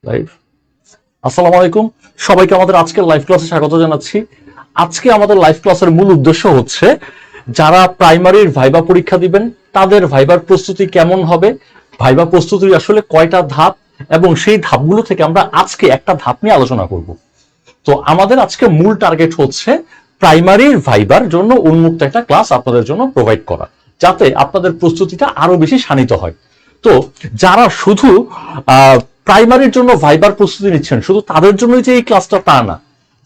Live. আসসালামু আলাইকুম, সবাইকে আমাদের আজকের লাইভ ক্লাসে স্বাগত জানাচ্ছি। আজকে আমাদের লাইভ ক্লাসের মূল উদ্দেশ্য হচ্ছে যারা প্রাইমারির ভাইবা পরীক্ষা দিবেন তাদের ভাইবার প্রস্তুতি কেমন হবে, ভাইবা প্রস্তুতির আসলে কয়টা ধাপ, এবং সেই ধাপগুলো থেকে আমরা আজকে একটা ধাপ নিয়ে আলোচনা করব। তো আমাদের আজকে মূল টার্গেট হচ্ছে প্রাইমারির ভাইবার জন্য উন্মুক্ত একটা ক্লাস আপনাদের জন্য প্রোভাইড করা, যাতে আপনাদের প্রস্তুতিটা আরো বেশি শানিত হয়। তো যারা শুধু প্রাইমারির জন্য ভাইবার প্রস্তুতি নিচ্ছেন, শুধু তাদের জন্যই যে এই ক্লাসটা তা না,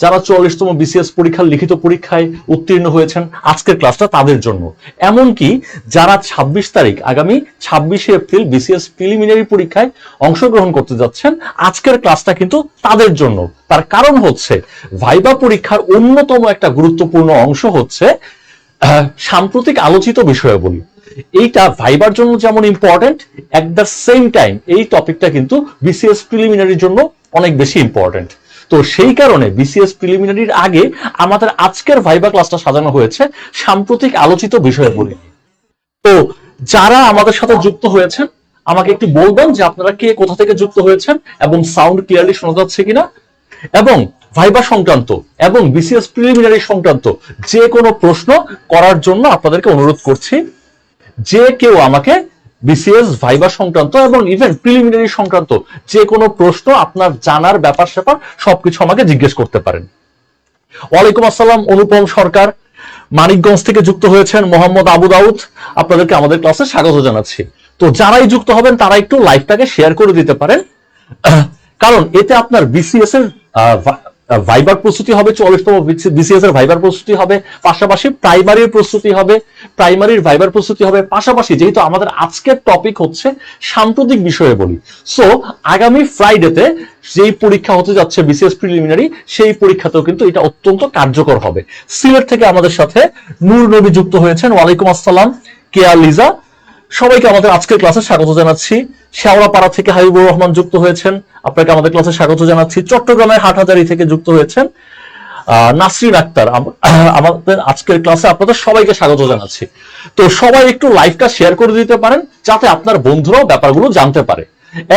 যারা 44তম বিসিএস পরীক্ষার লিখিত পরীক্ষায় উত্তীর্ণ হয়েছেন আজকের ক্লাসটা তাদের জন্য। এমনকি যারা 26 তারিখ আগামী 26শে এপ্রিল বিসিএস প্রিলিমিনারি পরীক্ষায় অংশগ্রহণ করতে যাচ্ছেন, আজকের ক্লাসটা কিন্তু তাদের জন্য। তার কারণ হচ্ছে ভাইবা পরীক্ষার অন্যতম একটা গুরুত্বপূর্ণ অংশ হচ্ছে সাম্প্রতিক আলোচিত বিষয়াবলী। এইটা ভাইবার জন্য যেমন important, at the same time এই টপিকটা কিন্তু বিসিএস প্রিলিমিনারির জন্য অনেক বেশি ইম্পর্টেন্ট। তো সেই কারণে বিসিএস প্রিলিমিনারির আগে আমাদের আজকের ভাইবা ক্লাসটা সাজানো হয়েছে সাম্প্রতিক আলোচিত বিষয়াবলী। তো যারা আমাদের সাথে যুক্ত হয়েছেন আমাকে একটু বলবেন যে আপনারা কে কোথা থেকে যুক্ত হয়েছেন এবং সাউন্ড ক্লিয়ারলি শোনা যাচ্ছে কিনা, এবং ভাইবা সংক্রান্ত এবং বিসিএস প্রিলিমিনারি সংক্রান্ত যে কোনো প্রশ্ন করার জন্য আপনাদেরকে অনুরোধ করছি। যে কেউ আমাকে বিসিএস ভাইবা সংক্রান্ত এবং ইভেন প্রিলিমিনারি সংক্রান্ত যে কোনো প্রশ্ন আপনার জানার ব্যাপার স্যাপার সবকিছু আমাকে জিজ্ঞেস করতে পারেন। ওয়ালাইকুম আসসালাম, অনুপম সরকার মানিকগঞ্জ থেকে যুক্ত হয়েছেন, মোহাম্মদ আবু দাউদ, আপনাদেরকে আমাদের ক্লাসে স্বাগত জানাচ্ছি। তো যারাই যুক্ত হবেন তারা একটু লাইভটাকে শেয়ার করে দিতে পারেন, কারণ এতে আপনার বিসিএস এর ভাইবার প্রস্তুতি হবে, 44তম বিসিএস এর ভাইবার প্রস্তুতি হবে, পাশাপাশি প্রাইমারির প্রস্তুতি হবে, প্রাইমারির ভাইবার প্রস্তুতি হবে, পাশাপাশি যেহেতু আমাদের আজকের টপিক হচ্ছে সাম্প্রতিক বিষয়ে বলি, সো আগামী ফ্রাইডেতে যেই পরীক্ষা হতে যাচ্ছে বিসিএস প্রিলিমিনারি, সেই পরীক্ষাতেও কিন্তু এটা অত্যন্ত কার্যকর হবে। সিলেট থেকে আমাদের সাথে নূর নবী যুক্ত হয়েছেন, ওয়ালাইকুম আসসালাম। কেয়া লিজা, সবাইকে আমাদের আজকের ক্লাসে স্বাগত জানাচ্ছি। শেওড়াপাড়া থেকে হাবিবুর রহমান যুক্ত হয়েছেন, আপনাকে আমাদের ক্লাসে স্বাগত জানাচ্ছি। চট্টগ্রামের হাটহাজারী থেকে যুক্ত হয়েছেন নাসরিন আক্তার, আমাদের আজকের ক্লাসে আপনাদের সবাইকে স্বাগত জানাচ্ছি। তো সবাই একটু লাইভটা শেয়ার করে দিতে পারেন যাতে আপনার বন্ধুরাও ব্যাপারগুলো জানতে পারে,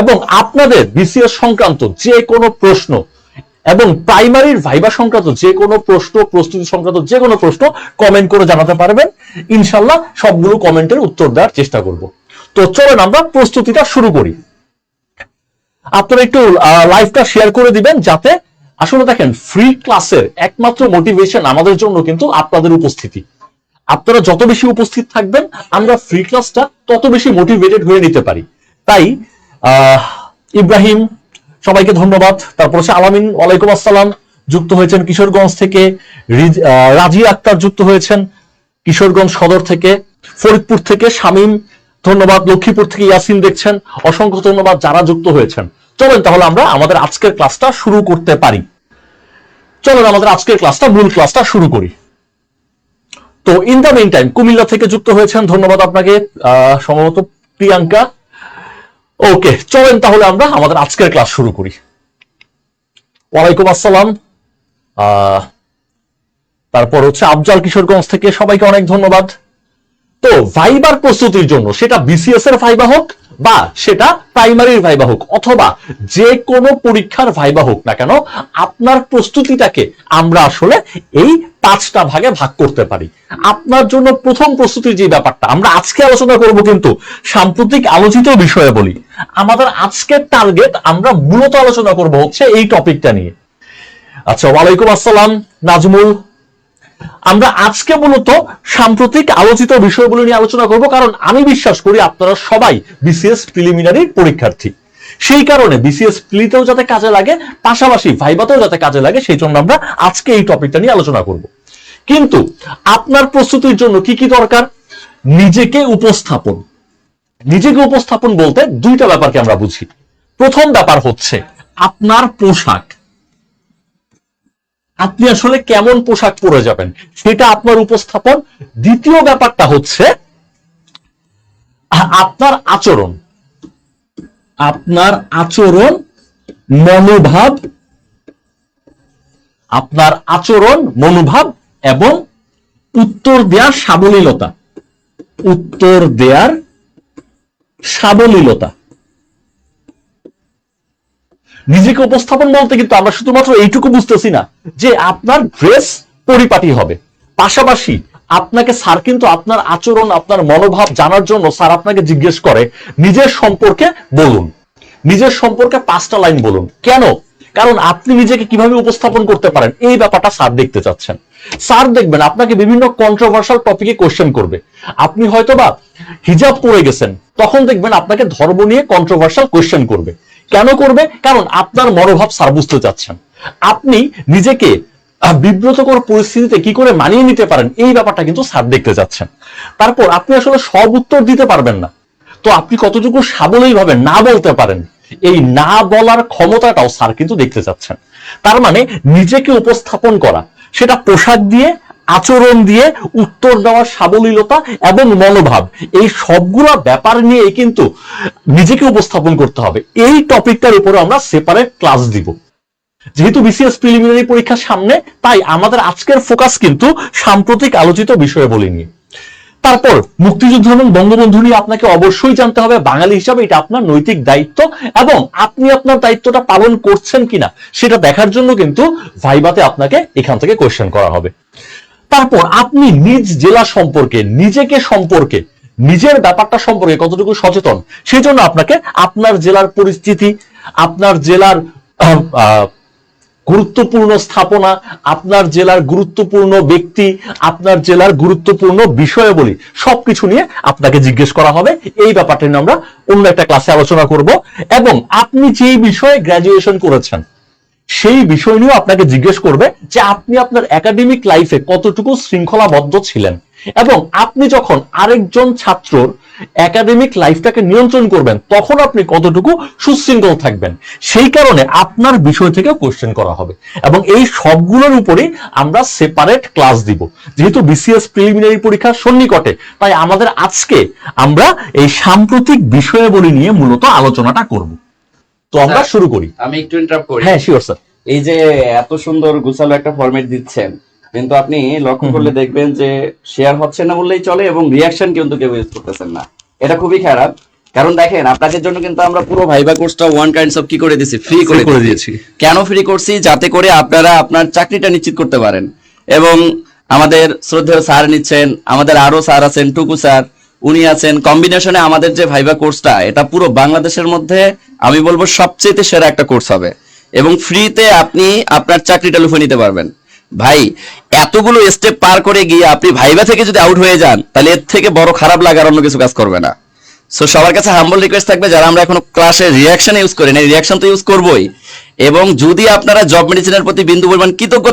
এবং আপনাদের বিসিএস সংক্রান্ত যে কোনো প্রশ্ন এবং প্রাইমারির ভাইবা সংক্রান্ত যে কোনো প্রশ্ন, প্রস্তুতি সংক্রান্ত যে কোনো প্রশ্ন কমেন্ট করে জানাতে পারবেন। ইনশাল্লাহ সবগুলো কমেন্টের উত্তর দেওয়ার চেষ্টা করব। তো চলেন আমরা প্রস্তুতিটা শুরু করি। আপনারা একটু লাইভটা শেয়ার করে দিবেন, যাতে আসলে দেখেন ফ্রি ক্লাসের একমাত্র মোটিভেশন আমাদের জন্য কিন্তু আপনাদের উপস্থিতি। আপনারা যত বেশি উপস্থিত থাকবেন আমরা ফ্রি ক্লাসটা তত বেশি মোটিভেটেড হয়ে নিতে পারি। তাই ইব্রাহিম, সবাইকে ধন্যবাদ। তারপর হচ্ছে আলামিন, ওয়ালাইকুম আসসালাম, যুক্ত হয়েছেন কিশোরগঞ্জ থেকে। রাজি আক্তার যুক্ত হয়েছেন কিশোরগঞ্জ সদর থেকে। ফরিদপুর থেকে শামীম, ধন্যবাদ। লক্ষ্মীপুর থেকে ইয়াসিন দেখছেন, অসংখ্য ধন্যবাদ যারা যুক্ত হয়েছেন। চলেন তাহলে আমরা আমাদের আজকের ক্লাসটা শুরু করতে পারি। চলেন আমাদের আজকের ক্লাসটা, মূল ক্লাসটা শুরু করি। তো in the main time Comilla থেকে যুক্ত হয়েছেন, ধন্যবাদ আপনাকে, সম্ভবত প্রিয়াঙ্কা। ওকে, চলেন তাহলে আমরা আমাদের আজকের ক্লাস শুরু করি। ওয়ালাইকুম আসসালাম। তারপর হচ্ছে আফজাল কিশোরগঞ্জ থেকে, সবাইকে অনেক ধন্যবাদ। তো ভাইবার প্রস্তুতির জন্য সেটা বিসিএস এর ভাইবা হোক বা সেটা প্রাইমারির ভাইবা হোক অথবা যে কোনো পরীক্ষার ভাইবা হোক না কেন, আপনার প্রস্তুতিটাকে আমরা আসলে এই 5টা ভাগে ভাগ করতে পারি। আপনার জন্য প্রথম প্রস্তুতির যে ব্যাপারটা আমরা আজকে আলোচনা করব কিন্তু সাম্প্রতিক আলোচিত বিষয়ে বলি। আমাদের আজকের টার্গেট, আমরা মূলত আলোচনা করব হচ্ছে এই টপিকটা নিয়ে। আচ্ছা, ওয়ালাইকুম আসসালাম নাজমুল। আমরা আজকে মূলত সাম্প্রতিক আলোচিত বিষয়গুলো নিয়ে আলোচনা করব, কারণ আমি বিশ্বাস করি আপনারা সবাই বিসিএস প্রিলিমিনারি পরীক্ষার্থী। সেই কারণে বিসিএস প্রিলিতেও যাতে কাজে লাগে, পাশাপাশি ভাইবাতেও যাতে কাজে লাগে, সেই জন্য আমরা আজকে এই টপিকটা নিয়ে আলোচনা করব। কিন্তু আপনার প্রস্তুতির জন্য কি কি দরকার? নিজেকে উপস্থাপন। নিজেকে উপস্থাপন বলতে দুইটা ব্যাপারকে আমরা বুঝি। প্রথম ব্যাপার হচ্ছে আপনার পোশাক, আপনি আসলে কেমন পোশাক পরে যাবেন সেটা আপনার উপস্থাপন। দ্বিতীয় ব্যাপারটা হচ্ছে আপনার আচরণ, আপনার আচরণ, মনোভাব, আপনার আচরণ, মনোভাব এবং উত্তর দেওয়ার সাবলীলতা। উত্তর দেয়ার সাবলীলতা। নিজেকে উপস্থাপন বলতে কিন্তু আমরা শুধুমাত্র এইটুকু বুঝতেছি না যে আপনার ড্রেস পরিপাটি হবে, পাশাপাশি আপনাকে স্যার কিন্তু আপনার আচরণ, আপনার মনোভাব জানার জন্য স্যার আপনাকে জিজ্ঞেস করে নিজের সম্পর্কে বলুন, নিজের সম্পর্কে 5টা লাইন বলুন। কেন? কারণ আপনি নিজেকে কিভাবে উপস্থাপন করতে পারেন এই ব্যাপারটা স্যার দেখতে চাচ্ছেন। স্যার দেখবেন আপনাকে বিভিন্ন কন্ট্রোভার্সিয়াল টপিকে কোশ্চেন করবে। আপনি হয়তোবা হিজাব পরে গেছেন, তখন দেখবেন আপনাকে ধর্ম নিয়ে কন্ট্রোভার্সিয়াল কোশ্চেন করবে। কেন করবে? কারণ আপনার মনোভাব স্যার বুঝতে চাচ্ছেন। আপনি নিজেকে বিব্রতকর পরিস্থিতিতে কি করে মানিয়ে নিতে পারেন এই ব্যাপারটা কিন্তু স্যার দেখতে চাচ্ছেন। তারপর আপনি আসলে সব উত্তর দিতে পারবেন না, তো আপনি কতটুকু সাবলীল ভাবে না বলতে পারেন এই না বলার ক্ষমতাটাও স্যার কিন্তু দেখতে চাচ্ছেন। তার মানে নিজেকে উপস্থাপন করা, সেটা পোশাক দিয়ে, আচরণ দিয়ে, উত্তর দেওয়ার সাবলীলতা এবং মনোভাব, এই সবগুলো ব্যাপার নিয়ে কিন্তু নিজেকে উপস্থাপন করতে হবে। এই টপিকটার উপরে আমরা সেপারেট ক্লাস দিব। যেহেতু বিসিএস প্রিলিমিনারি পরীক্ষার সামনে, তাই আমাদের আজকের ফোকাস কিন্তু সাম্প্রতিক আলোচিত বিষয়াবলী নিয়ে। তারপর মুক্তিযুদ্ধ এবং বঙ্গবন্ধু নিয়ে আপনাকে অবশ্যই জানতে হবে। বাঙালি হিসাবে এটা আপনার নৈতিক দায়িত্ব, এবং আপনি আপনার দায়িত্বটা পালন করছেন কিনা সেটা দেখার জন্য কিন্তু ভাইবাতে আপনাকে এখান থেকে কোশ্চেন করা হবে। তারপর আপনি নিজ জেলা সম্পর্কে, নিজেকে সম্পর্কে, নিজের ব্যাপারটা সম্পর্কে কতটুকু সচেতন, সেজন্য আপনাকে আপনার জেলার পরিস্থিতি, আপনার জেলার গুরুত্বপূর্ণ স্থাপনা, আপনার জেলার গুরুত্বপূর্ণ ব্যক্তি, আপনার জেলার গুরুত্বপূর্ণ বিষয়াবলী সবকিছু নিয়ে আপনাকে জিজ্ঞেস করা হবে। এই ব্যাপারটা নিয়ে আমরা অন্য একটা ক্লাসে আলোচনা করব। এবং আপনি যেই বিষয়ে গ্র্যাজুয়েশন করেছেন সেই বিষয় নিয়েও আপনাকে জিজ্ঞেস করবে যে আপনি আপনার একাডেমিক লাইফে কতটুকু শৃঙ্খলাবদ্ধ ছিলেন, এবং আপনি যখন আরেকজন ছাত্রর একাডেমিক লাইফটাকে নিয়ন্ত্রণ করবেন তখন আপনি কতটুকু সুশৃঙ্খল থাকবেন। সেই কারণে আপনার বিষয় থেকে কোশ্চেন করা হবে, এবং এই সবগুলোর উপরেই আমরা সেপারেট ক্লাস দিব। যেহেতু বিসিএস প্রিলিমিনারি পরীক্ষা সন্নিকটে, তাই আমাদের আজকে আমরা এই সাম্প্রতিক বিষয়াবলী নিয়ে মূলত আলোচনাটা করব। তো আমরা শুরু করি। আমি একটু ইন্টারাপ্ট করি। হ্যাঁ, শিওর স্যার। এই যে এত সুন্দর গুছালো একটা ফরম্যাট দিচ্ছেন, কিন্তু আপনি লক্ষ্য করলে দেখবেন যে শেয়ার হচ্ছে না বললেই চলে, এবং রিয়াকশন কিন্তু কেউ ইউজ করতেছেন না। এটা খুবই খারাপ। কারণ দেখেন, আপনাদের জন্য কিন্তু আমরা পুরো ভাইবা কোর্সটা ওয়ান কাইন্ডস অফ কি করে দিয়েছি, ফ্রি করে দিয়েছি। কেন ফ্রি করছি? যাতে করে আপনারা আপনার চাকরিটা নিশ্চিত করতে পারেন। এবং আমাদের শ্রদ্ধেয় স্যার নিচ্ছেন, আমাদের আরো স্যার আছেন, টুকু স্যার উনি আছেন, কম্বিনেশনে আমাদের যে ভাইবা কোর্সটা, এটা পুরো বাংলাদেশের মধ্যে আমি বলবো সবচেয়ে সেরা একটা কোর্স হবে, এবং ফ্রিতে আপনি আপনার চাকরিটা লুফে নিতে পারবেন। ভাই, এতগুলো স্টেপ পার করে গিয়ে আপনি ভাইবা থেকে যদি আউট হয়ে যান, তাহলে এর থেকে বড় খারাপ লাগার অন্য কিছু কাজ করবে না। সো সবার কাছে হাম্বল রিকোয়েস্ট থাকবে, যারা আমরা এখনো ক্লাসে রিয়াকশন ইউজ করি না, রিয়াকশন তো ইউজ করবোই। এবং যদি আপনারা জব মেডিসিনের প্রতি বিন্দু পরিমাণ কৃতজ্ঞ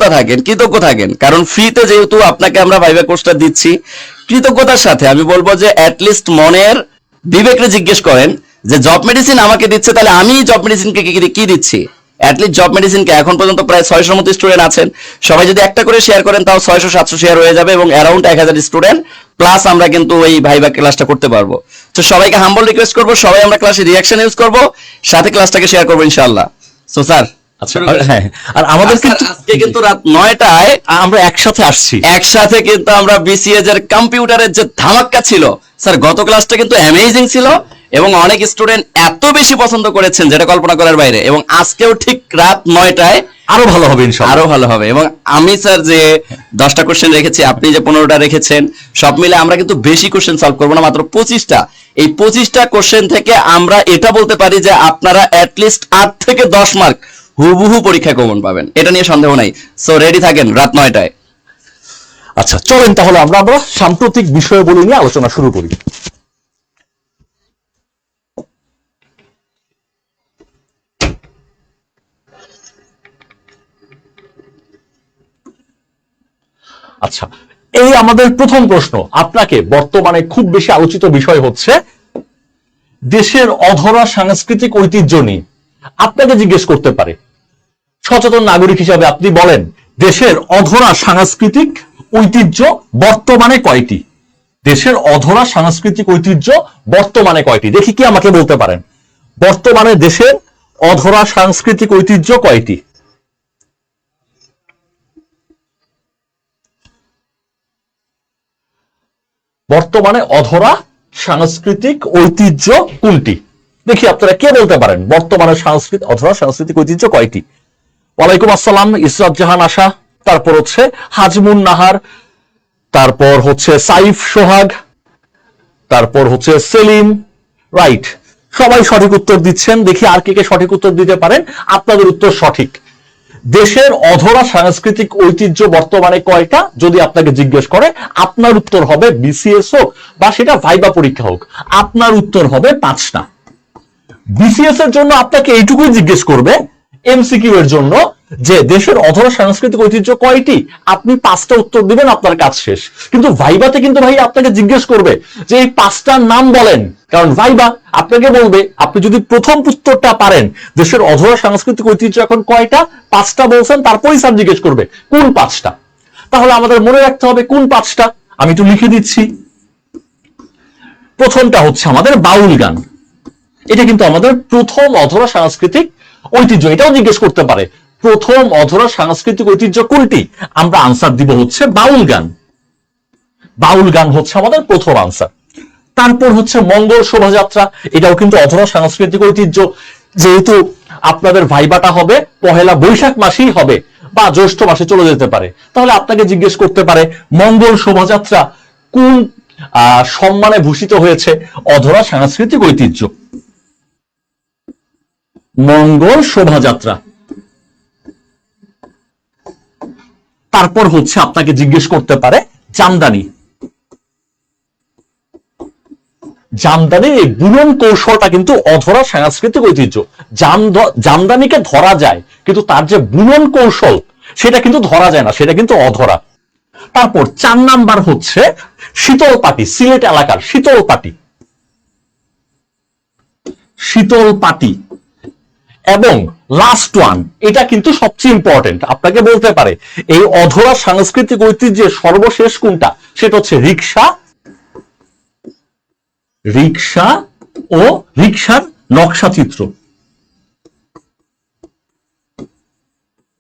থাকেন, কারণ ফ্রিতে যেহেতু আপনাকে আমরা ভাইবা কোর্সটা দিচ্ছি, কৃতজ্ঞতার সাথে আমি বলবো যে অ্যাটলিস্ট মনের বিবেকরে জিজ্ঞেস করেন যে জব মেডিসিন আমাকে দিচ্ছে, তাহলে আমি জব মেডিসিনকে কি দিচ্ছি। অ্যাটলিস্ট জব মেডিসিনকে এখন পর্যন্ত প্রায় 600 মতো স্টুডেন্ট আছেন, সবাই যদি একটা করে শেয়ার করেন তাও 600-700 শেয়ার হয়ে যাবে, এবং অ্যারাউন্ড 1000 স্টুডেন্ট প্লাস আমরা কিন্তু এই ভাইবা ক্লাসটা করতে পারবো। তো সবাইকে হাম্বল রিকোয়েস্ট করবো, সবাই আমরা ক্লাসে রিয়াকশন ইউজ করবো, সাথে ক্লাসটাকে শেয়ার করবো ইনশাআল্লাহ। সো স্যার, আচ্ছা, হ্যাঁ, আর আমাদের কিন্তু আজকে কিন্তু রাত 9টায় আমরা একসাথে আসছি, একসাথে কিন্তু আমরা বিসিএস এর কম্পিউটারের যে ধামাক্কা ছিল স্যার, গত ক্লাসটা কিন্তু অ্যামেজিং ছিল, এবং অনেক স্টুডেন্ট এত বেশি পছন্দ করেছেন যেটা কল্পনা করার বাইরে। এবং আজকেও ঠিক রাত 9টায় আরো ভালো হবে ইনশাআল্লাহ, আরো ভালো হবে। এবং আমি স্যার যে 10টা কোশ্চেন রেখেছি, আপনি যে 15টা রেখেছেন, সব মিলে আমরা কিন্তু বেশি কোশ্চেন সলভ করবো না, মাত্র 25টা। এই 25টা কোশ্চেন থেকে আমরা এটা বলতে পারি যে আপনারা অ্যাটলিস্ট 8 থেকে 10 মার্ক হুবহু পরীক্ষায় কমন পাবেন, এটা নিয়ে সন্দেহ নাই। সো রেডি থাকেন রাত 9টায়। আচ্ছা, চলেন তাহলে আমরা সাম্প্রতিক বিষয়াবলী নিয়ে আলোচনা শুরু করি। আচ্ছা, এই আমাদের প্রথম প্রশ্ন আপনাকে, বর্তমানে খুব বেশি আলোচিত বিষয় হচ্ছে দেশের অধরা সাংস্কৃতিক ঐতিহ্য নিয়ে। আপনাকে জিজ্ঞেস করতে পারে, সচেতন নাগরিক হিসাবে আপনি বলেন দেশের অধরা সাংস্কৃতিক ঐতিহ্য বর্তমানে কয়টি? দেশের অধরা সাংস্কৃতিক ঐতিহ্য বর্তমানে কয়টি? দেখি কি আমাকে বলতে পারেন, বর্তমানে দেশের অধরা সাংস্কৃতিক ঐতিহ্য কয়টি? বর্তমানে অধরা সাংস্কৃতিক ঐতিহ্য কোনটি? দেখি আপনারা কে বলতে পারেন বর্তমানে অধরা সাংস্কৃতিক ঐতিহ্য কয়টি? ওয়ালাইকুম আসসালাম, ইসরাত জাহান আশা, তারপর হচ্ছে হাজমুন নাহার, তারপর হচ্ছে সাইফ সোহাগ, তারপর হচ্ছে সেলিম। রাইট, সবাই সঠিক উত্তর দিচ্ছেন। দেখি আর কে কে সঠিক উত্তর দিতে পারেন। আপনাদের উত্তর সঠিক। দেশের অধরা সাংস্কৃতিক ঐতিহ্য বর্তমানে কয়টা যদি আপনাকে জিজ্ঞেস করে, আপনার উত্তর হবে বিসিএস হোক বা সেটা ভাইবা পরীক্ষা হোক, আপনার উত্তর হবে 5টা। বিসিএস এর জন্য আপনাকে এইটুকুই জিজ্ঞেস করবে, এমসিকিউ এর জন্য যে দেশের অধরা সাংস্কৃতিক ঐতিহ্য কয়টি, আপনি 5টা উত্তর দিবেন, আপনার কাজ শেষ। কিন্তু ভাইবাতে কিন্তু ভাই আপনাকে জিজ্ঞেস করবে যে এই 5টার নাম বলেন, কারণ ভাইবা আপনাকে বলবে, আপনি যদি প্রথম উত্তরটা পারেন দেশের অধরা সাংস্কৃতিক ঐতিহ্য এখন কয়টা, 5টা বলছেন, তারপরেই স্যার জিজ্ঞেস করবে কোন 5টা। তাহলে আমাদের মনে রাখতে হবে কোন 5টা। আমি একটু লিখে দিচ্ছি। প্রথমটা হচ্ছে আমাদের বাউল গান, এটা কিন্তু আমাদের প্রথম অধরা সাংস্কৃতিক ঐতিহ্য। এটাও জিজ্ঞেস করতে পারে প্রথম অধরা সাংস্কৃতিক ঐতিহ্য কোনটি, আমরা আনসার দিব হচ্ছে বাউল গান। বাউল গান হচ্ছে আমাদের প্রথম আনসার। তারপর হচ্ছে মঙ্গল শোভাযাত্রা, এটাও কিন্তু অধরা সাংস্কৃতিক ঐতিহ্য। যেহেতু আপনাদের ভাইবাটা হবে পহেলা বৈশাখ মাসেই হবে বা জ্যৈষ্ঠ মাসে চলে যেতে পারে, তাহলে আপনাকে জিজ্ঞেস করতে পারে মঙ্গল শোভাযাত্রা কোন সম্মানে ভূষিত হয়েছে, অধরা সাংস্কৃতিক ঐতিহ্য মঙ্গল শোভাযাত্রা। তারপর হচ্ছে আপনাকে জিজ্ঞেস করতে পারে জামদানি। জামদানির এই বুনন কৌশলটা কিন্তু অধরা সাংস্কৃতিক ঐতিহ্য। জামদানিকে ধরা যায়, কিন্তু তার যে বুনন কৌশল সেটা কিন্তু ধরা যায় না, সেটা কিন্তু অধরা। তারপর 4 নাম্বার হচ্ছে শীতল পাটি, সিলেট এলাকার শীতল পাটি। শীতল পাটি এবং লাস্ট ওয়ান, এটা কিন্তু সবচেয়ে ইম্পর্টেন্ট, আপনাকে বলতে পারে এই অধরা সাংস্কৃতিক ঐতিহ্যের সর্বশেষ কোনটা, সেটা হচ্ছে রিক্সা। রিক্সা ও রিক্সার নকশা চিত্র।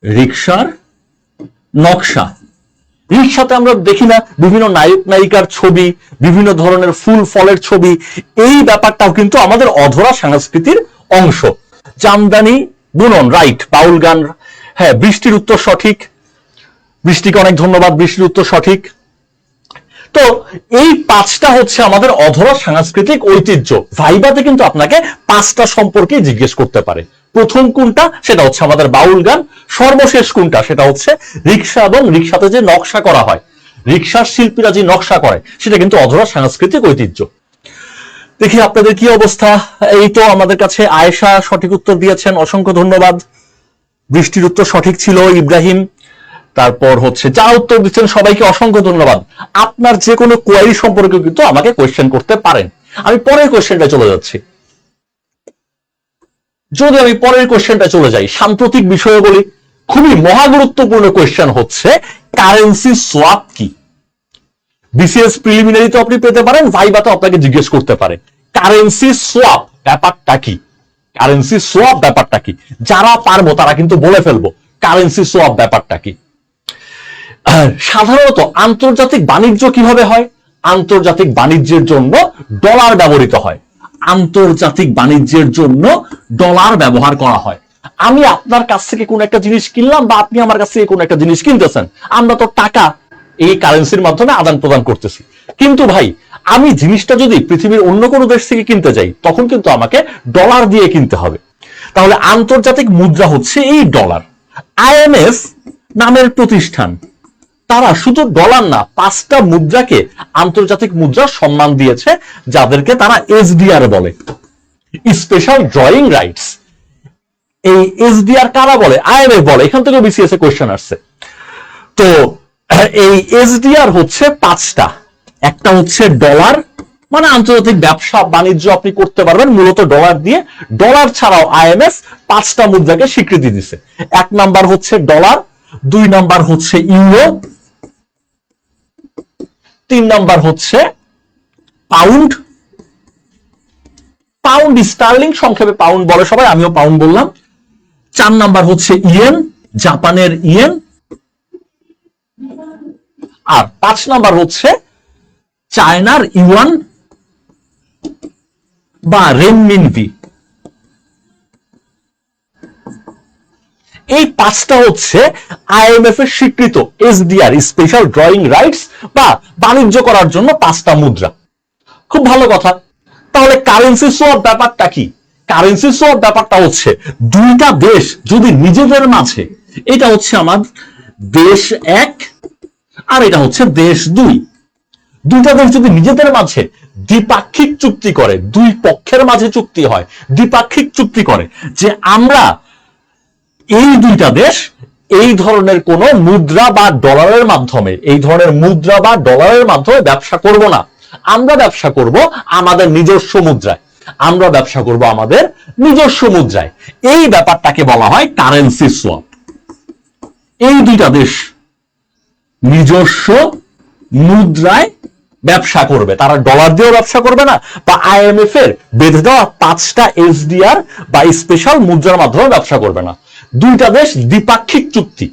রিক্সার নকশা, রিক্সাতে আমরা দেখি না বিভিন্ন নায়ক নায়িকার ছবি, বিভিন্ন ধরনের ফুল ফলের ছবি, এই ব্যাপারটাও কিন্তু আমাদের অধরা সংস্কৃতির অংশ। জামদানি বুনন, রাইট। বাউল গান, হ্যাঁ, বৃষ্টির উত্তর সঠিক, বৃষ্টিকে অনেক ধন্যবাদ, বৃষ্টির উত্তর সঠিক। তো এই 5টা হচ্ছে আমাদের অধরা সাংস্কৃতিক ঐতিহ্য। ভাইবাতে কিন্তু আপনাকে 5টা সম্পর্কে জিজ্ঞেস করতে পারে। প্রথম কোনটা, সেটা হচ্ছে আমাদের বাউল গান। সর্বশেষ কোনটা, সেটা হচ্ছে রিক্সা এবং রিক্সাতে যে নকশা করা হয়, রিক্সার শিল্পীরা যে নকশা করে, সেটা কিন্তু অধরা সাংস্কৃতিক ঐতিহ্য। দেখি আপনাদের কি অবস্থা। এই তো আমাদের কাছে আয়েশা সঠিক উত্তর দিয়েছেন, অসংখ্য ধন্যবাদ। বৃষ্টির উত্তর সঠিক ছিল, ইব্রাহিম। তারপর হচ্ছে যারা উত্তর দিচ্ছেন সবাইকে অসংখ্য ধন্যবাদ। আপনার যে কোনো কোয়ারি সম্পর্কে কিন্তু আমাকে কোয়েশ্চেন করতে পারেন। আমি পরের কোয়েশ্চেনটা চলে যাচ্ছি। যদি আমি পরের কোয়েশ্চেনটা চলে যাই, সাম্প্রতিক বিষয়ে বলি, খুবই মহাগুরুত্বপূর্ণ কোয়েশ্চেন হচ্ছে কারেন্সি সোয়াপ কি। বিসিএস প্রিলিমিনারি তো আপনি পেতে পারেন, ভাইবাতে আপনাকে জিজ্ঞেস করতে পারে কারেন্সি সোয়াপ ব্যাপারটা কি। কারেন্সি সোয়াপ ব্যাপারটা কি, যারা পারবো তারা কিন্তু বলে ফেলবো কারেন্সি সোয়াপ ব্যাপারটা কি। সাধারণত আন্তর্জাতিক বাণিজ্য কিভাবে হয়, আন্তর্জাতিক বাণিজ্যের জন্য ডলার ব্যবহৃত হয়। আন্তর্জাতিক বাণিজ্যের জন্য ডলার ব্যবহার করা হয়। আমি আপনার কাছ থেকে কোন একটা জিনিস কিনলাম বা আপনি আমার কাছ থেকে কোন একটা জিনিস কিনতেছেন, আমরা তো টাকা এই কারেন্সির মাধ্যমে আদান প্রদান করতেছি। কিন্তু ভাই, আমি জিনিসটা যদি পৃথিবীর অন্য কোনো দেশ থেকে কিনতে যাই, তখন কিন্তু আমাকে ডলার দিয়ে কিনতে হবে। তাহলে আন্তর্জাতিক মুদ্রা হচ্ছে এই ডলার। আইএমএফ নামের প্রতিষ্ঠান, তারা শুধু ডলার না, 5টা মুদ্রাকে আন্তর্জাতিক মুদ্রার সম্মান দিয়েছে, যাদেরকে তারা এসডিআর বলে, স্পেশাল ড্রয়িং রাইটস। এই এসডিআর কারা বলে, আইএমএফ বলে। এখান থেকে বিসিএস এ কোয়েশ্চেন আসছে। তো এই এসডিআর হচ্ছে 5টা। একটা হচ্ছে ডলার, মানে আন্তর্জাতিক ব্যবসা বাণিজ্য আপনি করতে পারবেন মূলত ডলার দিয়ে। ডলার ছাড়াও আইএমএফ 5টা মুদ্রাকে স্বীকৃতি দিছে। 1 নাম্বার হচ্ছে ডলার, 2 নাম্বার হচ্ছে ইউরো, 3 নাম্বার হচ্ছে পাউন্ড, পাউন্ড স্টার্লিং সংক্ষেপে পাউন্ড বলে সবাই, আমিও পাউন্ড বললাম। 4 নাম্বার হচ্ছে ইয়েন, জাপানের ইয়েন। আর 5 নাম্বার হচ্ছে চায়নার ইউয়ান বা রেনমিনভি। এই পাঁচটা হচ্ছে আইএমএফ এর স্বীকৃত এসডিআর, স্পেশাল ড্রয়িং রাইটস, বা বাণিজ্য করার জন্য পাঁচটা মুদ্রা। খুব ভালো কথা। তাহলে কারেন্সি সোয়াপ ব্যাপারটা কি? কারেন্সি সোয়াপ ব্যাপারটা হচ্ছে দুইটা দেশ যদি নিজেদের মাঝে, এটা হচ্ছে আমার দেশ এক আর এটা হচ্ছে দেশ দুই, দুইটা দেশ যদি নিজেদের মাঝে দ্বিপাক্ষিক চুক্তি করে, দুই পক্ষের মাঝে চুক্তি হয়, দ্বিপাক্ষিক চুক্তি করে যে আমরা এই দুইটা দেশ এই ধরনের কোন মুদ্রা বা ডলারের মাধ্যমে, এই ধরনের মুদ্রা বা ডলারের মাধ্যমে ব্যবসা করব না, আমরা ব্যবসা করব আমাদের নিজস্ব মুদ্রায়, আমরা ব্যবসা করব আমাদের নিজস্ব মুদ্রায়, এই ব্যাপারটাকে বলা হয় কারেন্সি সোয়াপ। এই দুইটা দেশ নিজস্ব মুদ্রায় ব্যবসা করবে, তারা ডলার দিয়েও ব্যবসা করবে না, বা আইএমএফ এর বেঁধে দেওয়া পাঁচটা এসডিআর বা স্পেশাল মুদ্রার মাধ্যমে ব্যবসা করবে না। দুইটা দেশ দ্বিপাক্ষিক চুক্তি,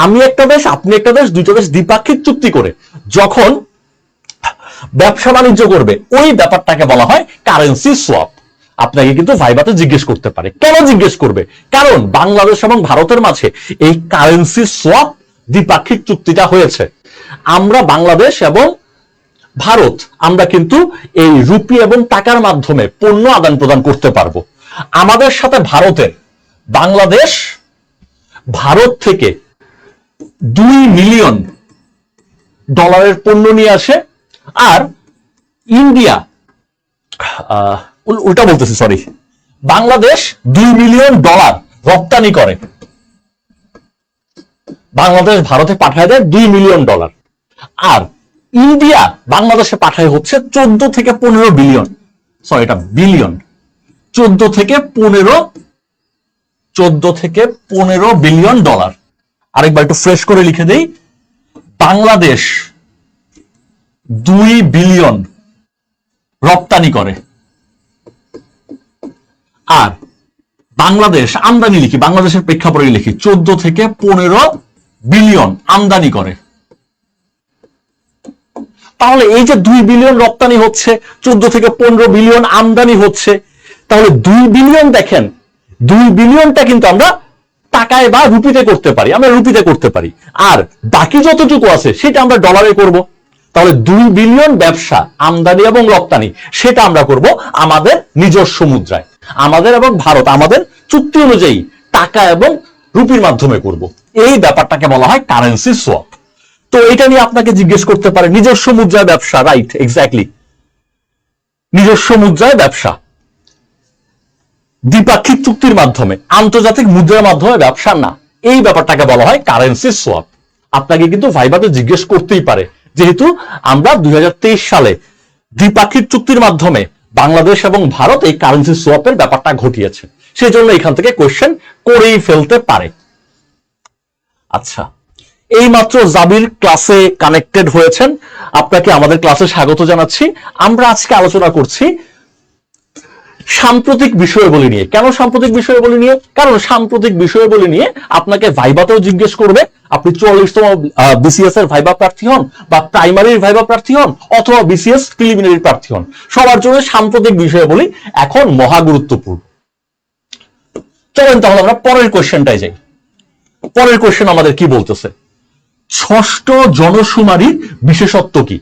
আমি একটা দেশ আপনি একটা দেশ, দুইটা দেশ দ্বিপাক্ষিক চুক্তি করে যখন ব্যবসা বাণিজ্য করবে, ওই ব্যাপারটাকে বলা হয় কারেন্সি সোয়াপ। আপনাকে কিন্তু ভাইবাতে জিজ্ঞেস করতে পারে, কেন জিজ্ঞেস করবে? কারণ বাংলাদেশ এবং ভারতের মাঝে এই কারেন্সি সোয়াপ দ্বিপাক্ষিক চুক্তিটা হয়েছে। আমরা বাংলাদেশ এবং ভারত আমরা কিন্তু এই রুপি এবং টাকার মাধ্যমে পণ্য আদান প্রদান করতে পারবো। আমাদের সাথে ভারতের, বাংলাদেশ ভারত থেকে 2 মিলিয়ন ডলারের পণ্য নিয়ে আসে, আর ইন্ডিয়া, উল্টা বলতেছি, সরি, বাংলাদেশ 2 মিলিয়ন ডলার রপ্তানি করে, বাংলাদেশ ভারতে পাঠায় দেয় 2 মিলিয়ন ডলার, আর ইন্ডিয়া বাংলাদেশে পাঠায় হচ্ছে 14 থেকে 15 বিলিয়ন, সরি এটা বিলিয়ন, 14 থেকে 15 বিলিয়ন ডলার। আরেকবার একটু ফ্রেশ করে লিখে দেই, বাংলাদেশ 2 বিলিয়ন রপ্তানি করে, আর বাংলাদেশ আমদানি লিখি, বাংলাদেশের প্রেক্ষাপটে লিখি 14 থেকে 15 বিলিয়ন আমদানি করে। তাহলে এই যে 2 বিলিয়ন রপ্তানি হচ্ছে, 14 থেকে 15 বিলিয়ন আমদানি হচ্ছে, তাহলে 2 বিলিয়ন, দেখেন 2 বিলিয়নটা কিন্তু আমরা টাকায় বা রুপিতে করতে পারি, আমরা রুপিতে করতে পারি, আর বাকি যতটুকু আছে সেটা আমরা ডলারে করব। তাহলে 2 বিলিয়ন ব্যবসা আমদানি এবং রপ্তানি, সেটা আমরা করব আমাদের নিজস্ব মুদ্রায়, আমাদের এবং ভারত আমাদের চুক্তি অনুযায়ী টাকা এবং রুপির মাধ্যমে করব। এই ব্যাপারটাকে বলা হয় কারেন্সি সোয়াপ। তো এটা নিয়ে আপনাকে জিজ্ঞেস করতে পারে, নিজস্ব মুদ্রায় ব্যবসা, রাইট, এক্স্যাক্টলি, নিজস্ব মুদ্রায় ব্যবসা, দ্বিপাক্ষিক চুক্তির মাধ্যমে, আন্তর্জাতিক মুদ্রার মাধ্যমে ব্যবসা না, এই ব্যাপারটাকে বলা হয় কারেন্সি সোয়াপ। আপনাকে কিন্তু ভাইবাতে জিজ্ঞেস করতেই পারে, যেহেতু আমরা 2023 সালে দ্বিপাক্ষিক চুক্তির মাধ্যমে বাংলাদেশ এবং ভারত এই কারেন্সি সোয়াপের ব্যাপারটা ঘটিয়েছে, সেই জন্য এখান থেকে কোশ্চেন করেই ফেলতে পারে। আচ্ছা, এই মাত্র জাবির ক্লাসে কানেক্টেড হয়েছেন, আপনাকে আমাদের ক্লাসে স্বাগত জানাচ্ছি। আমরা আজকে আলোচনা করছি সাম্প্রতিক বিষয়াবলী নিয়ে। কেন সাম্প্রতিক বিষয়াবলী নিয়ে? কারণ সাম্প্রতিক বিষয়াবলী নিয়ে আপনাকে ভাইবাতেও জিজ্ঞেস করবে, আপনি 44তম বিসিএস এর ভাইবা প্রার্থী হন, বা প্রাইমারির ভাইবা প্রার্থী হন, অথবা বিসিএস প্রিলিমিনারি প্রার্থী হন, সবার জন্য সাম্প্রতিক বিষয়াবলী এখন মহা গুরুত্বপূর্ণ। চলেন তাহলে আমরা পরের কোশ্চেনটাই যাই। পরের কোশ্চেন আমাদের কি বলতেছে, ষষ্ঠ জনশুমারির বিশেষত্ব কি?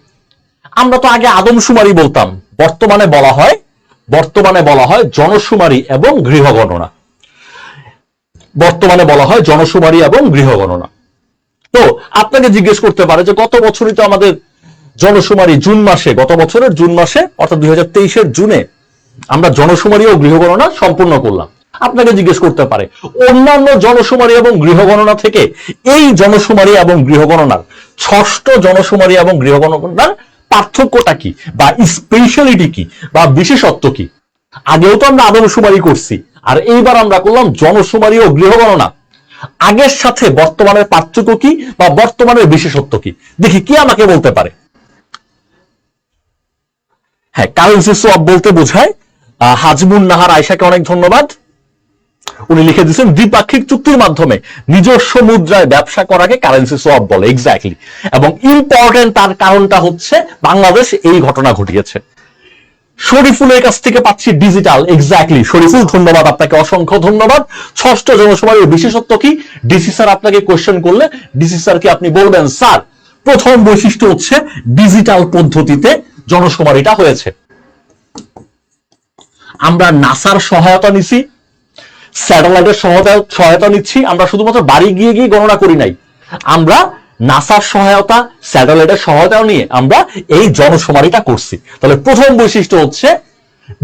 আমরা তো আগে আদমশুমারি বলতাম, বর্তমানে বলা হয় জনশুমারি এবং গৃহগণনা, বর্তমানে বলা হয় জনশুমারি এবং গৃহগণনা। তো আপনাকে জিজ্ঞেস করতে পারে যে গত বছরই তো আমাদের জনশুমারি জুন মাসে, গত বছরের জুন মাসে অর্থাৎ 2023 জুনে আমরা জনশুমারি ও গৃহগণনা সম্পূর্ণ করলাম। আপনাকে জিজ্ঞেস করতে পারে অন্যান্য জনশুমারি এবং গৃহগণনা থেকে এই জনশুমারি এবং গৃহগণনার, ষষ্ঠ জনশুমারি এবং গৃহগণনার পার্থক্যটা কি, বা স্পেশালিটি কি, বা বিশেষত্ব কি? আগেও তো আমরা আদমশুমারি করছি, আর এইবার আমরা করলাম জনশুমারি ও গৃহগণনা। আগের সাথে বর্তমানের পার্থক্য কি, বা বর্তমানের বিশেষত্ব কি? দেখি কি আমাকে বলতে পারে। হ্যাঁ, কারেন্সি সোয়াপ বলতে বোঝায়, হাজমুন নাহার আয়শাকে অনেক ধন্যবাদ। উনি লিখে দিচ্ছেন দ্বিপাক্ষিক চুক্তির মাধ্যমে নিজস্ব মুদ্রায় ব্যবসা করাকে কারেন্সি সোয়াপ বলে। এক্স্যাক্টলি। এবং ইম্পর্টেন্ট তার কারণটা হচ্ছে বাংলাদেশ এই ঘটনা ঘটিয়েছে। শরীফুলের কাছ থেকে পাচ্ছি ডিজিটাল। এক্স্যাক্টলি শরীফুল, ধন্যবাদ আপনাকে, অসংখ্য ধন্যবাদ। ষষ্ঠ জনশুমারির বিশেষত্ব কি? ডিসি স্যার আপনাকে কোশ্চেন করলে ডিসি স্যারকে আপনি বলবেন, স্যার প্রথম বৈশিষ্ট্য হচ্ছে ডিজিটাল পদ্ধতিতে জনশুমারিটা হয়েছে। আমরা নাসার সহায়তা নিছি, স্যাটেলাইটের সহায়তা নিচ্ছি। আমরা শুধুমাত্র বাড়ি গিয়ে গিয়ে গণনা করি নাই, আমরা নাসার সহায়তা, স্যাটেলাইটের সহায়তা নিয়ে আমরা এই জনশুমারিটা করছি। তাহলে প্রথম বৈশিষ্ট্য হচ্ছে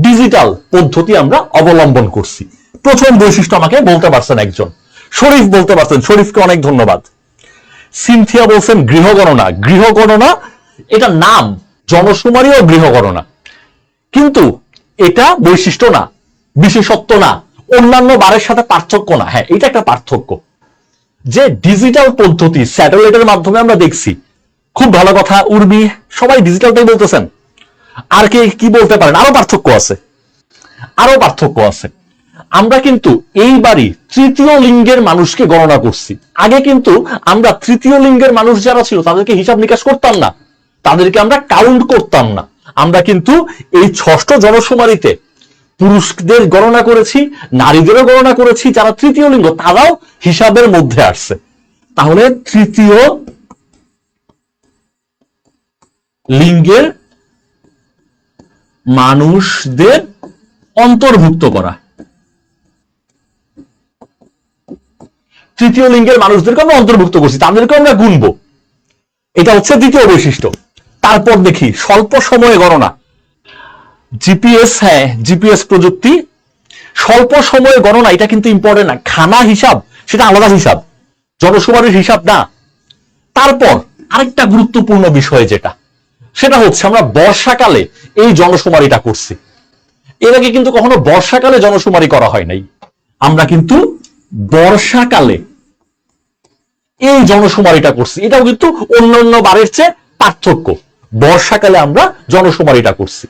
ডিজিটাল পদ্ধতি আমরা অবলম্বন করছি। প্রথম বৈশিষ্ট্য আমাকে বলতে পারছেন একজন, শরীফ বলতে পারছেন, শরীফকে অনেক ধন্যবাদ। সিনথিয়া বলছেন গৃহগণনা। গৃহগণনা এটা নাম, জনশুমারি ও গৃহগণনা, কিন্তু এটা বৈশিষ্ট্য না, বিশেষত্ব না, অন্যান্য বারের সাথে পার্থক্য না। হ্যাঁ, এটা একটা পার্থক্য যে ডিজিটাল পদ্ধতি স্যাটেলাইটের মাধ্যমে আমরা দেখছি। খুব ভালো কথা উর্মি, সবাই ডিজিটালটাই বলতেছেন। আর কে কি বলতে পারেন? আরো পার্থক্য আছে, আরো পার্থক্য আছে। আমরা কিন্তু এইবারই তৃতীয় লিঙ্গের মানুষকে গণনা করছি। আগে কিন্তু আমরা তৃতীয় লিঙ্গের মানুষ যারা ছিল তাদেরকে হিসাব নিকাশ করতাম না, তাদেরকে আমরা কাউন্ট করতাম না। আমরা কিন্তু এই ষষ্ঠ জনশুমারিতে পুরুষদের গণনা করেছি, নারীদেরও গণনা করেছি, যারা তৃতীয় লিঙ্গ তারাও হিসাবের মধ্যে আসছে। তাহলে তৃতীয় লিঙ্গের মানুষদের অন্তর্ভুক্ত করা, তৃতীয় লিঙ্গের মানুষদেরকে আমরা অন্তর্ভুক্ত করছি, তাদেরকে আমরা গুনবো। এটা হচ্ছে দ্বিতীয় বৈশিষ্ট্য। তারপর দেখি স্বল্প সময়ে গণনা, জিপিএস। হ্যাঁ, জিপিএস প্রযুক্তি, স্বল্প সময়ে গণনা, এটা কিন্তু ইম্পর্টেন্ট না। খানা হিসাব সেটা আলাদা হিসাব, জনশুমারির হিসাব না। তারপর আরেকটা গুরুত্বপূর্ণ বিষয় যেটা, সেটা হচ্ছে আমরা বর্ষাকালে এই জনশুমারিটা করছি। এর আগে কিন্তু কখনো বর্ষাকালে জনশুমারি করা হয় নাই। আমরা কিন্তু বর্ষাকালে এই জনশুমারিটা করছি। এটাও কিন্তু অন্যান্য বারের চেয়ে পার্থক্য। বর্ষাকালে আমরা জনশুমারিটা করছি।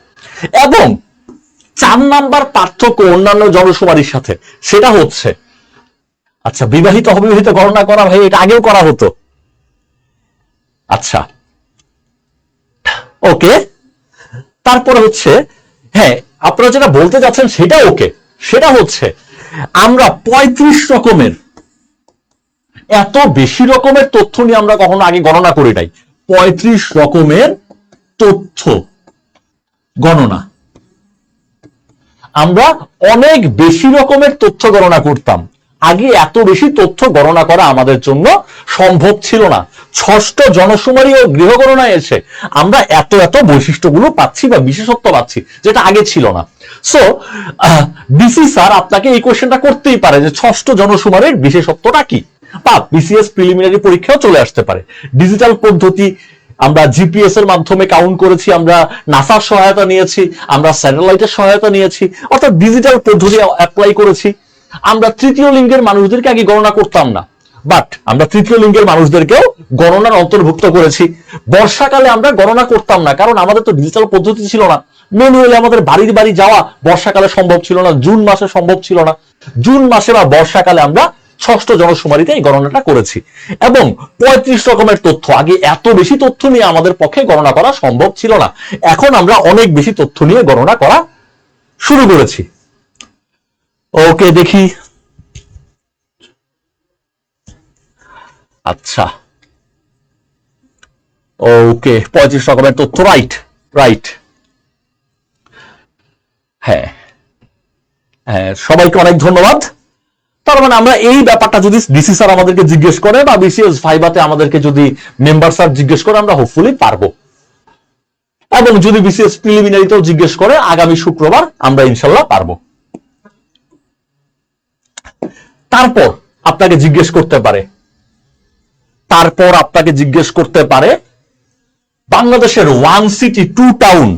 এবং 4 নাম্বার পার্থক্য অন্যান্য জনশুমারির সাথে, সেটা হচ্ছে, আচ্ছা বিবাহিত অবিবাহিত গণনা করা, ভাই এটা আগেও করা হতো। আচ্ছা ওকে। তারপরে হচ্ছে, হ্যাঁ আপনারা যেটা বলতে যাচ্ছেন সেটা ওকে, সেটা হচ্ছে আমরা 35 রকমের, এত বেশি রকমের তথ্য নিয়ে আমরা কখনো আগে গণনা করি নাই। 35 রকমের তথ্য গণনা, আমরা অনেক বেশি রকমের তথ্য গণনা করতাম। আগে এত বেশি তথ্য গণনা করা আমাদের জন্য সম্ভব ছিল না। ষষ্ঠ জনশুমারি ও গৃহগণনায় এসে আমরা এত এত বৈশিষ্ট্যগুলো পাচ্ছি বা বিশেষত্ব পাচ্ছি, যেটা আগে ছিল না। সো ডিসি স্যার আপনাকে এই কোশ্চেনটা করতেই পারে যে ষষ্ঠ জনশুমারির বিশেষত্বটা কি, বা বিসিএস প্রিলিমিনারি পরীক্ষাও চলে আসতে পারে। ডিজিটাল পদ্ধতি, আমরা জিপিএস এর মাধ্যমে কাউন্ট করেছি, আমরা নাসার সহায়তা নিয়েছি, আমরা স্যাটেলাইটের সহায়তা নিয়েছি, অর্থাৎ ডিজিটাল পদ্ধতি অ্যাপ্লাই করেছি। আমরা তৃতীয় লিঙ্গের মানুষদেরকে আগে গণনা করতাম না, বাট আমরা তৃতীয় লিঙ্গের মানুষদেরকেও গণনার অন্তর্ভুক্ত করেছি। বর্ষাকালে আমরা গণনা করতাম না, কারণ আমাদের তো ডিজিটাল পদ্ধতি ছিল না। ম্যানুয়ালি আমাদের বাড়ির বাড়ি যাওয়া বর্ষাকালে সম্ভব ছিল না, জুন মাসে সম্ভব ছিল না। জুন মাসে বা বর্ষাকালে আমরা ষষ্ঠ জনশুমারিতে এই গণনাটা করেছি। এবং 35 রকমের তথ্য, আগে এত বেশি তথ্য নিয়ে আমাদের পক্ষে গণনা করা সম্ভব ছিল না। এখন আমরা অনেক বেশি তথ্য নিয়ে গণনা করা শুরু করেছি। ওকে দেখি, আচ্ছা ওকে 35 রকমের তথ্য, রাইট রাইট। হ্যাঁ হ্যাঁ, সবাইকে অনেক ধন্যবাদ। তার মানে আমরা এই ব্যাপারটা যদি ডিসি স্যার আমাদেরকে জিজ্ঞেস করে বা বিসিএস ভাইভাতে আমাদেরকে যদি মেম্বার স্যার জিজ্ঞেস করে, আমরা হোপফুলি পারবো। এবং যদি বিসিএস প্রিলিমিনারিতেও জিজ্ঞেস করে, আগামী শুক্রবার আমরা ইনশাল্লাহ পারবো। তারপর আপনাকে জিজ্ঞেস করতে পারে, বাংলাদেশের 1 সিটি 2 টাউন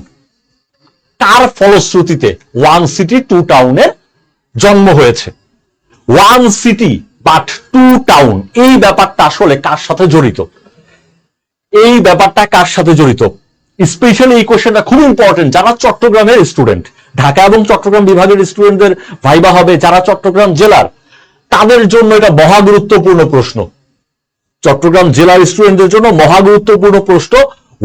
কার ফলশ্রুতিতে 1 সিটি 2 টাউনের জন্ম হয়েছে। 1 সিটি বাট 2 টাউন, এই ব্যাপারটা আসলে কার সাথে জড়িত, এই ব্যাপারটা কার সাথে জড়িত, স্পেশালি এই কোশ্চেনটা খুব ইম্পর্টেন্ট যারা চট্টগ্রামের স্টুডেন্ট, ঢাকা এবং চট্টগ্রাম বিভাগের স্টুডেন্টদের ভাইবা হবে, যারা চট্টগ্রাম জেলার তাদের জন্য এটা মহা গুরুত্বপূর্ণ প্রশ্ন। চট্টগ্রাম জেলার স্টুডেন্টদের জন্য মহা গুরুত্বপূর্ণ প্রশ্ন,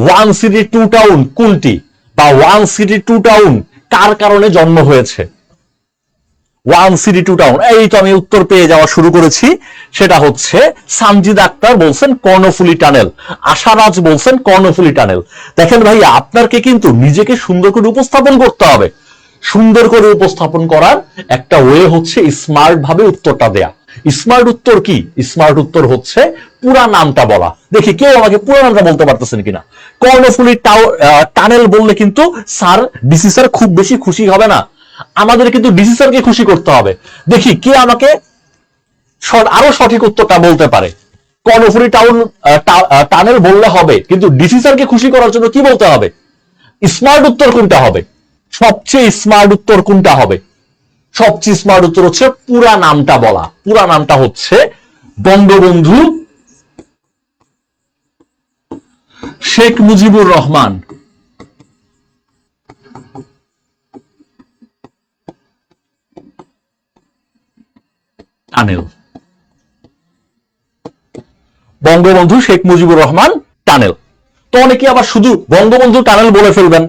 ওয়ান সিটি টু টাউন কোনটি, বা ওয়ান সিটি টু টাউন কার কারণে জন্ম হয়েছে? ওয়ান সিটি টু টাউন, এই তো আমি উত্তর পেয়ে যাওয়া শুরু করেছি। সেটা হচ্ছে সামজিদ আক্তার বলছেন কর্ণফুলী টানেল, আশারাজ বলছেন কর্ণফুলী টানেল। দেখেন ভাইয়া, আপনাকে কিন্তু নিজেকে সুন্দর করে উপস্থাপন করতে হবে। সুন্দর করে উপস্থাপন করার একটা ওয়ে হচ্ছে স্মার্ট ভাবে উত্তরটা দেয়া। স্মার্ট উত্তর কি? স্মার্ট উত্তর হচ্ছে পুরা নামটা বলা। দেখি কেউ আমাকে পুরো নামটা বলতে পারতেছেন কিনা। কর্ণফুলী টানেল বললে কিন্তু স্যার, ডিসি স্যার খুব বেশি খুশি হবে না, আমাদের কিন্তু ডিসি স্যারকে খুশি করতে হবে। দেখি কে আমাকে আরো সঠিক উত্তরটা বলতে পারে। কর্ণফুলী টানেল বললে হবে, কিন্তু ডিসি স্যারকে খুশি করার জন্য কি বলতে হবে? স্মার্ট উত্তর কোনটা হবে? সবচেয়ে স্মার্ট উত্তর কোনটা হবে? সবচেয়ে স্মার্ট উত্তর হচ্ছে পুরা নামটা বলা। পুরা নামটা হচ্ছে বঙ্গবন্ধু শেখ মুজিবুর রহমান টানেল। বঙ্গবন্ধু শেখ মুজিবুর রহমান টানেল। তো অনেকে আবার শুধু বঙ্গবন্ধু টানেল বলে ফেলবেন।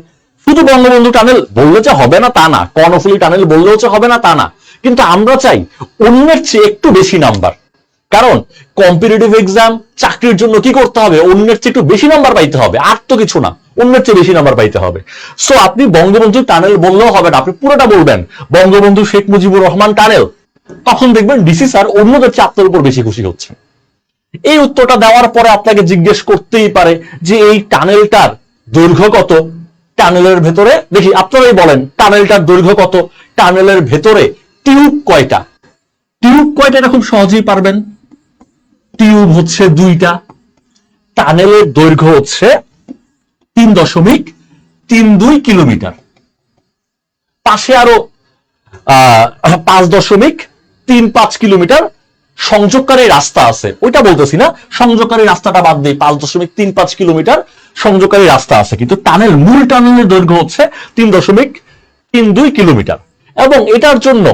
শুধু বঙ্গবন্ধু টানেল বললে যে হবে না তা না, কর্ণফুলী টানেল বললেও যে হবে না তা না, কিন্তু আমরা চাই অন্যের চেয়ে একটু বেশি নাম্বার। কারণ কম্পিটিটিভ এক্সাম, চাকরির জন্য কি করতে হবে? অন্যের চেয়ে একটু বেশি নাম্বার পাইতে হবে, আর তো কিছু না, অন্যের চেয়ে বেশি নাম্বার পাইতে হবে। সো আপনি বঙ্গবন্ধু টানেল বললেও হবে না, আপনি পুরোটা বলবেন বঙ্গবন্ধু শেখ মুজিবুর রহমান টানেল। তখন দেখবেন ডিসি স্যার অন্যদের চেয়ে আপনার উপর বেশি খুশি হচ্ছে। এই উত্তরটা দেওয়ার পরে আপনাকে জিজ্ঞেস করতেই পারে যে এই টানেলটার দৈর্ঘ্য কত? টানেলের ভেতরে দেখি আপনারাই বলেন, টানেলটার দৈর্ঘ্য কত? টানেলের ভেতরে টিউব কয়টা? টিউব কয়টা এটা খুব সহজেই পারবেন। টিউব হচ্ছে 2টা। টানেলের দৈর্ঘ্য হচ্ছে 3.32 কিলোমিটার। পাশে আরো 5.35 কিলোমিটার সংযোগকারী রাস্তা আছে, ওইটা বলতেছি না, সংযোগকারী রাস্তাটা বাদ দিই, 5.35 কিলোমিটার সংযোগকারী রাস্তা আছে, কিন্তু টানেল, মূল টানেলের দৈর্ঘ্য হচ্ছে 3.32 কিলোমিটার। এবং এটার জন্য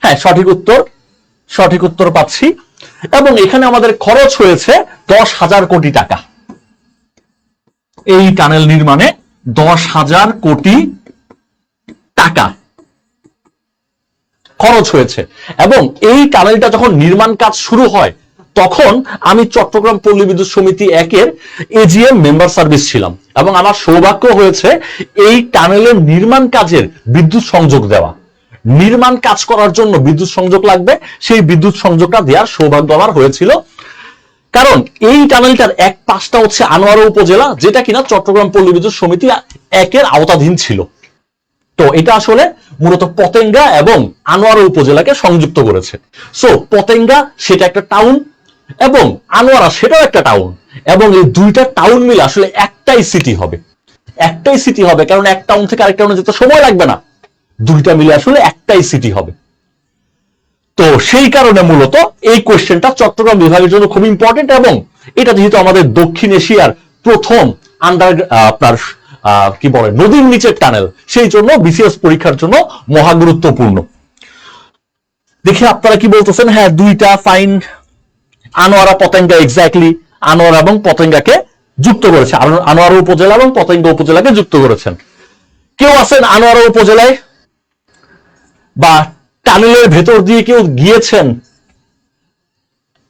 হ্যাঁ সঠিক উত্তর পাচ্ছি। এবং এখানে আমাদের খরচ হয়েছে 10,000 কোটি টাকা। এই টানেল নির্মাণে 10,000 কোটি টাকা খরচ হয়েছে। এবং এই টানেলটা যখন নির্মাণ কাজ শুরু হয় তখন আমি চট্টগ্রাম পল্লী বিদ্যুৎ সমিতি 1-এর এজিএম মেম্বার সার্ভিস ছিলাম, এবং আমার সৌভাগ্য হয়েছে এই টানেলের নির্মাণ কাজের বিদ্যুৎ সংযোগ দেওয়া। নির্মাণ কাজ করার জন্য বিদ্যুৎ সংযোগ লাগবে, সেই বিদ্যুৎ সংযোগটা দেওয়ার সৌভাগ্য আমার হয়েছিল। কারণ এই টানেলটার এক পাশটা হচ্ছে আনোয়ারা উপজেলা, যেটা কিনা চট্টগ্রাম পল্লী বিদ্যুৎ সমিতি 1-এর আওতাধীন ছিল। তো এটা আসলে মূলত পতেঙ্গা এবং আনোয়ারা উপজেলাকে সংযুক্ত করেছে। সো পতেঙ্গা সেটা একটা টাউন, এবং আনোয়ারা সেটাও একটা টাউন, এবং এই দুইটা টাউন মিলে আসলে একটাই সিটি হবে। একটাই সিটি হবে, কারণ এক টাউন থেকে আরেক টাউনে যেতে সময় লাগবে না, দুইটা মিলে আসলে একটাই সিটি হবে। তো সেই কারণে মূলত এই কোয়েশ্চেনটা চট্টগ্রাম বিভাগের জন্য খুব ইম্পর্টেন্ট, এবং এটা যেহেতু আমাদের দক্ষিণ এশিয়ার প্রথম আপনার কি বলে নদীর নিচের টানেল, সেই জন্য বিসিএস পরীক্ষার জন্য মহা গুরুত্বপূর্ণ। দেখি আপনারা কি বলতেছেন। হ্যাঁ, দুইটা ফাইন। আনোয়ারা পতেঙ্গা, এক্স্যাক্টলি আনোয়ারা এবং পতেঙ্গাকে যুক্ত করেছে, আনোয়ারা উপজেলা এবং পতেঙ্গা উপজেলাকে যুক্ত করেছেন। কেউ আছেন আনোয়ারা উপজেলায় বা টানেলের ভেতর দিয়ে কেউ গিয়েছেন?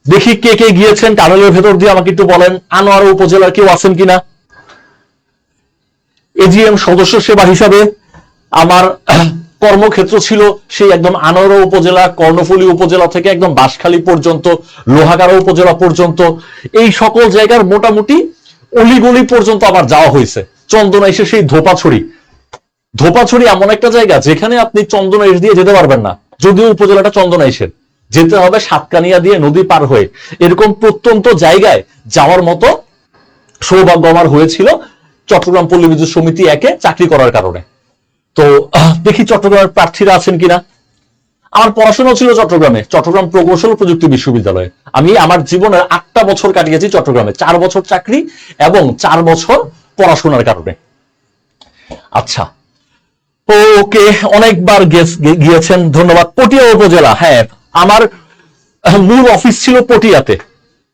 দেখি কে কে গিয়েছেন টানেলের ভেতর দিয়ে, আমাকে একটু বলেন। আনোয়ারা উপজেলার কেউ আছেন কিনা? এজিএম সদস্য সেবা হিসাবে আমার কর্মক্ষেত্র ছিল সেই একদম আনোয়ারা উপজেলা, কর্ণফুলী উপজেলা থেকে একদম বাঁশখালী পর্যন্ত, লোহাগাড়া উপজেলা পর্যন্ত, এই সকল জায়গার মোটামুটি অলিগলি পর্যন্ত আমার যাওয়া হয়েছে। চন্দনা এসে সেই ধোপাছড়ি এমন একটা জায়গা যেখানে আপনি চন্দনা এসে দিয়ে যেতে পারবেন না, যদিও উপজেলাটা চন্দনা এসে যেতে হবে সাতকানিয়া দিয়ে নদী পার হয়ে। এরকম প্রত্যন্ত জায়গায় যাওয়ার মতো সৌভাগ্য আমার হয়েছিল চট্টগ্রাম পল্লী বিদ্যুৎ সমিতি 1-এ চাকরি করার কারণে। তো দেখি চট্টগ্রামের প্রার্থীরা আছেন কিনা। আমার পড়াশোনা ছিল চট্টগ্রামে, চট্টগ্রাম প্রকৌশল প্রযুক্তি বিশ্ববিদ্যালয়ে। আমি আমার জীবনের 8টা বছর কাটিয়েছি চট্টগ্রামে, 4 বছর চাকরি এবং 4 বছর পড়াশোনার কারণে। আচ্ছা, ওকে, অনেকবার গিয়েছেন, ধন্যবাদ। পটিয়া উপজেলা, হ্যাঁ আমার মূল অফিস ছিল পটিয়াতে,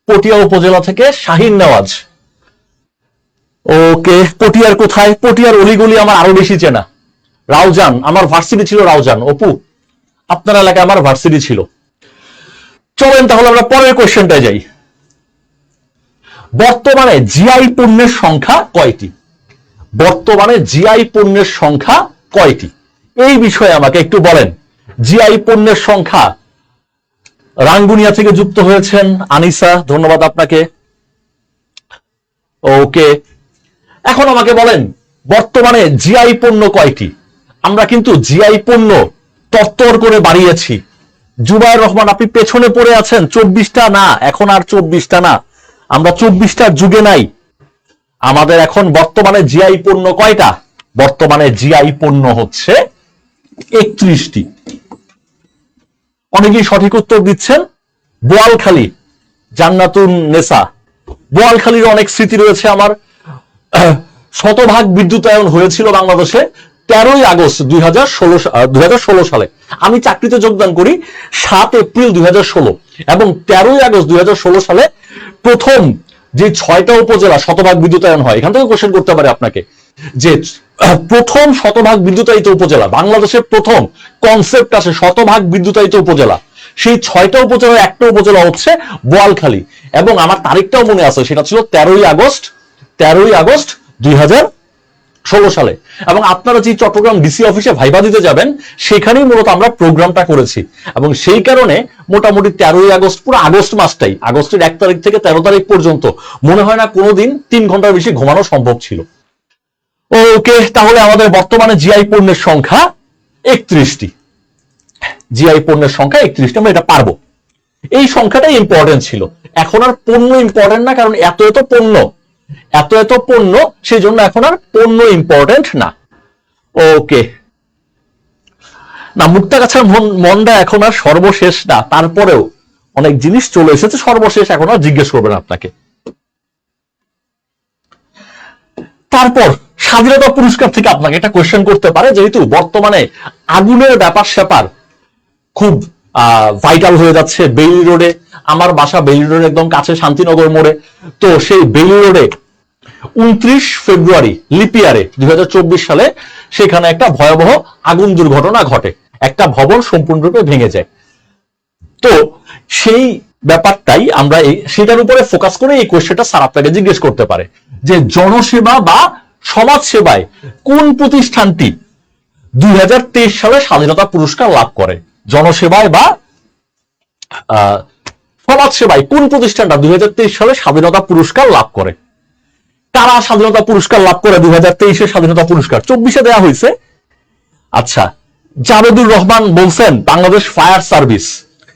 পটিয়া উপজেলা থেকে শাহিন নেওয়াজ। ওকে, পটিয়ার কোথায়? পটিয়ার অলিগলি আমার আরো বেশি চেনা। রাউজান, আমার ভার্সিটি ছিল রাউজান। অপু, আপনার এলাকায় আমার ভার্সিটি ছিল। চলেন তাহলে আমরা পরের কোশ্চেনটায় যাই। বর্তমানে জিআই পণ্যের সংখ্যা কয়টি? বর্তমানে জিআই পণ্যের সংখ্যা কয়টি? এই বিষয়ে আমাকে একটু বলেন। জিআই পণ্যের সংখ্যা, রাঙ্গুনিয়া থেকে যুক্ত হয়েছেন আনিসা, ধন্যবাদ আপনাকে। ওকে, এখন আমাকে বলেন বর্তমানে জিআই পণ্য কয়টি? আমরা কিন্তু জিআই পণ্য তত্তর করে বাড়িয়েছি। জুবাইর রহমান, আপনি পেছনে পড়ে আছেন। 24টা না, এখন আর 24টা না, আমরা 24টার যুগে নাই। আমাদের এখন বর্তমানে জিআই পণ্য কয়টা? বর্তমানে জিআই পণ্য হচ্ছে 31টি। অনেকেই সঠিক উত্তর দিচ্ছেন। বোয়ালখালী, জান্নাতুন নেসা, বোয়ালখালীর অনেক স্মৃতি রয়েছে আমার। শতভাগ বিদ্যুতায়ন হয়েছিল বাংলাদেশে 13ই আগস্ট 2016 সালে। আমি চাকরিতে যোগদান করি 7 এপ্রিল 2016 এবং 13ই আগস্ট 2016 সালে প্রথম যে 6টা উপজেলা শতভাগ বিদ্যুতায়ন হয়। এখান থেকে কোশ্চেন করতে পারে আপনাকে যে প্রথম শতভাগ বিদ্যুতায়িত উপজেলা, বাংলাদেশের প্রথম কনসেপ্ট আসে শতভাগ বিদ্যুতায়িত উপজেলা। সেই 6টা উপজেলার একটা উপজেলা হচ্ছে বোয়ালখালী এবং আমার তারিখটাও মনে আছে, সেটা ছিল 13ই আগস্ট 2016 সালে। এবং আপনারা যে চট্টগ্রাম ডিসি অফিসে ভাইবা দিতে যাবেন সেখানেই মূলত আমরা প্রোগ্রামটা করেছি এবং সেই কারণে মোটামুটি 13ই আগস্ট, পুরো আগস্ট মাসটাই, আগস্টের 1 তারিখ থেকে 13 তারিখ পর্যন্ত মনে হয় না কোনোদিন 3 ঘন্টার বেশি ঘুমানো সম্ভব ছিল। ওকে, তাহলে আমাদের বর্তমানে জিআই পণ্যের সংখ্যা 31টি। জিআই পণ্যের সংখ্যা 31টি, আমরা এটা পারবো। এই সংখ্যাটাই ইম্পর্টেন্ট ছিল। এখন আর পণ্য ইম্পর্টেন্ট না, কারণ এত এত পণ্য, সেই জন্য এখন আর পণ্য ইম্পর্টেন্ট না। ওকে, না মুক্তাগাছার মনটা এখন আর সর্বশেষ না, তারপরেও অনেক জিনিস চলে এসেছে সর্বশেষ, এখন আর জিজ্ঞেস করবেন আপনাকে। তারপর স্বাধীনতা পুরস্কার থেকে আপনাকে একটা কোয়েশ্চেন করতে পারে, যেহেতু বর্তমানে আগুনের ব্যাপার স্যাপার খুব ভাইটাল হয়ে যাচ্ছে বেইলি রোডে। আমার বাসা বেইলি রোডের একদম কাছে, শান্তিনগর মোড়ে। তো সেই বেইলি রোডে 29 ফেব্রুয়ারি লিপিয়ারে 2024 সালে সেখানে একটা ভয়াবহ আগুন দুর্ঘটনা ঘটে, একটা ভবন সম্পূর্ণরূপে ভেঙে যায়। তো সেই ব্যাপারটাই আমরা সেটার উপরে ফোকাস করে এই কোশ্চেনটা স্যার আপনাকে জিজ্ঞেস করতে পারে যে জনসেবা বা সমাজ সেবায় কোন প্রতিষ্ঠানটি 2023 সালে স্বাধীনতা পুরস্কার লাভ করে? জনসেবায় বা সমাজ সেবায় কোন প্রতিষ্ঠানটা 2023 সালে স্বাধীনতা পুরস্কার লাভ করে? কারা স্বাধীনতা পুরস্কার লাভ করে? 2023 স্বাধীনতা পুরস্কার 24-এ দেওয়া হয়েছে। আচ্ছা, জাবেদুর রহমান বলছেন বাংলাদেশ ফায়ার সার্ভিস।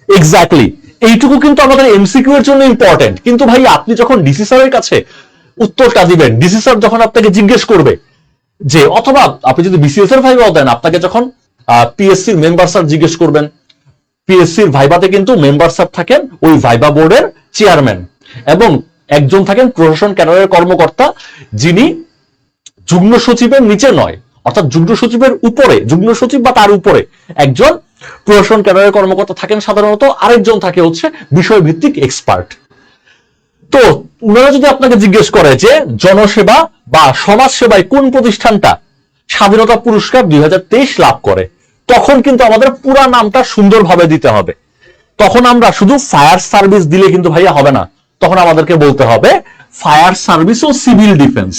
এক্স্যাক্টলি, এইটুকু কিন্তু আমাদের এমসিকিউ এর জন্য ইম্পর্টেন্ট। কিন্তু ভাই আপনি যখন ডিসি স্যারের কাছে উত্তরটা দিবেন, ডিসি স্যার যখন আপনাকে জিজ্ঞেস করবে যে, অথবা আপনি যদি বিসিএস এর ভাইবা দেন, আপনাকে যখন পিএসসির মেম্বার স্যার জিজ্ঞেস করবেন, পিএসসির ভাইবাতে কিন্তু মেম্বার স্যার থাকেন ওই ভাইবা বোর্ডের চেয়ারম্যান এবং একজন থাকেন প্রশাসন ক্যাডারের কর্মকর্তা, যিনি যুগ্ম সচিবের নিচে নয়, অর্থাৎ যুগ্ম সচিবের উপরে, যুগ্ম সচিব বা তার উপরে একজন প্রশাসন ক্যাডারের কর্মকর্তা থাকেন সাধারণত, আরেকজন থাকে হচ্ছে বিষয়ভিত্তিক এক্সপার্ট। তো উনারা যদি আপনাকে জিজ্ঞেস করে যে জনসেবা বা সমাজ সেবায় কোন প্রতিষ্ঠানটা স্বাধীনতা পুরস্কার 2023 লাভ করে, তখন কিন্তু আমাদের পুরা নামটা সুন্দরভাবে দিতে হবে। তখন আমরা শুধু ফায়ার সার্ভিস দিলে কিন্তু ভাইয়া হবে না, তখন আমাদেরকে বলতে হবে ফায়ার সার্ভিস ও সিভিল ডিফেন্স।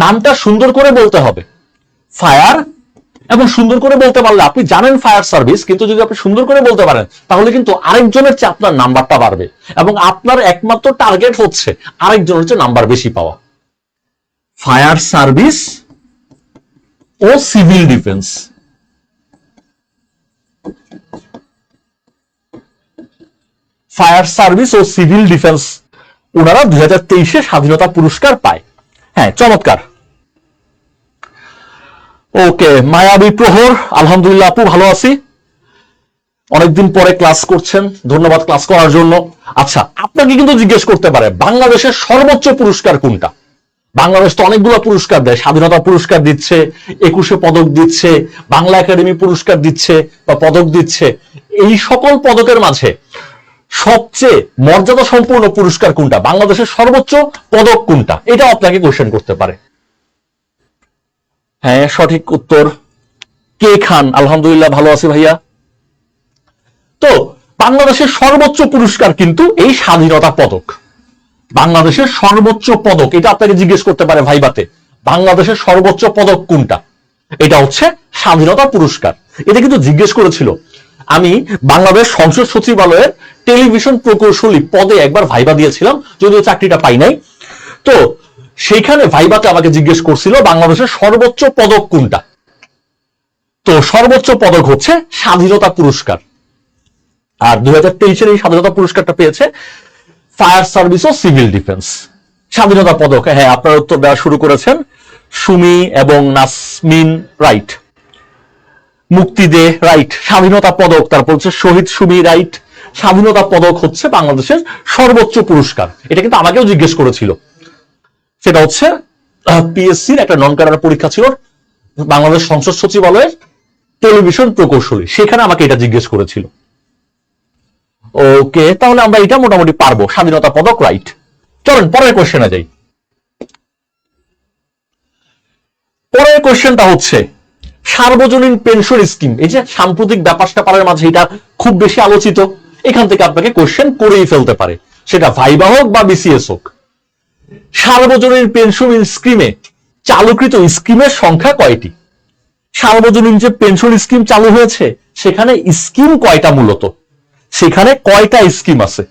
নামটা সুন্দর করে বলতে হবে, ফায়ার, এবং সুন্দর করে বলতে পারলে আপনি জানেন ফায়ার সার্ভিস, কিন্তু যদি আপনি সুন্দর করে বলতে পারেন তাহলে কিন্তু আরেকজনের চেয়ে আপনার নাম্বারটা বাড়বে এবং আপনার একমাত্র টার্গেট হচ্ছে আরেকজনের চেয়ে নাম্বার বেশি পাওয়া। ফায়ার সার্ভিস ও সিভিল ডিফেন্স, ফায়ার সার্ভিস ও সিভিল ডিফেন্স ওনারা 2023-এ স্বাধীনতা পুরস্কার পায়। হ্যাঁ, চমৎকার। ওকে, মায়াবী প্রহর, আলহামদুলিল্লাহ আপু ভালো আছি, অনেকদিন পরে ক্লাস করছেন, ধন্যবাদ ক্লাস করার জন্য। আচ্ছা, আপনাকে কিন্তু জিজ্ঞেস করতে পারে বাংলাদেশের সর্বোচ্চ পুরস্কার কোনটা? বাংলাদেশ তো অনেকগুলো পুরস্কার দেয়, স্বাধীনতা পুরস্কার দিচ্ছে, 21শে পদক দিচ্ছে, বাংলা একাডেমি পুরস্কার দিচ্ছে বা পদক দিচ্ছে। এই সকল পদকের মাঝে সবচেয়ে মর্যাদা সম্পূর্ণ পুরস্কার কোনটা, বাংলাদেশের সর্বোচ্চ পদক কোনটা, এটা আপনাকে কোশ্চেন করতে পারে। হ্যাঁ, সঠিক উত্তর কে খান। আলহামদুলিল্লাহ, ভালো আছি ভাইয়া। তো বাংলাদেশের সর্বোচ্চ পুরস্কার কিন্তু এই স্বাধীনতা পদক। বাংলাদেশের সর্বোচ্চ পদক, এটা আপনাকে জিজ্ঞেস করতে পারে ভাইবাতে, বাংলাদেশের সর্বোচ্চ পদক কোনটা, এটা হচ্ছে স্বাধীনতা পুরস্কার। এটা কিন্তু জিজ্ঞেস করেছিল। আমি বাংলাদেশ সংসদ সচিবালয়ের টেলিভিশন প্রকৌশলী পদে একবার ভাইবা দিয়েছিলাম, যদিও চাকরিটা পাই নাই। তো সেইখানে ভাইবাতে আমাকে জিজ্ঞেস করছিল বাংলাদেশের সর্বোচ্চ পদক কোনটা। তো সর্বোচ্চ পদক হচ্ছে স্বাধীনতা পুরস্কার। আর 2023-এর এই স্বাধীনতা পুরস্কারটা পেয়েছে ফায়ার সার্ভিস ও সিভিল ডিফেন্স। স্বাধীনতা পদক, হ্যাঁ আপনার উত্তর দেওয়া শুরু করেছেন সুমি এবং নাসমিন, রাইট। মুক্তি দে, রাইট। স্বাধীনতা পদক, তারপর হচ্ছে শহীদ সুমি, রাইট। স্বাধীনতা পদক হচ্ছে বাংলাদেশের সর্বোচ্চ পুরস্কার। এটা কিন্তু আমাকেও জিজ্ঞেস করেছিল। সেটা হচ্ছে পিএসসির একটা নন ক্যাডার পরীক্ষা ছিল, বাংলাদেশ সংসদ সচিবালয়ের টেলিভিশন প্রকৌশলী, সেখানে আমাকে এটা জিজ্ঞেস করেছিল। ওকে, তাহলে আমরা এটা মোটামুটি পারবো, স্বাধীনতা পদক, রাইট। চলেন পরের কোশ্চেনে যাই। পরের কোশ্চেনটা হচ্ছে সার্বজনীন পেনশন স্কিম। এই যে সাম্প্রতিক ব্যাপার স্যাপারের মাঝে এটা খুব বেশি আলোচিত, এখান থেকে আপনাকে কোশ্চেন করেই ফেলতে পারে, সেটা ভাইবা হোক বা বিসিএস হোক। সার্বজনীন পেনশন স্কিমে চালুকৃত স্কিমের সংখ্যা কয়টি? সার্বজনীন যে পেনশন স্কিম চালু হয়েছে সেখানে স্কিম কয়টা, মূলত সেখানে কয়টা স্কিম আছে?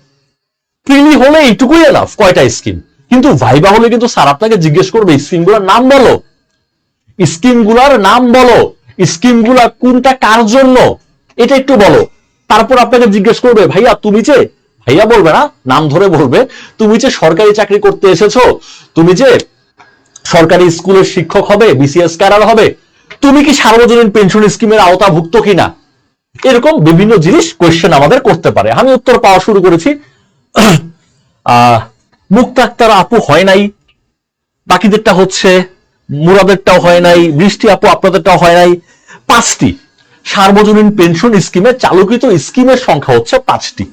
প্রিলি হলে এইটুকুই এনাফ, কয়টা স্কিম। কিন্তু ভাইবা হলে কিন্তু স্যার আপনাকে জিজ্ঞেস করবে স্কিমগুলোর নাম বলো, স্কিমগুলোর নাম বলো, স্কিমগুলা কোনটা কার জন্য এটা একটু বলো। তারপর আপনাকে জিজ্ঞেস করবে ভাইয়া তুমি যে, ভাইয়া বলবে না, নাম ধরে বলবে, তুমি যে সরকারি চাকরি করতে এসেছো, তুমি যে সরকারি স্কুলের শিক্ষক হবে, বিসিএস ক্যাডার হবে, তুমি কি সার্বজনীন পেনশন স্কিমের আওতাভুক্ত কিনা, এরকম বিভিন্ন জিনিস কোয়েশ্চেন আমাদের করতে পারে। আমি উত্তর পাওয়া শুরু করেছি। মুক্তা আক্তার আপু হয় নাই, বাকিদেরটা হচ্ছে, মুরাদেরটাও হয় নাই, বৃষ্টি আপু আপনাদেরটাও হয় নাই। 5টি সার্বজনীন পেনশন স্কিমে চালুকৃত স্কিমের সংখ্যা হচ্ছে 5টি।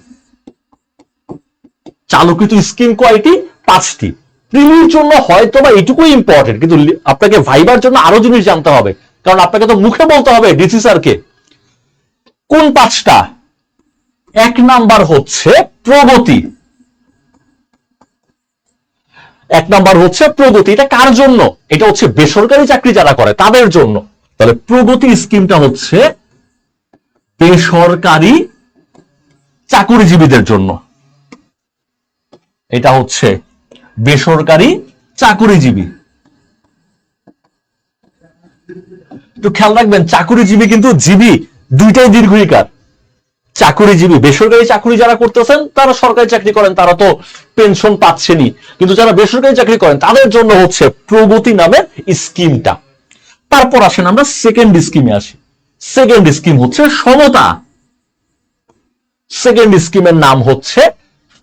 চালুকৃত স্কিম কয়টি? 5টি। প্রিলির জন্য হয়তো বা এইটুকুই ইম্পর্টেন্ট, কিন্তু আপনাকে ভাইবার জন্য আরো জিনিস জানতে হবে, কারণ আপনাকে তো মুখে বলতে হবে ডিসি স্যারকে। কোন 5টা? 1 নাম্বার হচ্ছে প্রগতি। 1 নাম্বার হচ্ছে প্রগতি। এটা কার জন্য? এটা হচ্ছে বেসরকারি চাকরি যারা করে তাদের জন্য। তাহলে প্রগতি স্কিমটা হচ্ছে বেসরকারি চাকরিজীবীদের জন্য। এটা হচ্ছে বেসরকারি চাকরিজীবী। একটু খেয়াল রাখবেন, চাকরিজীবী কিন্তু জীবী দুইটাই দীর্ঘইকার। চাকরিজীবী, বেসরকারি চাকরি যারা করতেছেন তারা সরকারি চাকরি করেন, তারা তো পেনশন পাচ্ছেনই, কিন্তু যারা বেসরকারি চাকরি করেন তাদের জন্য হচ্ছে প্রগতি নামের স্কিমটা। তারপর আসেন আমরা সেকেন্ড স্কিমে আসি। সেকেন্ড স্কিম হচ্ছে সমতা। সেকেন্ড স্কিমের নাম হচ্ছে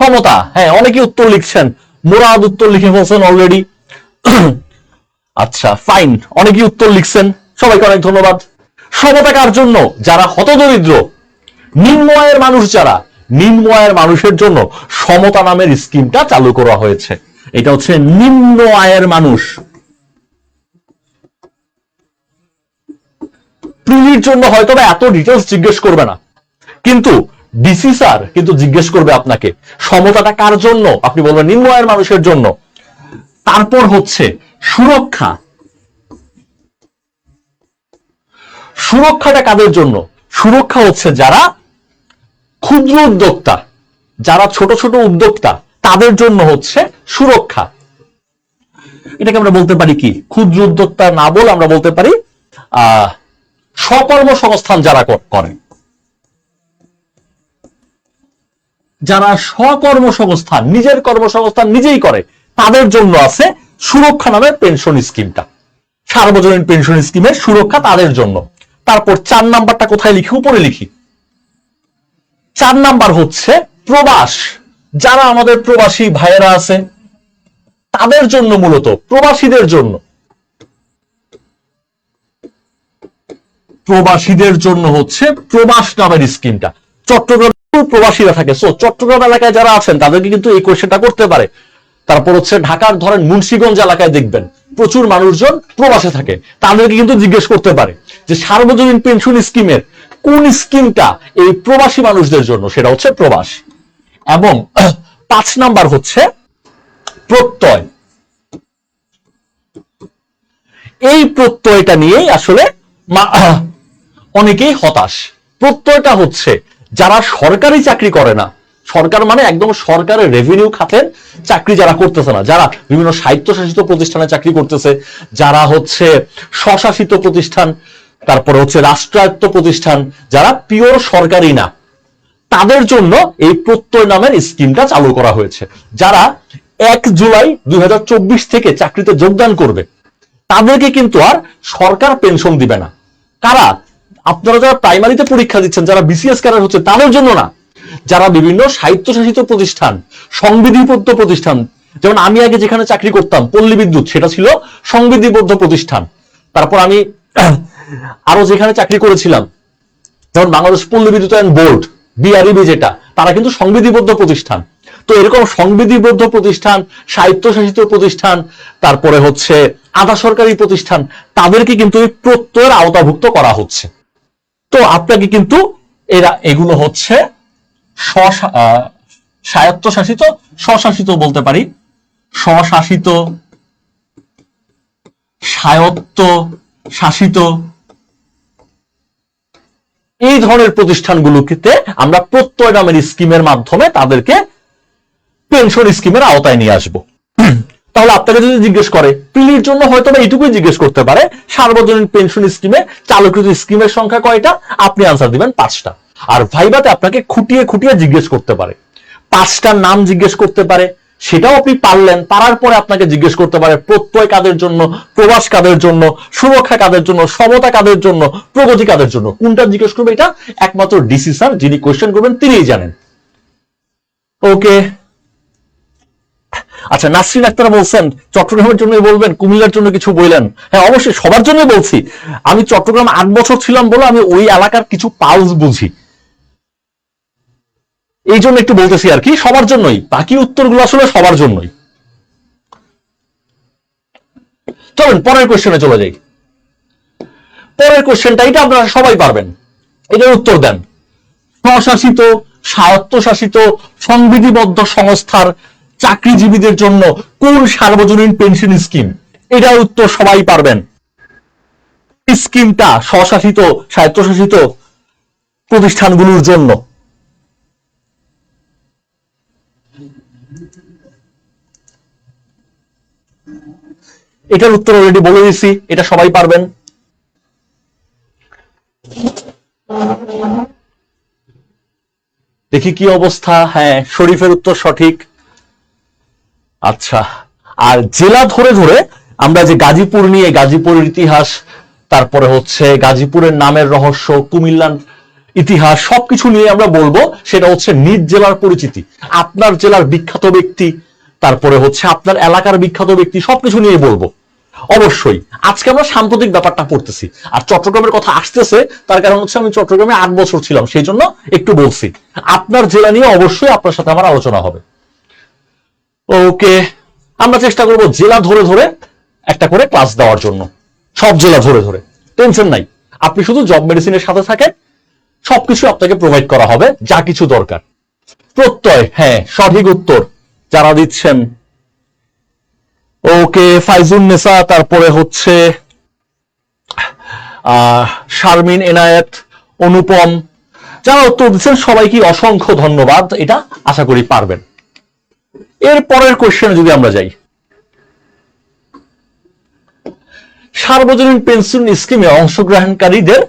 সমতা। হ্যাঁ, অনেকে উত্তর লিখছেন, মুরাদ উত্তর লিখে ফেলছেন অলরেডি। আচ্ছা ফাইন, অনেকেই উত্তর লিখছেন, সবাইকে অনেক ধন্যবাদ। সমতা কার জন্য? যারা হতদরিদ্র, নিম্ন আয়ের মানুষ, যারা নিম্ন আয়ের মানুষের জন্য সমতা নামের স্কিমটা চালু করা হয়েছে। এটা হচ্ছে নিম্ন আয়ের মানুষ। প্রিলির জন্য হয়তো বা এত ডিটেলস জিজ্ঞেস করবে না, কিন্তু ডিসি স্যার কিন্তু জিজ্ঞেস করবে আপনাকে সমতাটা কার জন্য, আপনি বলবেন নিম্ন আয়ের মানুষের জন্য। তারপর হচ্ছে সুরক্ষা। সুরক্ষাটা কাদের জন্য? সুরক্ষা হচ্ছে যারা ক্ষুদ্র উদ্যোক্তা, যারা ছোট ছোট উদ্যোক্তা, তাদের জন্য হচ্ছে সুরক্ষা। এটাকে আমরা বলতে পারি কি, ক্ষুদ্র উদ্যোক্তা না বলে আমরা বলতে পারি স্বকর্মসংস্থান যারা করে, যারা স্বকর্মসংস্থান, নিজের কর্মসংস্থান নিজেই করে, তাদের জন্য আছে সুরক্ষা নামের পেনশন স্কিমটা। সার্বজনীন পেনশন স্কিমের সুরক্ষা তাদের জন্য। তারপর 4 নাম্বারটা কোথায় লিখি? উপরে লিখি। 4 নাম্বার হচ্ছে প্রবাস। যারা আমাদের প্রবাসী ভাইয়েরা আছে তাদের জন্য, মূলত প্রবাসীদের জন্য, প্রবাসীদের জন্য হচ্ছে প্রবাস নামের স্কিমটা। চট্টগ্রাম প্রবাসীরা থাকে, সো চট্টগ্রাম এলাকায় যারা আছেন তাদেরকে কিন্তু এই কোয়েশ্চেনটা করতে পারে। তারপর হচ্ছে ঢাকার ধরেন মুন্সিগঞ্জ এলাকায় দেখবেন প্রচুর মানুষজন প্রবাসে থাকে, তাদেরকে কিন্তু জিজ্ঞেস করতে পারে যে সার্বজনীন পেনশন স্কিমের কোন স্কিমটা এই প্রবাসী মানুষদের জন্য, সেটা হচ্ছে প্রবাস। এবং 5 নাম্বার হচ্ছে প্রত্যয়। এই প্রত্যয়টা নিয়েই আসলে অনেকেই হতাশ। প্রত্যয়টা হচ্ছে যারা সরকারি চাকরি করে না, সরকার মানে একদম সরকারের রেভিনিউ খাতের চাকরি যারা করতেছে না, যারা বিভিন্ন স্বায়ত্তশাসিত প্রতিষ্ঠানে চাকরি করতেছে, যারা হচ্ছে স্বশাসিত প্রতিষ্ঠান, তারপরে হচ্ছে রাষ্ট্রায়ত্ত প্রতিষ্ঠান, যারা পিওর সরকারি না, তাদের জন্য এই প্রত্যয় নামের স্কিমটা চালু করা হয়েছে। যারা 1 জুলাই 2024 থেকে চাকরিতে যোগদান করবে তাদেরকে কিন্তু আর সরকার পেনশন দিবে না। কারা? আপনারা যারা প্রাইমারিতে পরীক্ষা দিচ্ছেন, যারা বিসিএস ক্যাডার হচ্ছে, তাদের জন্য না। যারা বিভিন্ন স্বায়ত্তশাসিত প্রতিষ্ঠান, সংবিধিবদ্ধ প্রতিষ্ঠান, যেমন আমি আগে যেখানে চাকরি করতাম পল্লী বিদ্যুৎ, সেটা ছিল সংবিধিবদ্ধ প্রতিষ্ঠান। তারপর আমি আরো যেখানে চাকরি করেছিলাম, যেমন বাংলাদেশ পল্লী বিদ্যুতায়ন বোর্ড, বিআরইবি, যেটা, তারা কিন্তু সংবিধিবদ্ধ প্রতিষ্ঠান। তো এরকম সংবিধিবদ্ধ প্রতিষ্ঠান, স্বায়ত্তশাসিত প্রতিষ্ঠান, তারপরে হচ্ছে আধা সরকারি প্রতিষ্ঠান, তাদেরকে কিন্তু এই প্রত্যয়ের আওতাভুক্ত করা হচ্ছে। তো আপনাকে কিন্তু এগুলো হচ্ছে স্বায়ত্তশাসিত, স্বশাসিত বলতে পারি, স্বশাসিত, স্বায়ত্ত শাসিত, এই ধরনের প্রতিষ্ঠানগুলোতে আমরা প্রত্যয় নামের স্কিমের মাধ্যমে তাদেরকে পেনশন স্কিমের আওতায় নিয়ে আসবো। তাহলে আপনাকে যদি জিজ্ঞেস করে, প্রিলির জন্য হয়তো বা এইটুকুই জিজ্ঞেস করতে পারে, সার্বজনীন পেনশন স্কিমে চালুকৃত স্কিমের সংখ্যা কয়টা, আপনি আনসার দিবেন 5টা। আর ভাইবাতে আপনাকে খুঁটিয়ে খুঁটিয়ে জিজ্ঞেস করতে পারে, 5টার নাম জিজ্ঞেস করতে পারে, সেটাও আপনি পারলেন। পারার পরে আপনাকে জিজ্ঞেস করতে পারে প্রত্যয় কাদের জন্য, প্রবাস কাদের জন্য, সুরক্ষা কাদের জন্য, সমতা কাদের জন্য, প্রগতি কাদের জন্য। কোনটা জিজ্ঞেস করবে এটা একমাত্র ডিসি স্যার, যিনি কোয়েশ্চেন করবেন, তিনিই জানেন। ওকে, আচ্ছা, নাসরিন আক্তার বলছেন চট্টগ্রামের জন্য বলবেন, কুমিল্লার জন্য কিছু বললেন। হ্যাঁ, অবশ্যই সবার জন্য বলছি। আমি চট্টগ্রাম 8 বছর ছিলাম বলে আমি ওই এলাকার কিছু পালস বুঝি, এই জন্য একটু বলতেছি আর কি, সবার জন্যই। বাকি উত্তরগুলো আসলে সবার জন্যই। চলুন পরের কোশ্চেনে চলে যাই। পরের কোশ্চেনটা, এটা আপনারা সবাই পারবেন, এটার উত্তর দেন। স্বশাসিত, স্বায়ত্তশাসিত, সংবিধিবদ্ধ সংস্থার চাকরিজীবীদের জন্য কোন সার্বজনীন পেনশন স্কিম? এটার উত্তর সবাই পারবেন। স্কিমটা স্বশাসিত, স্বায়ত্তশাসিত প্রতিষ্ঠানগুলোর জন্য। এটার উত্তর অলরেডি বলে দিয়েছি, এটা সবাই পারবেন। দেখি কি অবস্থা। হ্যাঁ, শরীফের উত্তর সঠিক। আচ্ছা, আর জেলা ধরে ধরে আমরা যে গাজীপুর নিয়ে, গাজীপুরের ইতিহাস, তারপরে হচ্ছে গাজীপুরের নামের রহস্য, কুমিল্লার ইতিহাস, সবকিছু নিয়ে আমরা বলবো। সেটা হচ্ছে নিজ জেলার পরিচিতি, আপনার জেলার বিখ্যাত ব্যক্তি, তারপরে হচ্ছে আপনার এলাকার বিখ্যাত ব্যক্তি, সবকিছু নিয়ে বলবো অবশ্যই। আজকে আমরা সাম্প্রতিক ব্যাপারটা পড়তেছি, আর চট্টগ্রামের কথা আসতেছে, তার কারণ হচ্ছে আমি চট্টগ্রামে 8 বছর ছিলাম, সেই জন্য একটু বলছি। আপনার জেলা নিয়ে অবশ্যই আপনার সাথে আমার আলোচনা হবে। ওকে, আমরা চেষ্টা করব জেলা ধরে ধরে একটা করে ক্লাস দেওয়ার জন্য, সব জেলা ধরে ধরে। টেনশন নাই, আপনি শুধু জব মেডিসিনের সাথে থাকেন, সবকিছু আপনাকে প্রোভাইড করা হবে, যা কিছু দরকার। প্রত্যয়, হ্যাঁ সঠিক উত্তর যারা দিচ্ছেন। ওকে, ফাইজুন নেসা, তারপরে হচ্ছে শারমিন এনায়েত, অনুপম, যারা উত্তর দিচ্ছেন সবাইকে অসংখ্য ধন্যবাদ। এটা আশা করি পারবেন। এর পরের কোশ্চেনে যদি আমরা যাই, সার্বজনীন পেনশন স্কিমে অংশগ্রহণকারীদের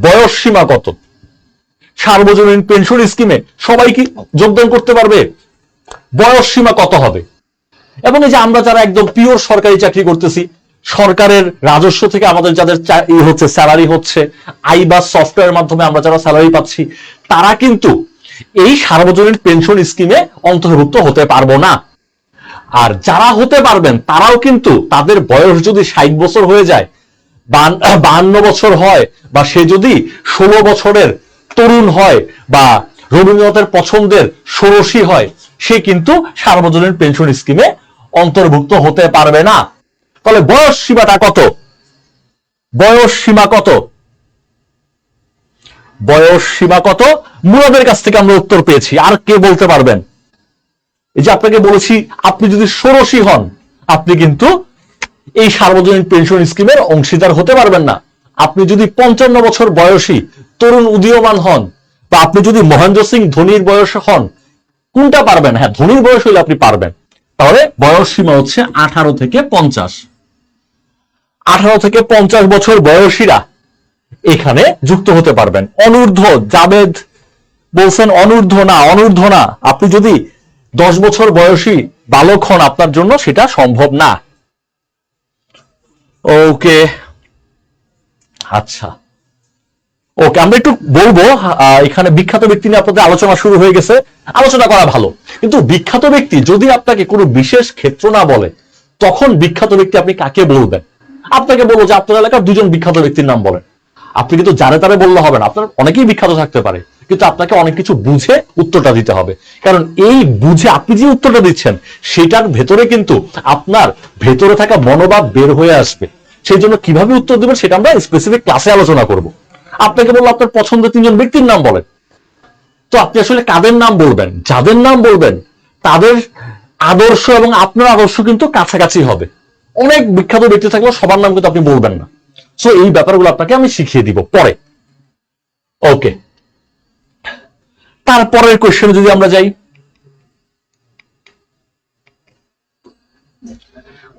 বয়স সীমা কত? সার্বজনীন পেনশন স্কিমে সবাই কি যোগদান করতে পারবে? বয়স সীমা কত হবে? এবং এই যে আমরা যারা একদম পিওর সরকারি চাকরি করতেছি, সরকারের রাজস্ব থেকে আমাদের যাদের হচ্ছে স্যালারি হচ্ছে, আইবাস সফটওয়্যারের মাধ্যমে আমরা যারা স্যালারি পাচ্ছি, তারা কিন্তু এই সার্বজনীন পেনশন স্কিমে অন্তর্ভুক্ত হতে পারবো না। আর যারা হতে পারবেন তারাও কিন্তু তাদের বয়স যদি 60 বছর হয়ে যায়, 52 বছর হয়, বা সে যদি 16 বছরের তরুণ হয়, বা রবীন্দ্রনাথের পছন্দের ষোড়শী হয়, সে কিন্তু সার্বজনীন পেনশন স্কিমে অন্তর্ভুক্ত হতে পারবে না। তাহলে বয়স সীমাটা কত? বয়স সীমা কত? বয়স সীমা কত? মুরাদের কাছ থেকে আমরা উত্তর পেয়েছি। আর কে বলতে পারবেন? এই যে আপনাকে বলেছি, আপনি যদি ষোড়শী হন, আপনি কিন্তু এই সার্বজনীন পেনশন স্কিমের অংশীদার হতে পারবেন না। আপনি যদি 55 বছর বয়সী তরুণ উদীয়মান হন, বা আপনি যদি মহেন্দ্র সিং ধোনির বয়স হন, কোনটা পারবেন? হ্যাঁ, ধোনির বয়স হলে আপনি পারবেন। তাহলে বয়স সীমা হচ্ছে 18 থেকে 50। 18 থেকে 50 বছর বয়সীরা এখানে যুক্ত হতে পারবেন। অনূর্ধ্ব, জাবেদ বলছেন অনূর্ধ্ব না, অনূর্ধ্ব না। আপনি যদি 10 বছর বয়সী বালক হন, আপনার জন্য সেটা সম্ভব না। ওকে, আচ্ছা, ওকে, আমরা একটু বলবো। এখানে বিখ্যাত ব্যক্তি নিয়ে আপনাদের আলোচনা শুরু হয়ে গেছে। আলোচনা করা ভালো, কিন্তু বিখ্যাত ব্যক্তি যদি আপনাকে কোনো বিশেষ ক্ষেত্র না বলে, তখন বিখ্যাত ব্যক্তি আপনি কাকে বলবেন? আপনাকে বলবো যে আপনার এলাকার 2জন বিখ্যাত ব্যক্তির নাম বলেন। আপনি কিন্তু যারে তারে বললে হবে না। আপনার অনেকেই বিখ্যাত থাকতে পারে, কিন্তু আপনাকে অনেক কিছু বুঝে উত্তরটা দিতে হবে। কারণ এই বুঝে আপনি যে উত্তরটা দিচ্ছেন, সেটার ভেতরে কিন্তু আপনার ভেতরে থাকা মনোভাব বের হয়ে আসবে। সেই জন্য কিভাবে উত্তর দেবেন সেটা আমরা স্পেসিফিক ক্লাসে আলোচনা করব। আপনাকে বলবো আপনার পছন্দের 3জন ব্যক্তির নাম বলেন, তো আপনি আসলে কাদের নাম বলবেন? যাদের নাম বলবেন তাদের আদর্শ এবং আপনার আদর্শ কিন্তু কাছাকাছি হবে। অনেক বিখ্যাত ব্যক্তি থাকলেও সবার নাম কিন্তু আপনি বলবেন না। সো এই ব্যাপারগুলো আপনাকে আমি শিখিয়ে দিব পরে। ওকে, তারপরের কোয়েশ্চেনে যদি আমরা যাই,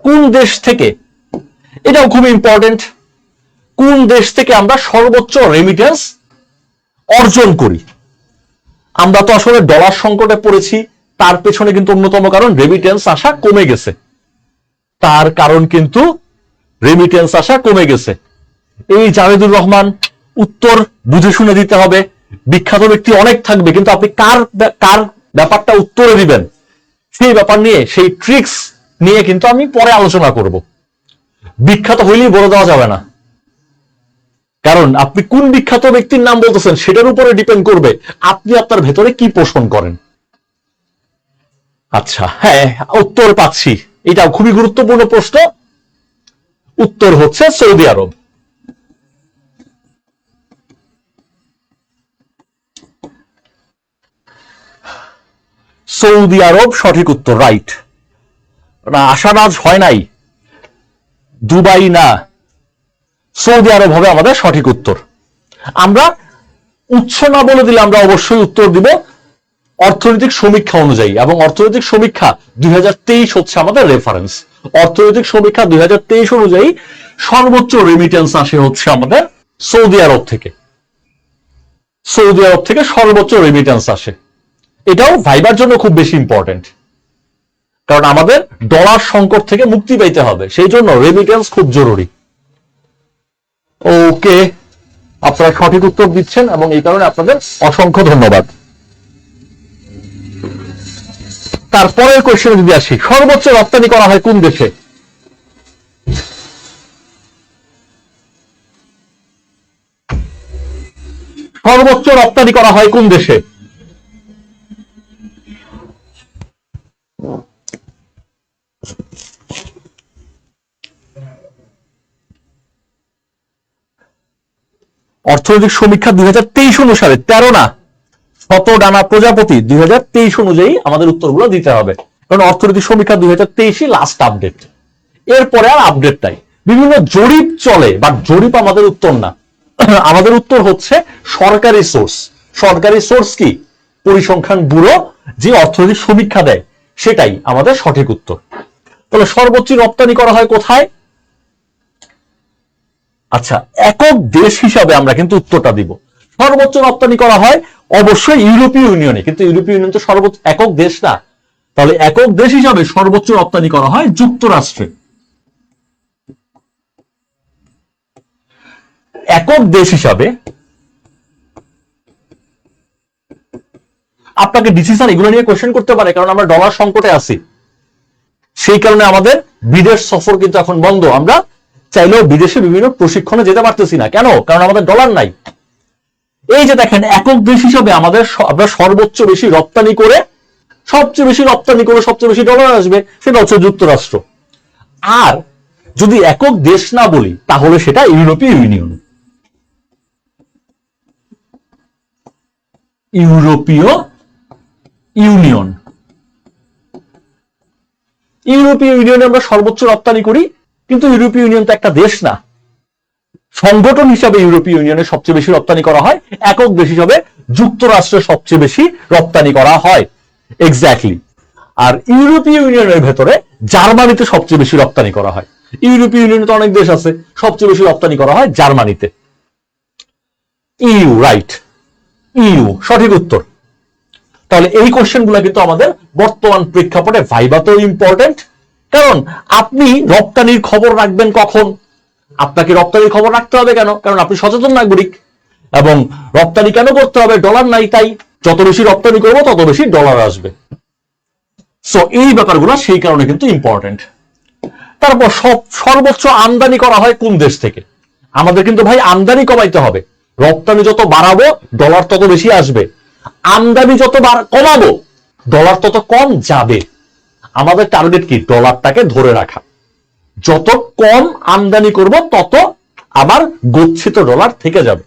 কোন দেশ থেকে, এটাও খুব ইম্পর্টেন্ট, কোন দেশ থেকে আমরা সর্বোচ্চ রেমিটেন্স অর্জন করি? আমরা তো আসলে ডলার সংকটে পড়েছি, তার পেছনে কিন্তু অন্যতম কারণ রেমিটেন্স আসা কমে গেছে। তার কারণ কিন্তু রেমিটেন্স আসা কমে গেছে। এই জাভেদুর রহমান, উত্তর বুঝে শুনে দিতে হবে। বিখ্যাত ব্যক্তি অনেক থাকবে, কিন্তু আপনি কার কার ব্যাপারটা উত্তরে দিবেন, সেই ব্যাপার নিয়ে, সেই ট্রিক্স নিয়ে কিন্তু আমি পরে আলোচনা করব। বিখ্যাত হইলেই বলে দেওয়া যাবে না, কারণ আপনি কোন বিখ্যাত ব্যক্তির নাম বলতেছেন সেটার উপরে ডিপেন্ড করবে আপনি আপনার ভেতরে কি পোষণ করেন। আচ্ছা, হ্যাঁ, উত্তর পাচ্ছি। এটা খুবই গুরুত্বপূর্ণ প্রশ্ন। উত্তর হচ্ছে সৌদি আরব। সৌদি আরব সঠিক উত্তর, রাইট। না, আশারাজ হয় নাই, দুবাই না, সৌদি আরব হবে আমাদের সঠিক উত্তর। আমরা উৎস না বলে দিলে আমরা অবশ্যই উত্তর দিব অর্থনৈতিক সমীক্ষা অনুযায়ী, এবং অর্থনৈতিক সমীক্ষা 2023 হচ্ছে আমাদের রেফারেন্স। অর্থনৈতিক সমীক্ষা 2023 অনুযায়ী সর্বোচ্চ রেমিটেন্স আসে হচ্ছে আমাদের সৌদি আরব থেকে। সৌদি আরব থেকে সর্বোচ্চ রেমিটেন্স আসে। এটাও ভাইবার জন্য খুব বেশি ইম্পর্টেন্ট, কারণ আমাদের ডলার সংকট থেকে মুক্তি পেতে হবে, সেই জন্য রেমিটেন্স খুব জরুরি। ওকে, আপনারা সঠিক উত্তর দিচ্ছেন এবং এই কারণে আপনাদের অসংখ্য ধন্যবাদ। তারপরের কোয়েশ্চেনে যদি আসি, সর্বোচ্চ রপ্তানি করা হয় কোন দেশে? সর্বোচ্চ রপ্তানি করা হয় কোন দেশে? অর্থনৈতিক সমীক্ষা 2023 অনুসারে 13 না, 100 ডানা প্রজাপতি 2023 অনুযায়ী আমাদের উত্তরগুলো দিতে হবে, কারণ অর্থনৈতিক সমীক্ষা 2023 লাস্ট আপডেট। এরপরে আর আপডেট নাই। বিভিন্ন জরিপ চলে, বাট জরিপ আমাদের উত্তর না। আমাদের উত্তর হচ্ছে সরকারি সোর্স। সরকারি সোর্স কি? পরিসংখ্যান ব্যুরো যে অর্থনৈতিক সমীক্ষা দেয়, সেটাই আমাদের সঠিক উত্তর। তাহলে সর্বোচ্চ রপ্তানি করা হয় কোথায়? আচ্ছা, একক দেশ হিসাবে আমরা কিন্তু উত্তরটা দিব। সর্বোচ্চ রপ্তানি করা হয় অবশ্যই ইউরোপীয় ইউনিয়নে, কিন্তু ইউরোপীয় ইউনিয়ন তো সর্বোচ্চ একক দেশ না। তাহলে একক দেশ হিসাবে সর্বোচ্চ রপ্তানি করা হয় যুক্তরাষ্ট্রে। একক দেশ হিসাবে আপনাকে ডিসিশন এগুলো নিয়ে কোয়েশ্চেন করতে পারে, কারণ আমরা ডলার সংকটে আছি। সেই কারণে আমাদের বিদেশ সফর কিন্তু এখন বন্ধ। আমরা চাইলেও বিদেশে বিভিন্ন প্রশিক্ষণে যেতে পারতেছি না। কেন? কারণ আমাদের ডলার নাই। এই যে দেখেন, একক দেশ হিসেবে আমরা সর্বোচ্চ বেশি রপ্তানি করে সবচেয়ে বেশি ডলার আসবে, সেটা হচ্ছে যুক্তরাষ্ট্র। আর যদি একক দেশ না বলি তাহলে সেটা ইউরোপীয় ইউনিয়ন। ইউরোপীয় ইউনিয়ন আমরা সর্বোচ্চ রপ্তানি করি, কিন্তু ইউরোপীয় ইউনিয়ন তো একটা দেশ না। সংগঠন হিসাবে ইউরোপীয় ইউনিয়নের সবচেয়ে বেশি রপ্তানি করা হয়, একক দেশ হিসাবে যুক্তরাষ্ট্রের সবচেয়ে বেশি রপ্তানি করা হয়। এক্স্যাক্টলি। আর ইউরোপীয় ইউনিয়নের ভেতরে জার্মানিতে সবচেয়ে বেশি রপ্তানি করা হয়। ইউরোপীয় ইউনিয়নে তো অনেক দেশ আছে, সবচেয়ে বেশি রপ্তানি করা হয় জার্মানিতে। ইউ, রাইট, ইউ সঠিক উত্তর। তাহলে এই কোশ্চেনগুলো কিন্তু আমাদের বর্তমান প্রেক্ষাপটে ভাইভাতেও ইম্পর্টেন্ট। কারণ আপনি রপ্তানির খবর রাখবেন কখন? আপনাকে রপ্তানির খবর রাখতে হবে কেন? কারণ আপনি সচেতন নাগরিক। এবং রপ্তানি কেন করতে হবে? ডলার নাই তাই। যত বেশি রপ্তানি করবো তত বেশি ডলার আসবে। সো এই ব্যাপারগুলো সেই কারণে কিন্তু ইম্পর্টেন্ট। তারপর সর্বোচ্চ আমদানি করা হয় কোন দেশ থেকে? আমাদের কিন্তু ভাই আমদানি কমাইতে হবে। রপ্তানি যত বাড়াবো ডলার তত বেশি আসবে, আমদানি যত কমাবো ডলার তত কম যাবে। আমাদের টার্গেট কি? ডলারটাকে ধরে রাখা। যত কম আমদানি করব তত আবার গচ্ছিত ডলার থেকে যাবে।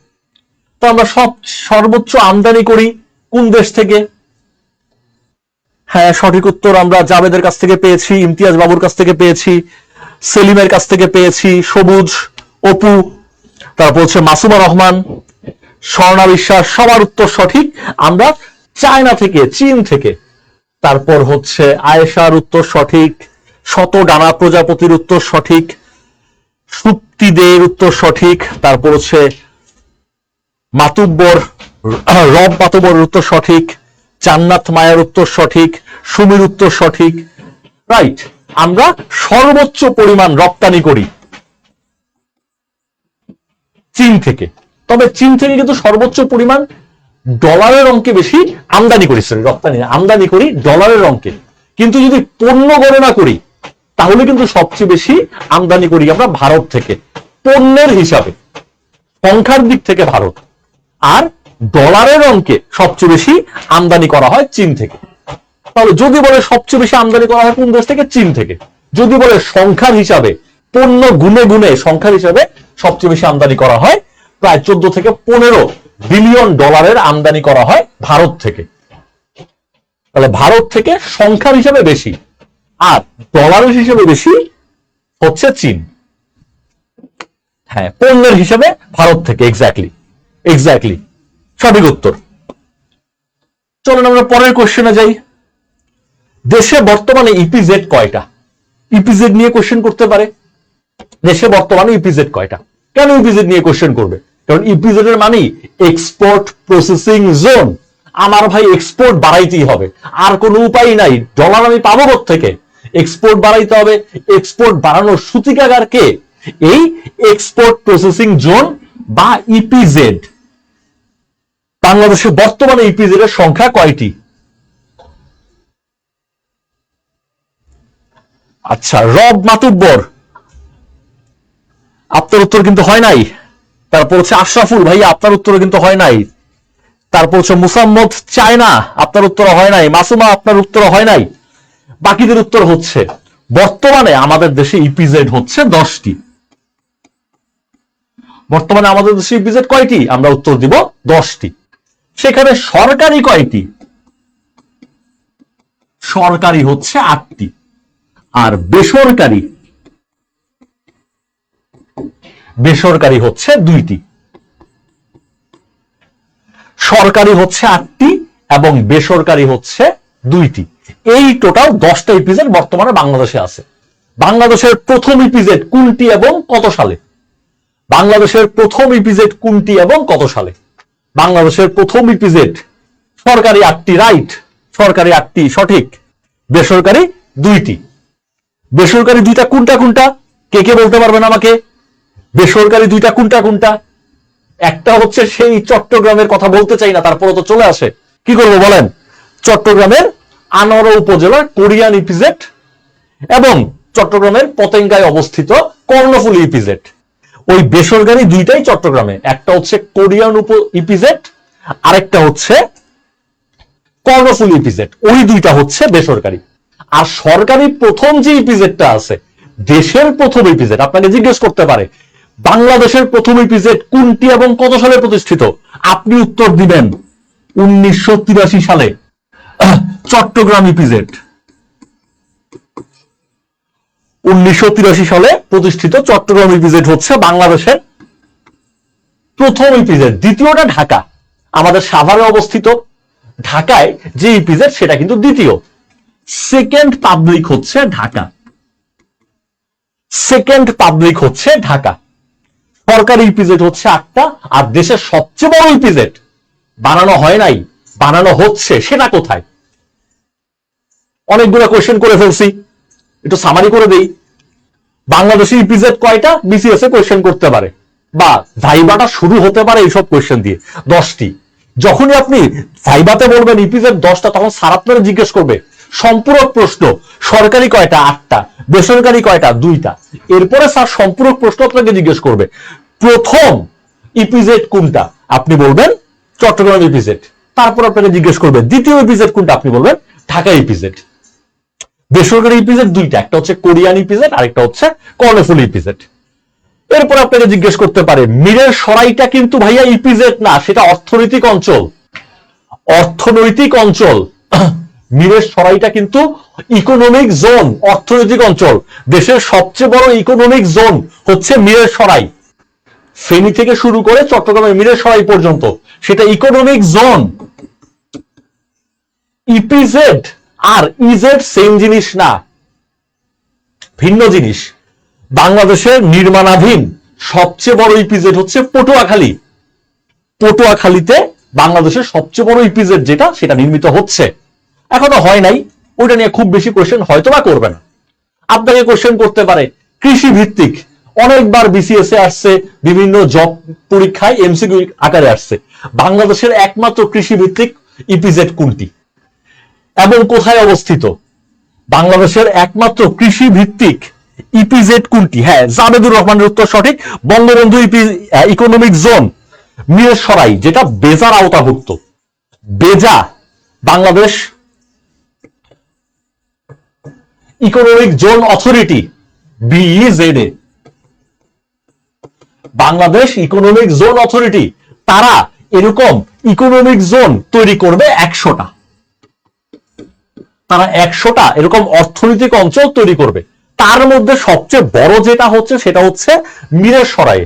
তো আমরা সর্বোচ্চ আমদানি করি কোন দেশ থেকে? হ্যাঁ, সঠিক উত্তর আমরা জাবেদের কাছ থেকে পেয়েছি, ইমতিয়াজ বাবুর কাছ থেকে পেয়েছি, সেলিমের কাছ থেকে পেয়েছি, সবুজ, অপু, তারপর হচ্ছে মাসুমা রহমান, স্বর্ণা বিশ্বাস, সবার উত্তর সঠিক। আমরা চায়না থেকে, চীন থেকে। তারপর হচ্ছে আয়েশার উত্তর সঠিক, শত ডানা প্রজাপতির উত্তর সঠিক, সুপ্তিদের উত্তর সঠিক। তারপর হচ্ছে মাতুব্বর, রব মাতুব্বরের উত্তর সঠিক, জান্নাত মায়ার উত্তর সঠিক, সুমির উত্তর সঠিক। রাইট। আমরা সর্বোচ্চ পরিমাণ রপ্তানি করি চীন থেকে। তবে চীন থেকে কিন্তু সর্বোচ্চ পরিমাণ ডলারের অঙ্কে বেশি আমদানি করি। রপ্তানি আমদানি করি ডলারের অঙ্কে, কিন্তু যদি পণ্য গণনা করি তাহলে কিন্তু সবচেয়ে বেশি আমদানি করি আমরা ভারত থেকে। পণ্যের হিসাবে সংখ্যার দিক থেকে ভারত, আর ডলারের অঙ্কে সবচেয়ে বেশি আমদানি করা হয় চীন থেকে। তাহলে যদি বলে সবচেয়ে বেশি আমদানি করা হয় কোন দেশ থেকে? চীন থেকে। যদি বলে সংখ্যার হিসাবে, পণ্য গুণে গুণে সংখ্যার হিসাবে সবচেয়ে বেশি আমদানি করা হয়, প্রায় 14 থেকে 15 বিলিয়ন ডলারের আমদানি করা হয় ভারত থেকে। তাহলে ভারত থেকে সংখ্যার হিসাবে বেশি, আর ডলারের হিসাবে বেশি হচ্ছে চীন। হ্যাঁ, পণ্যের হিসাবে ভারত থেকে। এক্স্যাক্টলি সঠিক উত্তর। চলুন আমরা পরের কোশ্চেনে যাই। দেশে বর্তমানে ইপিজেড কয়টা? ইপিজেড নিয়ে কোশ্চেন করতে পারে। দেশে বর্তমানে ইপিজেড কয়টা? কেন ইপিজেড নিয়ে কোশ্চেন করবে? কারণ ইপিজেড এর মানে এক্সপোর্ট প্রসেসিং জোন। আমার ভাই এক্সপোর্ট বাড়াইতেই হবে, আর কোনো উপায় নাই। ডলার আমি পাবো থেকে? এক্সপোর্ট বাড়াইতে হবে। এক্সপোর্ট বাড়ানোর সূতিকাগার কে? এই এক্সপোর্ট প্রসেসিং জোন বা ইপিজেড। বাংলাদেশে বর্তমানে ইপিজেড এর সংখ্যা কয়টি? আচ্ছা, রব মাতুব্বর, আপনার উত্তর কিন্তু হয় নাই। তারপর হচ্ছে আশরাফুল ভাই, আপনার উত্তর কিন্তু হয় নাই। তারপর হচ্ছে মুসাম্মদ চায়না, আপনার উত্তর হয় নাই। মাসুমা, আপনার উত্তর হয় নাই। বাকিদের উত্তর হচ্ছে বর্তমানে আমাদের দেশে ইপিজেড হচ্ছে 10টি। বর্তমানে আমাদের দেশে ইপিজেড কয়টি? আমরা উত্তর দিব 10টি। সেখানে সরকারি কয়টি? সরকারি হচ্ছে 8টি, আর বেসরকারি হচ্ছে 2টি। সরকারি হচ্ছে 8টি এবং বেসরকারি হচ্ছে 2টি। এই টোটাল 10টা ইপিজেড বর্তমানে বাংলাদেশে আছে। বাংলাদেশের প্রথম ইপিজেড কোনটি এবং কত সালে? বাংলাদেশের প্রথম ইপিজেড কোনটি এবং কত সালে? বাংলাদেশের প্রথম ইপিজেড সরকারি 8টি। রাইট, সরকারি 8টি সঠিক। বেসরকারি 2টি। বেসরকারি 2টা কোনটা কোনটা? কে কে বলতে পারবেন আমাকে? বেসরকারি 2টা কোনটা কোনটা? একটা হচ্ছে সেই চট্টগ্রামের কথা বলতে চাই না, তারপরে তো চলে আসে, কি করবো বলেন? চট্টগ্রামের আনোয়ারা উপজেলার কোরিয়ান ইপিজেড, এবং চট্টগ্রামের পতেঙ্গায় অবস্থিত কর্ণফুলী ইপিজেড। ওই বেসরকারি দুইটাই চট্টগ্রামে, একটা হচ্ছে কোরিয়ান ইপিজেড, আরেকটা হচ্ছে কর্ণফুলী ইপিজেড। ওই দুইটা হচ্ছে বেসরকারি। আর সরকারি প্রথম যে ইপিজেডটা আছে, দেশের প্রথম ইপিজেড, আপনাকে জিজ্ঞেস করতে পারে বাংলাদেশের প্রথম ইপিজেড কোনটি এবং কত সালে প্রতিষ্ঠিত, আপনি উত্তর দিবেন 1983 সালে চট্টগ্রাম ইপিজেড। 1983 সালে প্রতিষ্ঠিত চট্টগ্রাম ইপিজেড হচ্ছে বাংলাদেশের প্রথম ইপিজেড। দ্বিতীয়টা ঢাকা, আমাদের সাভারে অবস্থিত। ঢাকায় যে ইপিজেড সেটা কিন্তু দ্বিতীয়। সেকেন্ড পাবলিক হচ্ছে ঢাকা, সেকেন্ড পাবলিক হচ্ছে ঢাকা। সরকারি ইপিজেড হচ্ছে 8টা, আর দেশের সবচেয়ে বড় ইপিজেড বানানো হয় নাই, বানানো হচ্ছে, সেটা কোথায়? অনেকগুলো কোয়েশ্চেন করে ফেলছি, একটু সামারি করে দেই। বাংলাদেশে ইপিজেড কয়টা, বিসিএস এ কোয়েশ্চেন করতে পারে, বা ভাইবাটা শুরু হতে পারে এইসব কোয়েশ্চেন দিয়ে 10টি। যখনই আপনি ভাইবাতে বলবেন ইপিজেড 10টা, তখন স্যার আপনারা জিজ্ঞেস করবে সম্পূরক প্রশ্ন সরকারি কয়টা, 8টা, বেসরকারি কয়টা, 2টা। এরপরে স্যার সম্পূরক প্রশ্ন আপনাকে জিজ্ঞেস করবে প্রথম ইপিজেড কোনটা, আপনি বলবেন চট্টগ্রাম ইপিজেড। তারপর আপনাকে জিজ্ঞেস করবে দ্বিতীয় ইপিজেড কোনটা, আপনি বলবেন ঢাকা ইপিজেড। বেসরকারি ইপিজেড 2টা, একটা হচ্ছে কোরিয়ান ইপিজেড, আরেকটা হচ্ছে কর্ণফুলী ইপিজেড। এরপর আপনাকে জিজ্ঞেস করতে পারে মিরের সরাইটা কিন্তু ভাইয়া ইপিজেড না, সেটা অর্থনৈতিক অঞ্চল। অর্থনৈতিক অঞ্চল, মিরের সরাইটা কিন্তু ইকোনমিক জোন, অর্থনৈতিক অঞ্চল। দেশের সবচেয়ে বড় ইকোনমিক জোন হচ্ছে মিরের সরাই, ফেনী থেকে শুরু করে চট্টগ্রামের মিরের সরাই পর্যন্ত, সেটা ইকোনমিক জোন। ইপিজেড আর ইজেড সেম জিনিস না, ভিন্ন জিনিস। বাংলাদেশের নির্মাণাধীন সবচেয়ে বড় ইপিজেড হচ্ছে পটুয়াখালী। পটুয়াখালীতে বাংলাদেশের সবচেয়ে বড় ইপিজেড যেটা, সেটা নির্মিত হচ্ছে, এখনো হয় নাই। ওইটা নিয়ে খুব বেশি কোশ্চেন হয়তো বা করবে না। আপনাকে কোশ্চেন করতে পারে কৃষি ভিত্তিক, অনেকবার বিসিএস এ আসছে, বিভিন্ন জব পরীক্ষায় এমসিকিউ আকারে আসছে, বাংলাদেশের একমাত্র কৃষি ভিত্তিক ইপিজেড কোনটি এবং কোথায় অবস্থিত? বাংলাদেশের একমাত্র কৃষি ভিত্তিক ইপিজেড কোনটি? হ্যাঁ, জাবেদুর রহমানের উত্তর সঠিক। বঙ্গবন্ধু ইকোনমিক জোন মিরসরাই, যেটা বেজার আওতাভুক্ত। BEZA Bangladesh economic zone authority, BEZ, Bangladesh economic zone authority, তারা এরকম ইকোনমিক জোন তৈরি করবে 100টা। তারা 100টা এরকম অর্থনৈতিক অঞ্চল তৈরি করবে। তার মধ্যে সবচেয়ে বড় যেটা হচ্ছে সেটা হচ্ছে মিরসরাই।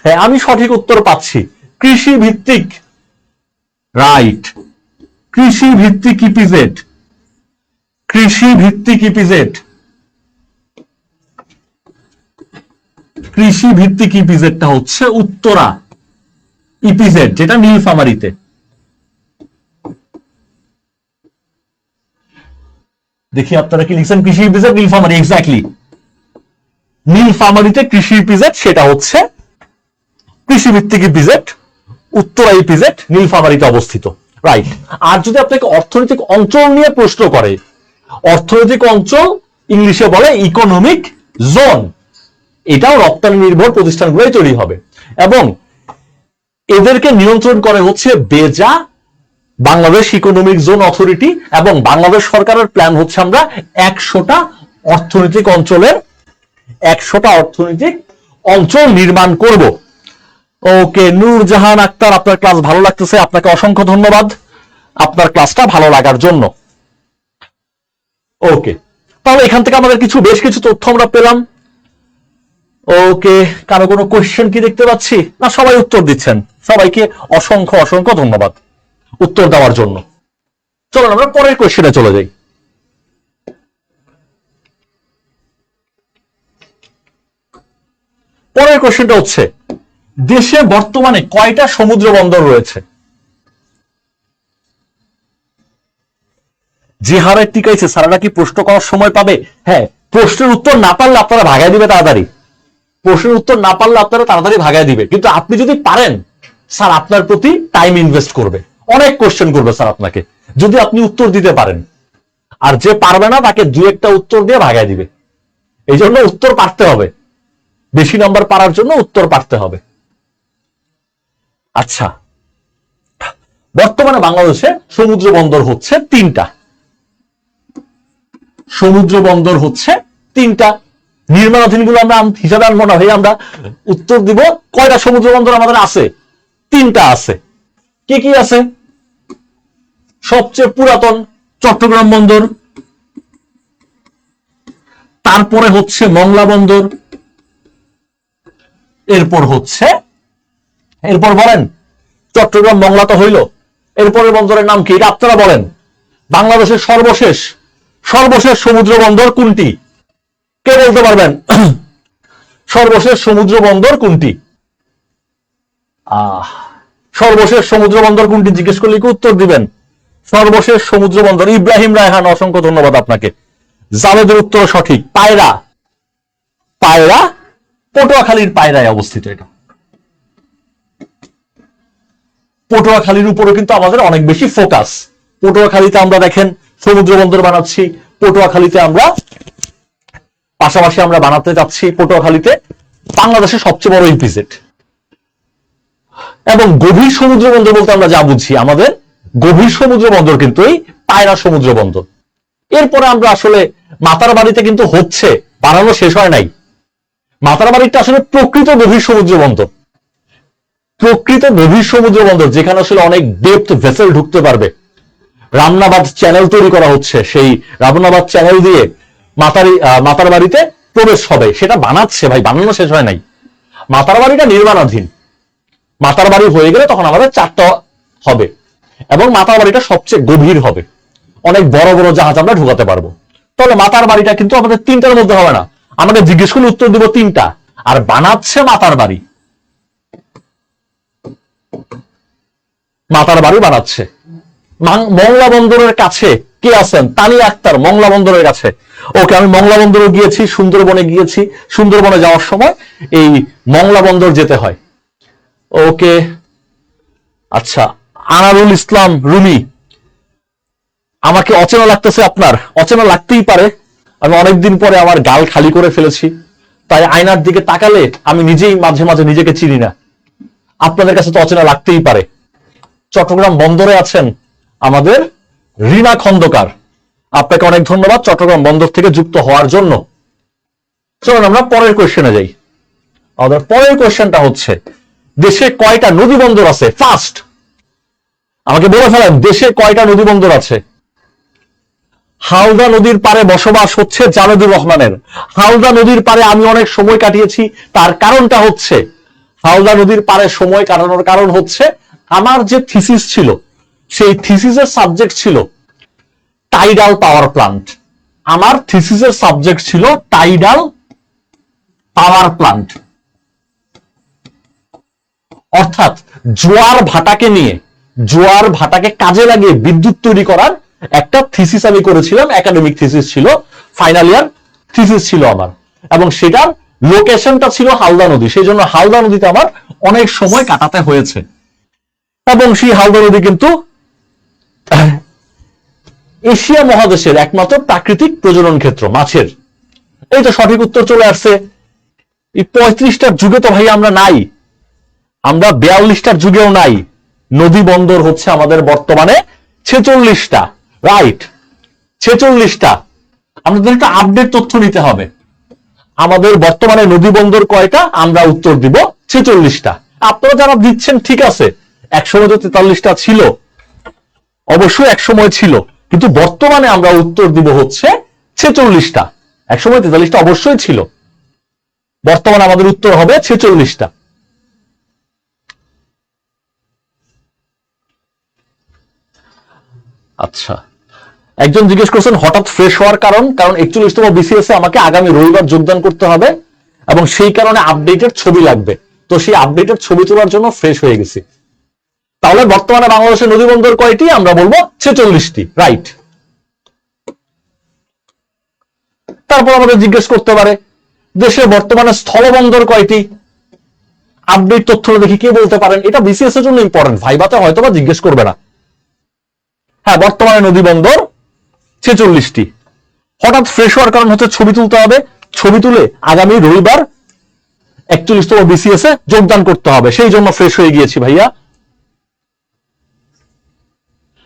হ্যাঁ, আমি সঠিক উত্তর পাচ্ছি, কৃষি ভিত্তিক, রাইট, কৃষি ভিত্তিক ইপিজেড, কৃষি ভিত্তিক ইপিজেড, কৃষি ভিত্তিক ইপিজেডটা হচ্ছে উত্তরা ইপিজেড, যেটা নীলফামারীতে। দেখি আপনারা কি লিখছেন, কৃষি ইপিজেড নীলফামারী, এক্স্যাক্টলি নীলফামারীতে কৃষি ইপিজেড, সেটা হচ্ছে কৃষি ভিত্তিক ইপিজেড, উত্তরা ইপিজেড, নীলফামারীতে অবস্থিত, রাইট। আর যদি আপনাকে অর্থনৈতিক অঞ্চল নিয়ে প্রশ্ন করে, অর্থনৈতিক অঞ্চল ইংলিশে বলে ইকোনমিক জোন। এটাও রপ্তানি নির্ভর প্রতিষ্ঠানগুলোই তৈরি হবে, এবং এদেরকে নিয়ন্ত্রণ করে হচ্ছে বেজা, বাংলাদেশ ইকোনমিক জোন অথরিটি। এবং বাংলাদেশ সরকারের প্ল্যান হচ্ছে আমরা 100টা অর্থনৈতিক অঞ্চলের 100টা অর্থনৈতিক অঞ্চল নির্মাণ করব। ওকে, নূরজাহান আক্তার, আপনার ক্লাস ভালো লাগতেছে, আপনাকে অসংখ্য ধন্যবাদ আপনার ক্লাসটা ভালো লাগার জন্য। ওকে, তাহলে এখান থেকে আমাদের বেশ কিছু তথ্য আমরা পেলাম। ওকে, কারো কোনো কোয়েশ্চেন কি দেখতে পাচ্ছি না? সবাই উত্তর দিচ্ছেন, সবাইকে অসংখ্য অসংখ্য ধন্যবাদ উত্তর দেওয়ার জন্য। চলুন আমরা পরের কোয়েশ্চেনে চলে যাই। পরের কোয়েশ্চেনটা হচ্ছে, দেশে বর্তমানে কয়টা সমুদ্র বন্দর রয়েছে? যে হারে টিকাইছে স্যাররা কি প্রশ্ন করার সময় পাবে? হ্যাঁ, প্রশ্নের উত্তর না পারলে আপনারা ভাগায় দিবে তাড়াতাড়ি, প্রশ্নের উত্তর না পারলে আপনারা তাড়াতাড়ি ভাগায় দিবে। কিন্তু আপনি যদি পারেন, স্যার আপনার প্রতি টাইম ইনভেস্ট করবে, অনেক কোশ্চেন করবে স্যার আপনাকে, যদি আপনি উত্তর দিতে পারেন। আর যে পারবে না তাকে দু একটা উত্তর দিয়ে ভাগায় দিবে। এই জন্য উত্তর পারতে হবে, বেশি নাম্বার পারার জন্য উত্তর পারতে হবে। আচ্ছা, বর্তমানে বাংলাদেশে সমুদ্র বন্দর হচ্ছে 3টা। সমুদ্র বন্দর হচ্ছে 3টা। নির্মাণাধীন গুলো আমরা হিসাবে আনবো না ভাই, আমরা উত্তর দিব কয়টা সমুদ্র বন্দর আমাদের আছে? 3টা আছে। কি কি আছে? সবচেয়ে পুরাতন চট্টগ্রাম বন্দর, তারপরে হচ্ছে মংলা বন্দর, এরপর বলেন চট্টগ্রাম মংলা তো হইল, এরপরের বন্দরের নাম কি এটা আপনারা বলেন। বাংলাদেশের সর্বশেষ সমুদ্র বন্দর কোনটি? কে বলতে পারবেন? সর্বশেষ সমুদ্র বন্দর কোনটি? সর্বশেষ সমুদ্র বন্দর কোনটি জিজ্ঞেস করলে কি উত্তর দিবেন? সর্বশেষ সমুদ্র বন্দর ইব্রাহিম রায়হান, অসংখ্য ধন্যবাদ আপনাকে। জাভেদের উত্তর সঠিক। পায়রা পটুয়াখালীর পায়রায় অবস্থিত। এটা পটুয়াখালীর উপরে কিন্তু আমাদের অনেক বেশি ফোকাস। পটুয়াখালীতে আমরা দেখেন সমুদ্র বন্দর বানাচ্ছি, পটুয়াখালীতে আমরা পাশাপাশি আমরা বানাতে যাচ্ছি পটুয়াখালীতে বাংলাদেশের সবচেয়ে বড় ইপিজেড। এবং গভীর সমুদ্র বন্দর বলতে আমরা যা বুঝি, আমাদের গভীর সমুদ্র বন্দর কিন্তু এই পায়রা সমুদ্র বন্দর। এরপরে আমরা আসলে মাতার বাড়িতে কিন্তু হচ্ছে, বানানো শেষ হয় নাই। মাতার বাড়িটা আসলে প্রকৃত গভীর সমুদ্র বন্দর, যেখানে আসলে অনেক ডেপথ ভেসেল ঢুকতে পারবে। রামনাবাদ চ্যানেল তৈরি করা হচ্ছে, সেই রামনাবাদ চ্যানেল দিয়ে মাতার বাড়িতে প্রবেশ হবে। সেটা বানাচ্ছে ভাই, বানানো শেষ হয় নাই। মাতার বাড়িটা নির্মাণাধীন। মাতার বাড়ি হয়ে গেলে তখন আমাদের 4টা হবে, এবং মাতার বাড়িটা সবচেয়ে গভীর হবে, অনেক বড় বড় জাহাজ আমরা ঢুকাতে পারবো। তাহলে মাতার বাড়িটা কিন্তু আমাদের 3টার মধ্যে হবে না। আমাদের জিজ্ঞেস করলে উত্তর দিব 3টা, আর বানাচ্ছে মাতার বাড়ি। বানাচ্ছে মংলা বন্দরের কাছে। কে আছেন? তানিয়া আক্তার, মংলা বন্দরের কাছে। ওকে, আমি মংলা বন্দরে গিয়েছি, সুন্দরবনে গিয়েছি। সুন্দরবনে যাওয়ার সময় এই মংলা বন্দর যেতে হয়। ওকে, আচ্ছা। আনারুল ইসলাম রুমি, আমাকে অচেনা লাগতেছে আপনার? অচেনা লাগতেই পারে, আমি অনেকদিন পরে আমার গাল খালি করে ফেলেছি, তাই আয়নার দিকে তাকালে আমি নিজেই মাঝে মাঝে নিজেকে চিনি না। আপনাদের কাছে তো অচেনা লাগতেই পারে। চট্টগ্রাম বন্দরে আছেন আমাদের রিনা খন্দকার, আপনাকে অনেক ধন্যবাদ চট্টগ্রাম বন্দর থেকে যুক্ত হওয়ার জন্য। চলুন আমরা পরের কোয়েশ্চেনে যাই। আমাদের পরের কোয়েশ্চেনটা হচ্ছে, দেশে কয়টা নদী বন্দর আছে? ফার্স্ট আমাকে বলে ফেলেন, দেশে কয়টা নদী বন্দর আছে? হালদা নদীর পারে বসবাস হচ্ছে জাভেদুর রহমানের। হালদা নদীর পারে আমি অনেক সময় কাটিয়েছি, তার কারণটা হচ্ছে, হালদা নদীর পারে সময় কাটানোর কারণ হচ্ছে, আমার যে থিসিস ছিল, সেই থিসিসের সাবজেক্ট ছিল টাইডাল পাওয়ার প্লান্ট। আমার থিসিসের সাবজেক্ট ছিল টাইডাল পাওয়ার প্লান্ট, অর্থাৎ জোয়ার ভাটাকে কাজে লাগিয়ে বিদ্যুৎ তৈরি করার একটা থিসিস আমি করেছিলাম। একাডেমিক থিসিস ছিল, ফাইনাল ইয়ার থিসিস ছিল আমার, এবং সেটার লোকেশনটা ছিল হালদা নদী। সেই জন্য হালদা নদীতে আমার অনেক সময় কাটাতে হয়েছে। এবং সেই হালদা নদী কিন্তু এশিয়া মহাদেশের একমাত্র প্রাকৃতিক প্রজনন ক্ষেত্র মাছের। এই তো সঠিক উত্তর চলে আসছে। এই 35টার যুগে তো ভাই আমরা নাই, আমরা 42টার যুগেও নাই। নদী বন্দর হচ্ছে আমাদের বর্তমানে 46টা। রাইট, 46টা। আমাদের একটা আপডেট তথ্য নিতে হবে, আমাদের বর্তমানে নদী বন্দর কয়টা? আমরা উত্তর দিব 46টা। আপনারা যারা দিচ্ছেন ঠিক আছে, একসময় তো 43টা ছিল, অবশ্যই একসময় ছিল, কিন্তু বর্তমানে আমরা উত্তর দিব হচ্ছে 46টা। একসময় 43টা অবশ্যই ছিল, বর্তমানে আমাদের উত্তর হবে 46টা। আচ্ছা, একজন জিজ্ঞেস করছেন হঠাৎ ফ্রেশ হওয়ার কারণ 41তম বিসিএস এ আমাকে আগামী রবিবার যোগদান করতে হবে, এবং সেই কারণে আপডেটের ছবি লাগবে। তো সেই আপডেটের ছবি তোলার জন্য ফ্রেশ হয়ে গেছি। তাহলে বর্তমানে বাংলাদেশের নদী বন্দর কয়টি? আমরা বলবো 46টি। রাইট। তারপর আমাদের জিজ্ঞেস করতে পারে দেশে বর্তমানে স্থলবন্দর কয়টি? আপডেট তথ্য দেখি কে বলতে পারেন। এটা বিসিএস এর জন্য ইম্পর্টেন্ট, ভাইভাতে হয়তো বা জিজ্ঞেস করবে না। হ্যাঁ, বর্তমানে নদী বন্দর 46টি। হঠাৎ ফ্রেশ হওয়ার কারণ হচ্ছে ছবি তুলতে হবে, ছবি তুলে আগামী রবিবার 41তম বিসিএস এ যোগদান করতে হবে, সেই জন্য ফ্রেশ হয়ে গিয়েছি ভাইয়া।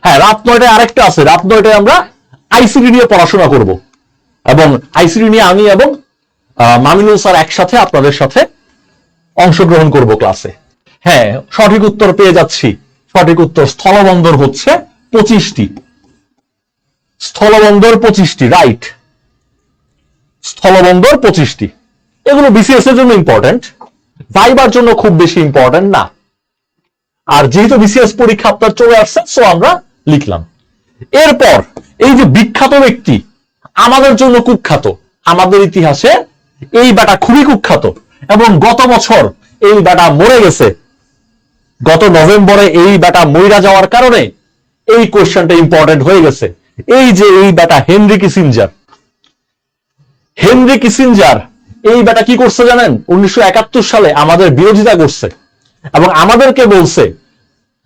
হ্যাঁ, রাত 9টায় আরেকটা আছে, রাত 9টায় আমরা আইসিডি নিয়ে পড়াশোনা করব এবং আইসিডি নিয়ে আমি এবং মামিনুল স্যার একসাথে আপনাদের সাথে অংশগ্রহণ করব ক্লাসে। হ্যাঁ, সঠিক উত্তর পেয়ে যাচ্ছি। সঠিক উত্তর স্থলবন্দর হচ্ছে 25টি। স্থলবন্দর 25টি, রাইট। স্থলবন্দর 25টি। এগুলো বিসিএস এর জন্য ইম্পর্টেন্ট, ভাইবার জন্য খুব বেশি ইম্পর্টেন্ট না। আর যেহেতু বিসিএস পরীক্ষা আপনার চলে আসছে, সো আমরা লিখলাম। এরপর এই যে বিখ্যাত ব্যক্তি, আমাদের জন্য কুখ্যাত, আমাদের ইতিহাসে এই বেটা খুবই কুখ্যাত এবং গত বছর এই বেটা মরে গেছে। গত নভেম্বরে এই বেটা মইরা যাওয়ার কারণে এই কোশ্চেনটা ইম্পর্টেন্ট হয়ে গেছে। এই যে এই বেটা হেনরি কিসিঞ্জার। হেনরি কিসিঞ্জার এই বেটা কি করছে জানেন? 1971 সালে আমাদের বিরোধিতা করছে এবং আমাদেরকে বলছে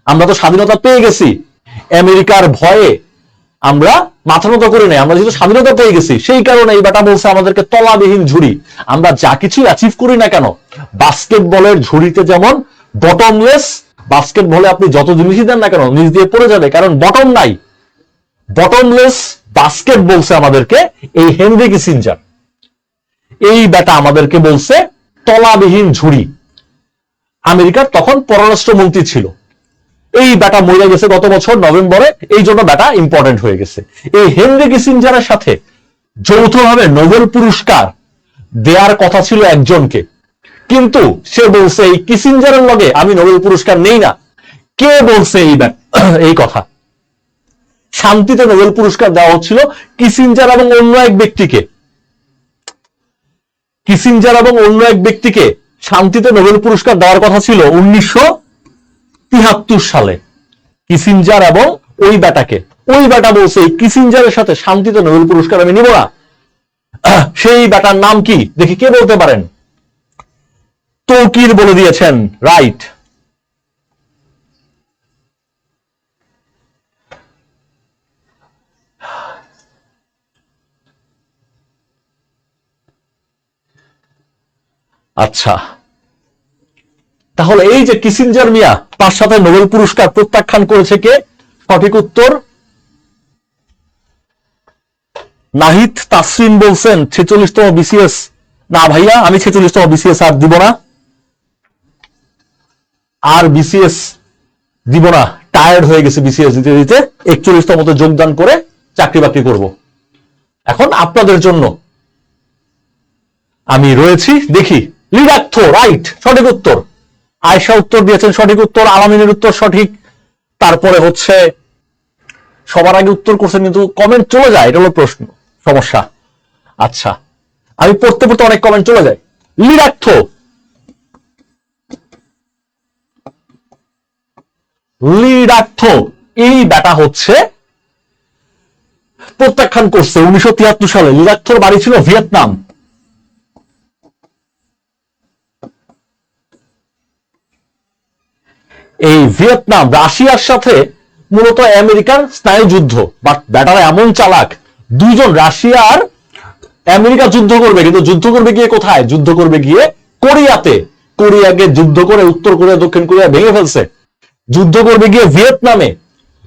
আমরা তো স্বাধীনতা পেয়ে গেছি, আমেরিকার ভয়ে আমরা মাথা নত করে নেই, আমরা যেহেতু স্বাধীনতা পেয়ে গেছি সেই কারণে এই বেটা বলছে আমাদেরকে তলাবিহীন ঝুড়ি, আমরা যা কিছু অ্যাচিভ করি না কেন, বাস্কেটবলের ঝুড়িতে যেমন বটমলেস, বাস্কেটবলে আপনি যত জিনিসই দেন না কেন নিচ দিয়ে পড়ে যাবে, কারণ বটম নাই। বটমলেস বাস্কেট বলছে আমাদেরকে এই হেনরি কিসিঞ্জার। এই বেটা আমাদেরকে বলছে তলাবিহীন ঝুড়ি। আমেরিকার তখন পররাষ্ট্রমন্ত্রী ছিল। এই বেটা মরে গেছে গত বছর নভেম্বরে, এই জন্য বেটা ইম্পর্টেন্ট হয়ে গেছে। এই হেনরি কিসিঞ্জারের সাথে যৌথভাবে নোবেল পুরস্কার দেওয়ার কথা ছিল একজনকে, কিন্তু সে বলছে এই কিসিঞ্জারের লগে আমি নোবেল পুরস্কার নেই না। কে বলছে এই কথা? শান্তিতে নোবেল পুরস্কার দেওয়া হচ্ছিল কিসিঞ্জার এবং অন্য এক ব্যক্তিকে। কিসিঞ্জার এবং অন্য এক ব্যক্তিকে শান্তিতে নোবেল পুরস্কার দেওয়ার কথা ছিল 1973 সালে। কিসিঞ্জার এবং ওই বেটাকে, ওই বেটা বলছে এই কিসিঞ্জারের সাথে শান্তিতে নোবেল পুরস্কার আমি নিব না। সেই বেটার নাম কি দেখি, কে বলতে পারেন? তৌকির বলে দিয়েছেন, রাইট। আচ্ছা, তাহলে এই যে কিসিঞ্জার মিয়া, তার সাথে নোবেল পুরস্কার প্রত্যাখ্যান করেছে কে? সঠিক উত্তর নাহিদ তাসরিন বলছেন 46তম বিসিএস। না ভাইয়া, আমি 46তম বিসিএস আর দিব না, আর বিসিএস দিব না, টায়ার্ড হয়ে গেছে বিসিএস দিতে দিতে। 41তমতে যোগদান করে চাকরি বাকরি করব। এখন আপনাদের জন্য আমি রয়েছি, দেখি। লিডাক্থ, রাইট, সঠিক উত্তর। আয়েশা উত্তর দিয়েছেন সঠিক উত্তর, আলামিনের উত্তর সঠিক। তারপরে হচ্ছে সবার আগে উত্তর করছেন কিন্তু কমেন্ট চলে যায়, এটা হলো প্রশ্ন, সমস্যা। আচ্ছা, আমি পড়তে পড়তে অনেক কমেন্ট চলে যায়। লিডাক্থ, লিডাক্থ এই ব্যাটা হচ্ছে প্রত্যাখ্যান করছে 1973 সালে। লিডাক্থর বাড়ি ছিল ভিয়েতনাম। এই ভিয়েতনাম রাশিয়ার সাথে মূলত আমেরিকার স্নায়ু যুদ্ধ, বাট ব্যাটারা এমন চালাক, দুইজন রাশিয়া আর আমেরিকা যুদ্ধ করবে, কিন্তু যুদ্ধ করবে গিয়ে কোথায়? যুদ্ধ করবে গিয়ে কোরিয়াতে। কোরিয়াকে যুদ্ধ করে উত্তর কোরিয়া দক্ষিণ কোরিয়া ভেঙে ফেলছে। যুদ্ধ করবে গিয়ে ভিয়েতনামে,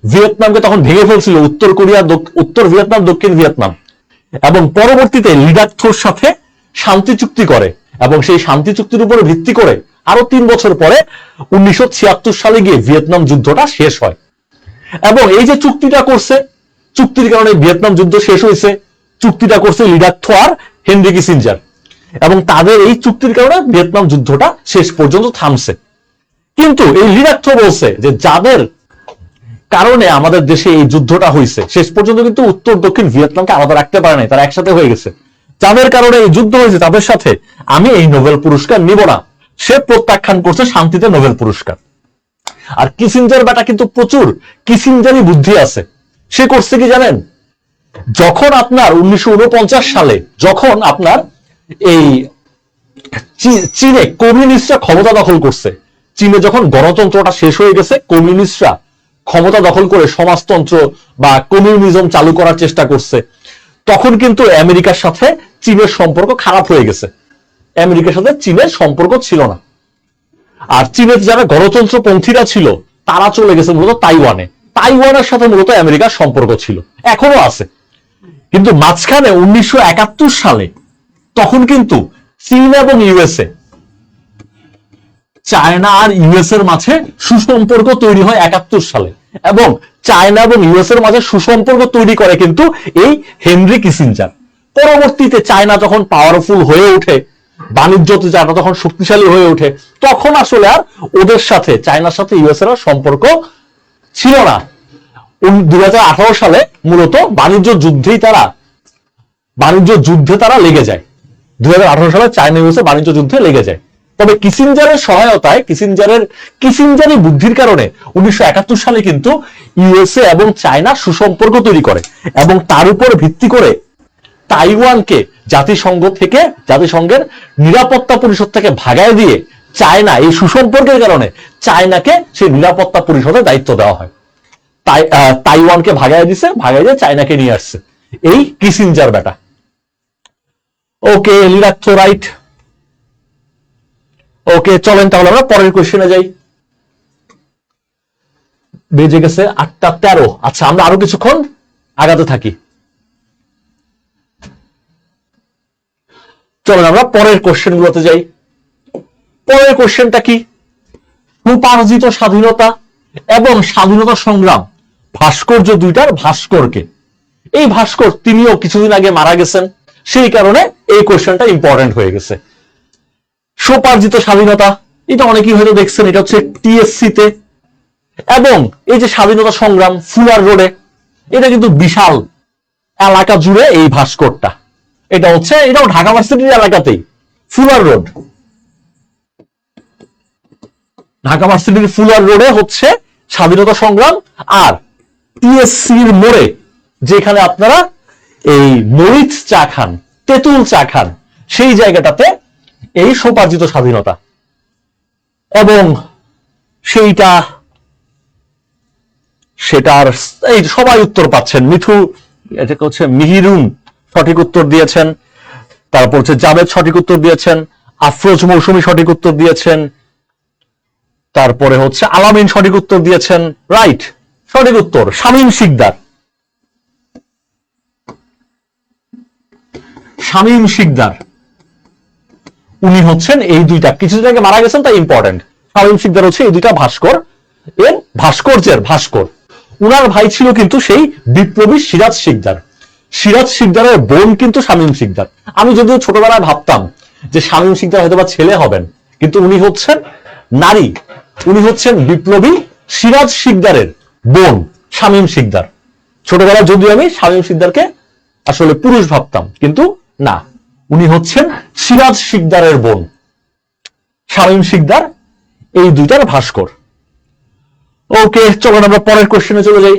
ভিয়েতনামকে তখন ভেঙে ফেলছিল উত্তর কোরিয়া, উত্তর ভিয়েতনাম, দক্ষিণ ভিয়েতনাম। এবং পরবর্তীতে লিডাক্থোর সাথে শান্তি চুক্তি করে এবং সেই শান্তি চুক্তির উপরে ভিত্তি করে আরো 3 বছর পরে 1976 সালে গিয়ে ভিয়েতনাম যুদ্ধটা শেষ হয়। এবং এই যে চুক্তিটা করছে, চুক্তির কারণে ভিয়েতনাম যুদ্ধ শেষ হয়েছে। চুক্তিটা করছে লিডাক্থো আর হেনরি কিসিঞ্জার, এবং তাদের এই চুক্তির কারণে ভিয়েতনাম যুদ্ধটা শেষ পর্যন্ত থামছে। কিন্তু এই লিডাক্থো বলছে যে যাদের কারণে আমাদের দেশে এই যুদ্ধটা হয়েছে, শেষ পর্যন্ত কিন্তু উত্তর দক্ষিণ ভিয়েতনামকে আলাদা রাখতে পারে নাই, তারা একসাথে হয়ে গেছে। যাদের কারণে এই যুদ্ধ হয়েছে তাদের সাথে আমি এই নোবেল পুরস্কার নিব না, সে প্রত্যাখ্যান করছে শান্তিতে নোবেল পুরস্কার। আর কিসিঞ্জার বেটা কিন্তু প্রচুর কিসিঞ্জারি বুদ্ধি আছে। সে করছে কি জানেন? যখন আপনার 1949 সালে যখন আপনার এই চীনে কমিউনিস্টরা ক্ষমতা দখল করছে, চীনে যখন গণতন্ত্রটা শেষ হয়ে গেছে, কমিউনিস্টরা ক্ষমতা দখল করে সমাজতন্ত্র বা কমিউনিজম চালু করার চেষ্টা করছে, তখন কিন্তু আমেরিকার সাথে চীনের সম্পর্ক খারাপ হয়ে গেছে। আমেরিকার সাথে চীনের সম্পর্ক ছিল না। আর চীনের যারা গণতন্ত্রপন্থীরা ছিল তারা চলে গেছে মূলত তাইওয়ানে। তাইওয়ানের সাথে মূলত আমেরিকার সম্পর্ক ছিল, এখনো আছে। কিন্তু মাঝখানে 1971 সালে তখন কিন্তু চীন এবং ইউএসএ, চায়না আর ইউএস এর মাঝে সুসম্পর্ক তৈরি হয় 71 সালে, এবং চায়না এবং ইউএস এর মাঝে সুসম্পর্ক তৈরি করে কিন্তু এই হেনরি কিসিঞ্জার। পরবর্তীতে চায়না যখন পাওয়ারফুল হয়ে ওঠে, বাণিজ্যতে চায়না তখন শক্তিশালী হয়ে ওঠে, তখন আসলে আর ওদের সাথে, চায়নার সাথে ইউএস এর সম্পর্ক ছিল না। 2018 সালে মূলত বাণিজ্য যুদ্ধে তারা লেগে যায়। 2018 সালে চায়না ইউএস বাণিজ্য যুদ্ধে লেগে যায়। তবে কিসিঞ্জারের সহায়তায়, কিসিঞ্জারি বুদ্ধির কারণে 1971 সালে কিন্তু ইউএসএ এবং চায়না সুসম্পর্ক তৈরি করে, এবং তার উপর ভিত্তি করে তাইওয়ানকে জাতিসংঘের নিরাপত্তা পরিষদ থেকে ভাগায় দিয়ে চায়না, এই সুসম্পর্কের কারণে চায়নাকে সেই নিরাপত্তা পরিষদের দায়িত্ব দেওয়া হয়। তাইওয়ানকে ভাগায় দিয়ে চায়নাকে নিয়ে আসছে এই কিসিঞ্জার বেটা। ওকে, লিরাক্ত রাইট। ওকে, চলেন তাহলে আমরা পরের কোশ্চেনে যাই। বেজে গেছে 8:13। আচ্ছা, আমরা আরো কিছুক্ষণ আগাতে থাকি। চলেন আমরা পরের কোশ্চেন গুলোতে যাই। পরের কোশ্চেনটা কি? উপার্জিত স্বাধীনতা এবং স্বাধীনতা সংগ্রাম ভাস্কর্য দুইটার ভাস্করকে। এই ভাস্কর তিনিও কিছুদিন আগে মারা গেছেন, সেই কারণে এই কোশ্চেনটা ইম্পর্টেন্ট হয়ে গেছে। স্বোপার্জিত স্বাধীনতা, এটা অনেকেই হয়তো দেখছেন, এটা হচ্ছে টিএসসি তে। এবং এই যে স্বাধীনতা সংগ্রাম ফুলার রোডে, এটা কিন্তু বিশাল এলাকা জুড়ে এই ভাস্করটা। এটাও ঢাকা ভার্সিটির এলাকাতেই, ফুলার রোড, ঢাকা ভার্সিটির ফুলার রোডে হচ্ছে স্বাধীনতা সংগ্রাম। আর টিএসসির মোড়ে, যেখানে আপনারা এই মরিচ চা খান, তেঁতুল চা খান, সেই জায়গাটাতে এই স্বোপার্জিত স্বাধীনতা। এবং সেটার এই সবাই উত্তর পাচ্ছেন। এটা হচ্ছে মিহিরুন সঠিক উত্তর দিয়েছেন, তারপর হচ্ছে জাভেদ সঠিক উত্তর দিয়েছেন, আফরোজ মৌসুমী সঠিক উত্তর দিয়েছেন, তারপরে হচ্ছে আলামিন সঠিক উত্তর দিয়েছেন। রাইট, সঠিক উত্তর শামীম শিকদার। উনি হচ্ছেন এই দুইটা, কিছুদিন আগে মারা গেছেন, তাই ইম্পর্টেন্ট। শামীম শিকদার হচ্ছে এই দুইটা ভাস্কর্যের ভাস্কর। উনার ভাই ছিল কিন্তু সেই বিপ্লবী সিরাজ শিকদারের বোন কিন্তু শামীম শিকদার। আমি যদিও ছোটবেলায় ভাবতাম যে শামীম শিকদার হয়তো বা ছেলে হবেন, কিন্তু উনি হচ্ছেন নারী। উনি হচ্ছেন বিপ্লবী সিরাজ শিকদারের বোন শামীম শিকদার। ছোটবেলায় যদিও আমি শামীম শিকদারকে আসলে পুরুষ ভাবতাম, কিন্তু না, উনি হচ্ছেন সিরাজ শিকদারের বোন। শামীম শিকদার এই দুইটার ভাস্কর। ওকে, চলুন আমরা পরের কোশ্চেনে চলে যাই।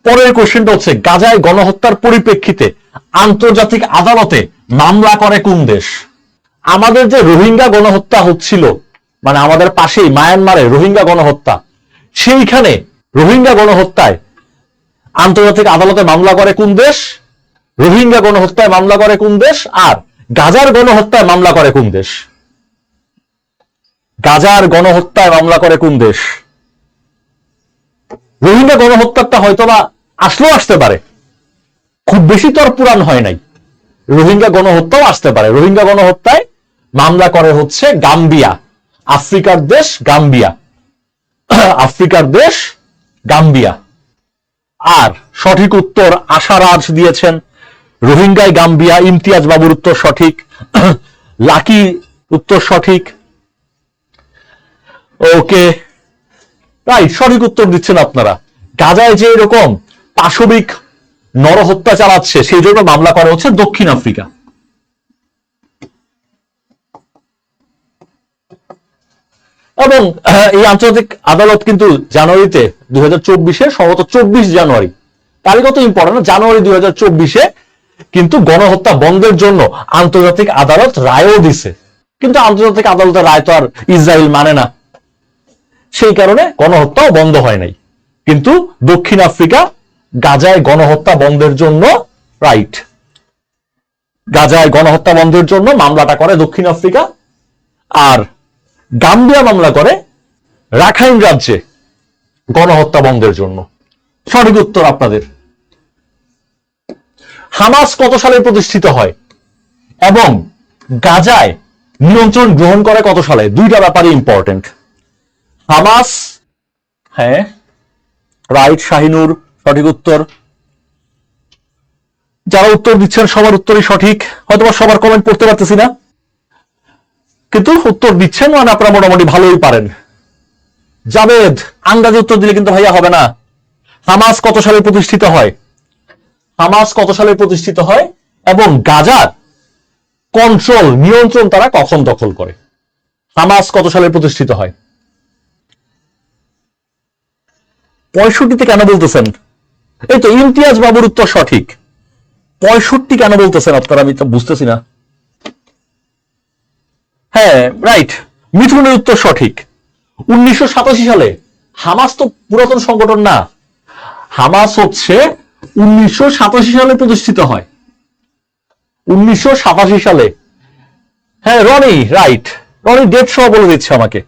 পরের কোশ্চেনটা হচ্ছে, গাজায় গণহত্যার পরিপ্রেক্ষিতে আন্তর্জাতিক আদালতে মামলা করে কোন দেশ? আমাদের যে রোহিঙ্গা গণহত্যা হচ্ছিল, মানে আমাদের পাশেই মায়ানমারে রোহিঙ্গা গণহত্যা, সেইখানে রোহিঙ্গা গণহত্যায় আন্তর্জাতিক আদালতে মামলা করে কোন দেশ? রোহিঙ্গা গণহত্যায় মামলা করে কোন দেশ? আর গাজার গণহত্যায় মামলা করে কোন দেশ? গাজার গণহত্যায় মামলা করে কোন দেশ? রোহিঙ্গা গণহত্যাটা হয়তোবা আসতে পারে, খুব বেশি তো আর পুরান হয় নাই। রোহিঙ্গা গণহত্যাও আসতে পারে। রোহিঙ্গা গণহত্যায় মামলা করে হচ্ছে গাম্বিয়া, আফ্রিকার দেশ গাম্বিয়া। আর সঠিক উত্তর আশারাজ দিয়েছেন, রোহিঙ্গায় গাম্বিয়া। ইমতিয়াজ বাবুর উত্তর সঠিক, লাকি উত্তর সঠিক। ওকে, রাইট, সঠিক উত্তর দিচ্ছেন আপনারা। গাজায় যে এরকম পাশবিক নরহত্যা চালাচ্ছে, সেই জন্য মামলা করা হচ্ছে দক্ষিণ আফ্রিকা। এবং এই আন্তর্জাতিক আদালত কিন্তু জানুয়ারিতে 2024-এ, সম্ভবত 24 জানুয়ারি, তারিখ তো ইম্পর্টেন্ট, জানুয়ারি 2024-এ কিন্তু গণহত্যা বন্ধের জন্য আন্তর্জাতিক আদালত রায়ও দিছে। কিন্তু আন্তর্জাতিক আদালতের রায় তো আর ইসরায়েল মানে না, সেই কারণে গণহত্যাও বন্ধ হয় নাই। কিন্তু দক্ষিণ আফ্রিকা গাজায় গণহত্যা বন্ধের জন্য রাইট, গাজায় গণহত্যা বন্ধের জন্য মামলাটা করে দক্ষিণ আফ্রিকা, আর গাম্বিয়া মামলা করে রাখাইন রাজ্যে গণহত্যা বন্ধের জন্য। সঠিক উত্তর আপনাদের। হামাস কত সালে প্রতিষ্ঠিত হয় এবং গাজায় নিয়ন্ত্রণ গ্রহণ করে কত সালে? দুইটা ব্যাপারে ইম্পর্টেন্ট। হামাস, হ্যাঁ রাইট, শাহিনুর সঠিক উত্তর। যারা উত্তর দিচ্ছেন সবার উত্তরই সঠিক, হয়তো সবার কমেন্ট পড়তে পারতেছি না, কিন্তু উত্তর দিচ্ছেন মানে আপনারা মোটামুটি ভালোই পারেন। জাবেদ, আন্দাজে উত্তর দিলে কিন্তু ভাইয়া হবে না। হামাস কত সালে প্রতিষ্ঠিত হয়? হামাস কত সালে প্রতিষ্ঠিত হয় এবং গাজার কন্ট্রোল, নিয়ন্ত্রণ তারা কখন দখল করে? হামাস কত সালে প্রতিষ্ঠিত হয়? 65 কেন বলতেছেন? এই তো ইমতিয়াজ বাবুর উত্তর সঠিক। 65 কেন বলতেছেন আপনারা, আমি তো বুঝতেছি না। হ্যাঁ রাইট, মিঠুনের উত্তর সঠিক। 1987 সালে। হামাস তো পুরাতন সংগঠন না, হামাস হচ্ছে 1987 সালে প্রতিষ্ঠিত হয়। 1987 সালে। হ্যাঁ রনি রাইট, রনি ডেট সহ বলে দিচ্ছে আমাকে।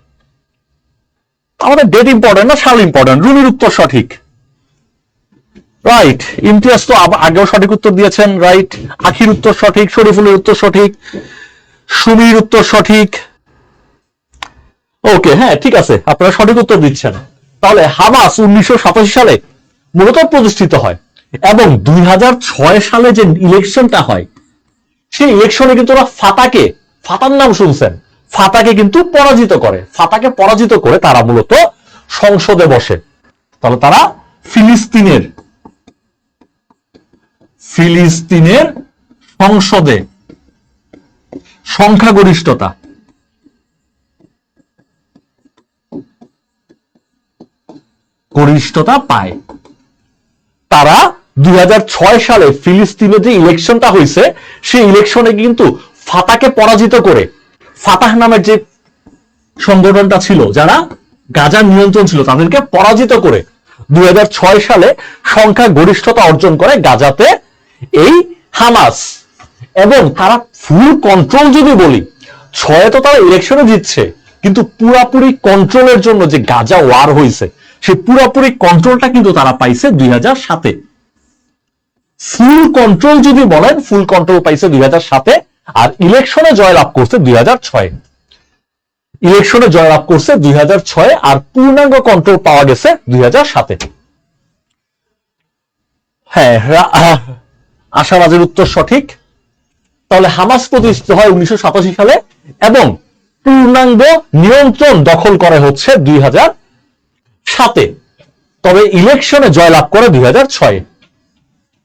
আমাদের ডেট ইম্পর্টেন্ট না সাল ইম্পর্টেন্ট। রুমির উত্তর সঠিক। রাইট, ইমতিয়াজ তো আগেও সঠিক উত্তর দিয়েছেন। রাইট, আখির উত্তর সঠিক, শরীফুলের উত্তর সঠিক, সুমির উত্তর সঠিক। ওকে, হ্যাঁ ঠিক আছে, আপনারা সঠিক উত্তর দিচ্ছেন। তাহলে হামাস 1987 সালে মূলত প্রতিষ্ঠিত হয় এবং 2006 সালে যে ইলেকশনটা হয়, সেই ইলেকশনে কিন্তু ওরা ফাতাকে, ফাতার নাম শুনছেন, ফাতাকে কিন্তু পরাজিত করে। ফাতাকে পরাজিত করে তারা মূলত সংসদে বসে। তাহলে তারা ফিলিস্তিনের সংসদে সংখ্যাগরিষ্ঠতা পায়। তারা 2006 সালে ফিলিস্তিনে যে ইলেকশনটা হয়েছে, সেই ইলেকশনে কিন্তু ফাতাকে পরাজিত করে, ফাতাহ নামের যে সংগঠনটা ছিল যারা গাজার নিয়ন্ত্রণ ছিল, তাদেরকে পরাজিত করে 2006 সালে সংখ্যা গরিষ্ঠতা অর্জন করে গাজাতে এই হামাস। এবং তারা ফুল কন্ট্রোল, যদি বলি 6 তো তারা ইলেকশনে জিতছে, কিন্তু পুরাপুরি কন্ট্রোলের জন্য যে গাজা ওয়ার হয়েছে, সেই পুরাপুরি কন্ট্রোলটা কিন্তু তারা পাইছে 2007-এ। ফুল কন্ট্রোল যদি বলেন, ফুল কন্ট্রোল পাইছে 2007-এ, আর ইলেকশনে জয়লাভ করছে 2006-এ। ইলেকশনে জয়লাভ করছে 2006-এ, আর পূর্ণাঙ্গ কন্ট্রোল পাওয়া গেছে 2007-এ। হ্যাঁ, আশারাজের উত্তর সঠিক। তাহলে হামাস প্রতিষ্ঠিত হয় 1987 সালে এবং পূর্ণাঙ্গ নিয়ন্ত্রণ দখল করে হচ্ছে 2007-এ, তবে ইলেকশনে জয়লাভ করে 2006-এ।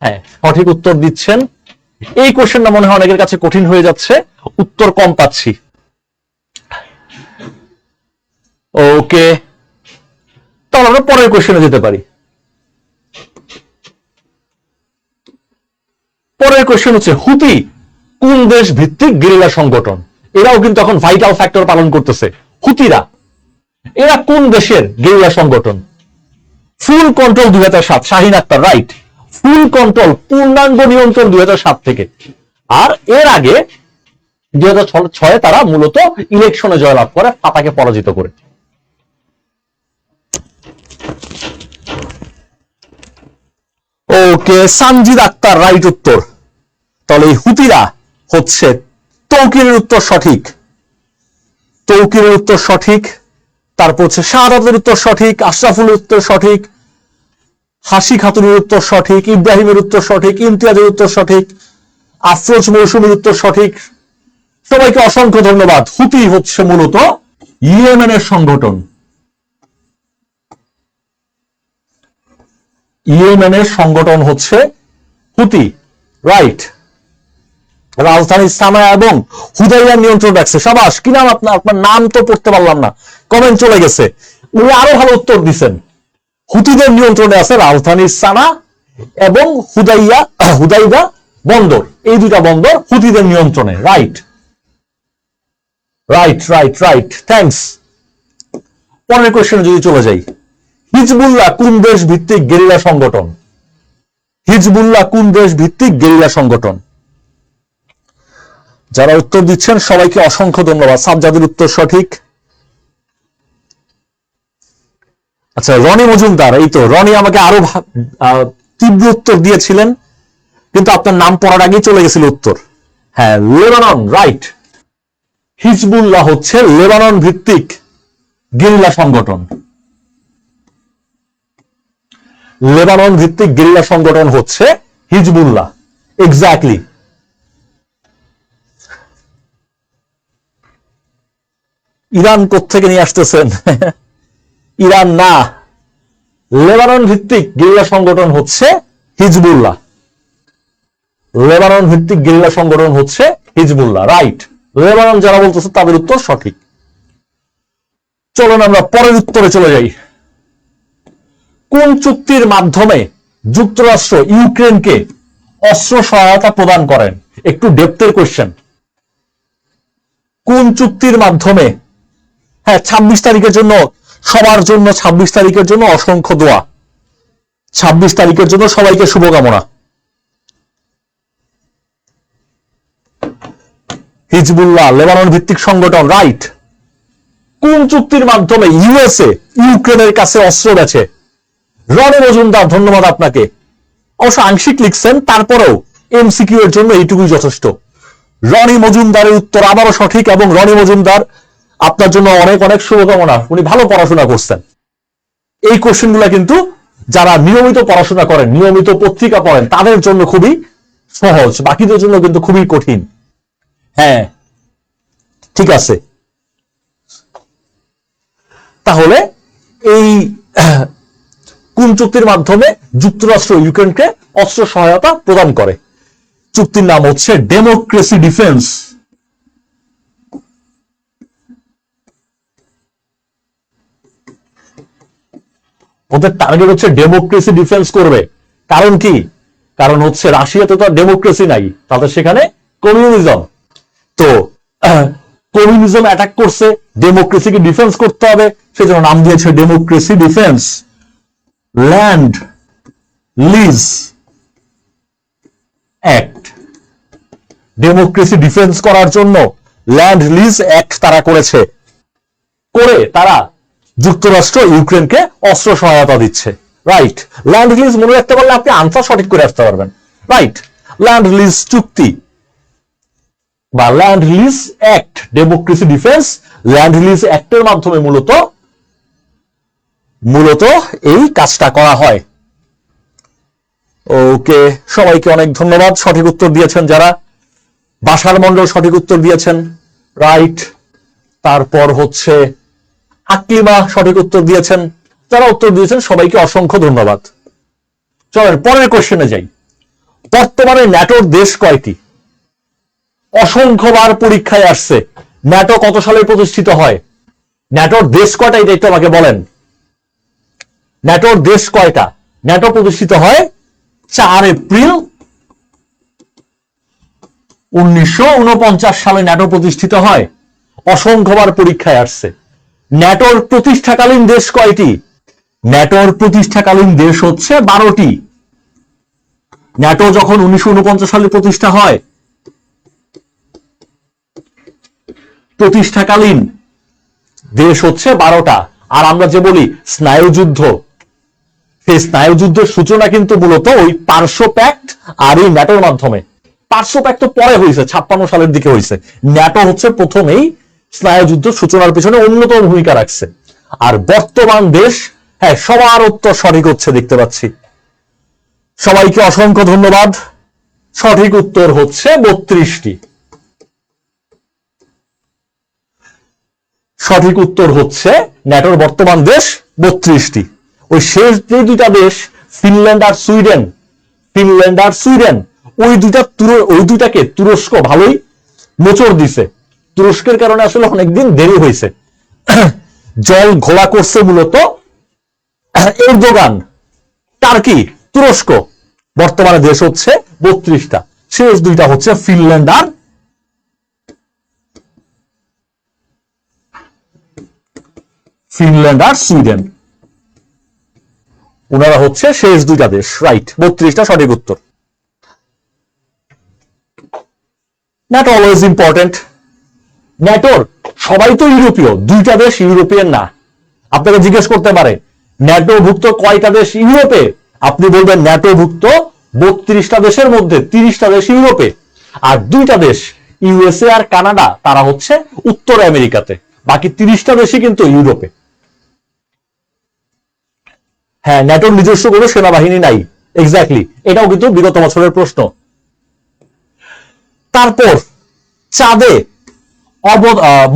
হ্যাঁ সঠিক উত্তর দিচ্ছেন। এই কোশ্চেনটা মনে হয় অনেকের কাছে কঠিন হয়ে যাচ্ছে, উত্তর কম পাচ্ছি। ওকে, তাহলে আমরা পরের কোশ্চেনে যেতে পারি। পরের কোশ্চেন হচ্ছে, হুতি কোন দেশ ভিত্তিক গেরিলা সংগঠন? এরাও কিন্তু এখন ভাইটাল ফ্যাক্টর পালন করতেছে। হুতিরা, এরা কোন দেশের গেরিলা সংগঠন? Full control 2007, Shahin Akhtar right. Full control, পূর্ণাঙ্গ নিয়ন্ত্রণ 2007 থেকে। আর এর আগে 2006-এ তারা মূলত ইলেকশনে জয়লাভ করে ফাতাকে পরাজিত করে। ওকে, সানজিদ আক্তার রাইট উত্তর। তাহলে এই হুতিরা হচ্ছে, তৌকিরের উত্তর সঠিক, তৌকিরের উত্তর সঠিক। তারপর হচ্ছে শাহাদাতের উত্তর সঠিক, আশরাফুলের উত্তর সঠিক, হাসি খাতুনের উত্তর সঠিক, ইব্রাহিমের উত্তর সঠিক, ইমতিয়াজের উত্তর সঠিক, আফরোজ মৌসুমীর উত্তর সঠিক। সবাইকে অসংখ্য ধন্যবাদ। হুতি হচ্ছে মূলত ইয়েমেনের সংগঠন, ইয়েমেনের সংগঠন হচ্ছে হুতি রাইট। রাজধানী সানা এবং হুদাইয়ার নিয়ন্ত্রণ রাখছে। সাবাস, কি নাম আপনার? আপনার নাম তো পড়তে পারলাম না, কমেন্ট চলে গেছে। উনি আরো ভালো উত্তর দিচ্ছেন। হুতিদের নিয়ন্ত্রণে আছে রাজধানী সানা এবং হুদাইদা বন্দর, এই দুটা বন্দর হুতিদের নিয়ন্ত্রণে। Right right right right, thanks. পরের কোশ্চেনে যদি চলে যাই, হিজবুল্লাহ কোন দেশ ভিত্তিক গেরিলা সংগঠন? হিজবুল্লাহ কোন দেশ ভিত্তিক গেরিলা সংগঠন? যারা উত্তর দিচ্ছেন সবাইকে অসংখ্য ধন্যবাদ। সাজ্জাদের উত্তর সঠিক। আচ্ছা, রনি মজুমদার, এই তো রনি আমাকে আরো তীব্র উত্তর দিয়েছিলেন, কিন্তু আপনার নাম পড়ার আগেই চলে গেছিল উত্তর। হ্যাঁ, লেবানন, রাইট। হিজবুল্লাহ হচ্ছে লেবানন ভিত্তিক গেরিলা সংগঠন। লেবানন ভিত্তিক গেরিলা সংগঠন হচ্ছে হিজবুল্লাহ, এক্স্যাক্টলি। ইরান কোত্থেকে নিয়ে আসতেছেন? ইরান না, লেবানন ভিত্তিক গেরিলা সংগঠন হচ্ছে হিজবুল্লাহ। লেবানন ভিত্তিক গেরিলা সংগঠন হচ্ছে হিজবুল্লাহ, রাইট। লেবানন যারা বলতেছে তাদের উত্তর সঠিক। চলুন আমরা পরের উত্তরে চলে যাই। কোন চুক্তির মাধ্যমে যুক্তরাষ্ট্র ইউক্রেনকে অস্ত্র সহায়তা প্রদান করেন? একটু ডেপথের কোশ্চেন। কোন চুক্তির মাধ্যমে? হ্যাঁ, 26 তারিখের জন্য, সবার জন্য 26 তারিখের জন্য অসংখ্য দোয়া। 26 তারিখের জন্য সবাইকে শুভকামনা। হিজবুল্লাহ লেবানন ভিত্তিক সংগঠন, রাইট। কোন চুক্তির মাধ্যমে ইউএসএ ইউক্রেনের কাছে অস্ত্র বেচে? রনি মজুমদার, ধন্যবাদ আপনাকে। অবশ্য আংশিক লিখছেন, তারপরেও এমসিকিউ এর জন্য এইটুকুই যথেষ্ট। রনি মজুমদারের উত্তর আবারও সঠিক, এবং রনি মজুমদার আপনার জন্য অনেক অনেক শুভকামনা। উনি ভালো পড়াশোনা করছেন। এই কোশ্চেনগুলো কিন্তু যারা নিয়মিত পড়াশোনা করেন, নিয়মিত পত্রিকা পড়েন, তাদের জন্য খুবই সহজ, বাকিদের জন্য কিন্তু খুবই কঠিন। হ্যাঁ, ঠিক আছে। তাহলে এই কোন চুক্তির মাধ্যমে যুক্তরাষ্ট্র ইউক্রেনকে অস্ত্র সহায়তা প্রদান করে? চুক্তির নাম হচ্ছে ডেমোক্রেসি ডিফেন্স। ওদের টার্গেট হচ্ছে ডেমোক্রেসি ডিফেন্স করবে। কারণ কি? কারণ হচ্ছে রাশিয়াতে তো ডেমোক্রেসি নাই, তাদের সেখানে কমিউনিজম। তো কমিউনিজম অ্যাটাক করছে, ডেমোক্রেসিকে ডিফেন্স করতে হবে, সেজন্য নাম দিয়েছে democracy defence. Land lease act, democracy defence করার জন্য ল্যান্ড লিজ অ্যাক্ট তারা করেছে, করে তারা যুক্তরাষ্ট্র ইউক্রেনকে অস্ত্র সহায়তা দিচ্ছে, রাইট। ল্যান্ড লিজ মনে রাখতে পারলে আপনি আনসার সঠিক করে আসতে পারবেন, রাইট। ল্যান্ড লিজ চুক্তি বা land lease act, democracy defence land lease অ্যাক্টের মাধ্যমে মূলত এই কাজটা করা হয়। ওকে, সবাইকে অনেক ধন্যবাদ। সঠিক উত্তর দিয়েছেন যারা। বাশার মন্ডল সঠিক উত্তর দিয়েছেন, রাইট। তারপর হচ্ছে আকলিমা সঠিক উত্তর দিয়েছেন। যারা উত্তর দিয়েছেন সবাইকে অসংখ্য ধন্যবাদ। চলেন পরের কোশ্চেনে যাই। বর্তমানে ন্যাটোর দেশ কয়টি? অসংখ্যবার পরীক্ষায় আসছে। ন্যাটো কত সালে প্রতিষ্ঠিত হয়? ন্যাটোর দেশ কয়টা, এটা একটু আমাকে বলেন। ন্যাটোর দেশ কয়টা? ন্যাটো প্রতিষ্ঠিত হয় 4 এপ্রিল 1949 সালে ন্যাটো প্রতিষ্ঠিত হয়। অসংখ্যবার পরীক্ষায় আসছে। ন্যাটোর প্রতিষ্ঠাকালীন দেশ কয়টি? ন্যাটোর প্রতিষ্ঠাকালীন দেশ হচ্ছে 12টি। ন্যাটো যখন 1949 সালে প্রতিষ্ঠা হয়, প্রতিষ্ঠাকালীন দেশ হচ্ছে 12টা। আর আমরা যে বলি স্নায়ুযুদ্ধ, সেই স্নায়ুযুদ্ধের সূচনা কিন্তু মূলত ওই পার্শ্ব প্যাক্ট আর এই ন্যাটোর মাধ্যমে। পার্শ্ব প্যাক্ট তো পরে হয়েছে, 56 সালের দিকে হয়েছে। ন্যাটো হচ্ছে প্রথমেই স্নায়ুযুদ্ধ সূচনার পিছনে অন্যতম ভূমিকা রাখছে। আর বর্তমান দেশ, হ্যাঁ সবার উত্তর সঠিক হচ্ছে দেখতে পাচ্ছি। সবাইকে অসংখ্য ধন্যবাদ। সঠিক উত্তর হচ্ছে 32টি। সঠিক উত্তর হচ্ছে ন্যাটোর বর্তমান দেশ 32টি। ওই শেষ যে দুইটা দেশ ফিনল্যান্ড আর সুইডেন, ওই দুইটাকে তুরস্ক ভালোই মোচড় দিছে। তুরস্কের কারণে আসলে অনেকদিন দেরি হয়েছে। জল ঘোলা করছে মূলত এরদোগান। টার্কি, তুরস্ক। বর্তমানে দেশ হচ্ছে 32টা। শেষ দুইটা হচ্ছে ফিনল্যান্ড আর ফিনল্যান্ড আর সুইডেন। ওনারা হচ্ছে শেষ দুইটা দেশ। রাইট, 32টা সঠিক উত্তর। NATO always important. ন্যাটোর সবাই তো ইউরোপীয়, দুইটা দেশ ইউরোপিয়ান না। আপনাকে জিজ্ঞেস করতে পারে ন্যাটো ভুক্ত কয়টা দেশ ইউরোপে, আপনি বলবেন ন্যাটো ভুক্ত 32টা দেশের মধ্যে 30টা দেশ ইউরোপে, আর দুইটা দেশ ইউএসএ আর কানাডা তারা হচ্ছে উত্তর আমেরিকাতে, বাকি 30টা দেশই কিন্তু ইউরোপে। হ্যাঁ, ন্যাটোর নিজস্ব কোনো সেনাবাহিনী নাই, এক্স্যাক্টলি, এটাও কিন্তু বিগত বছরের প্রশ্ন। তারপর চাঁদে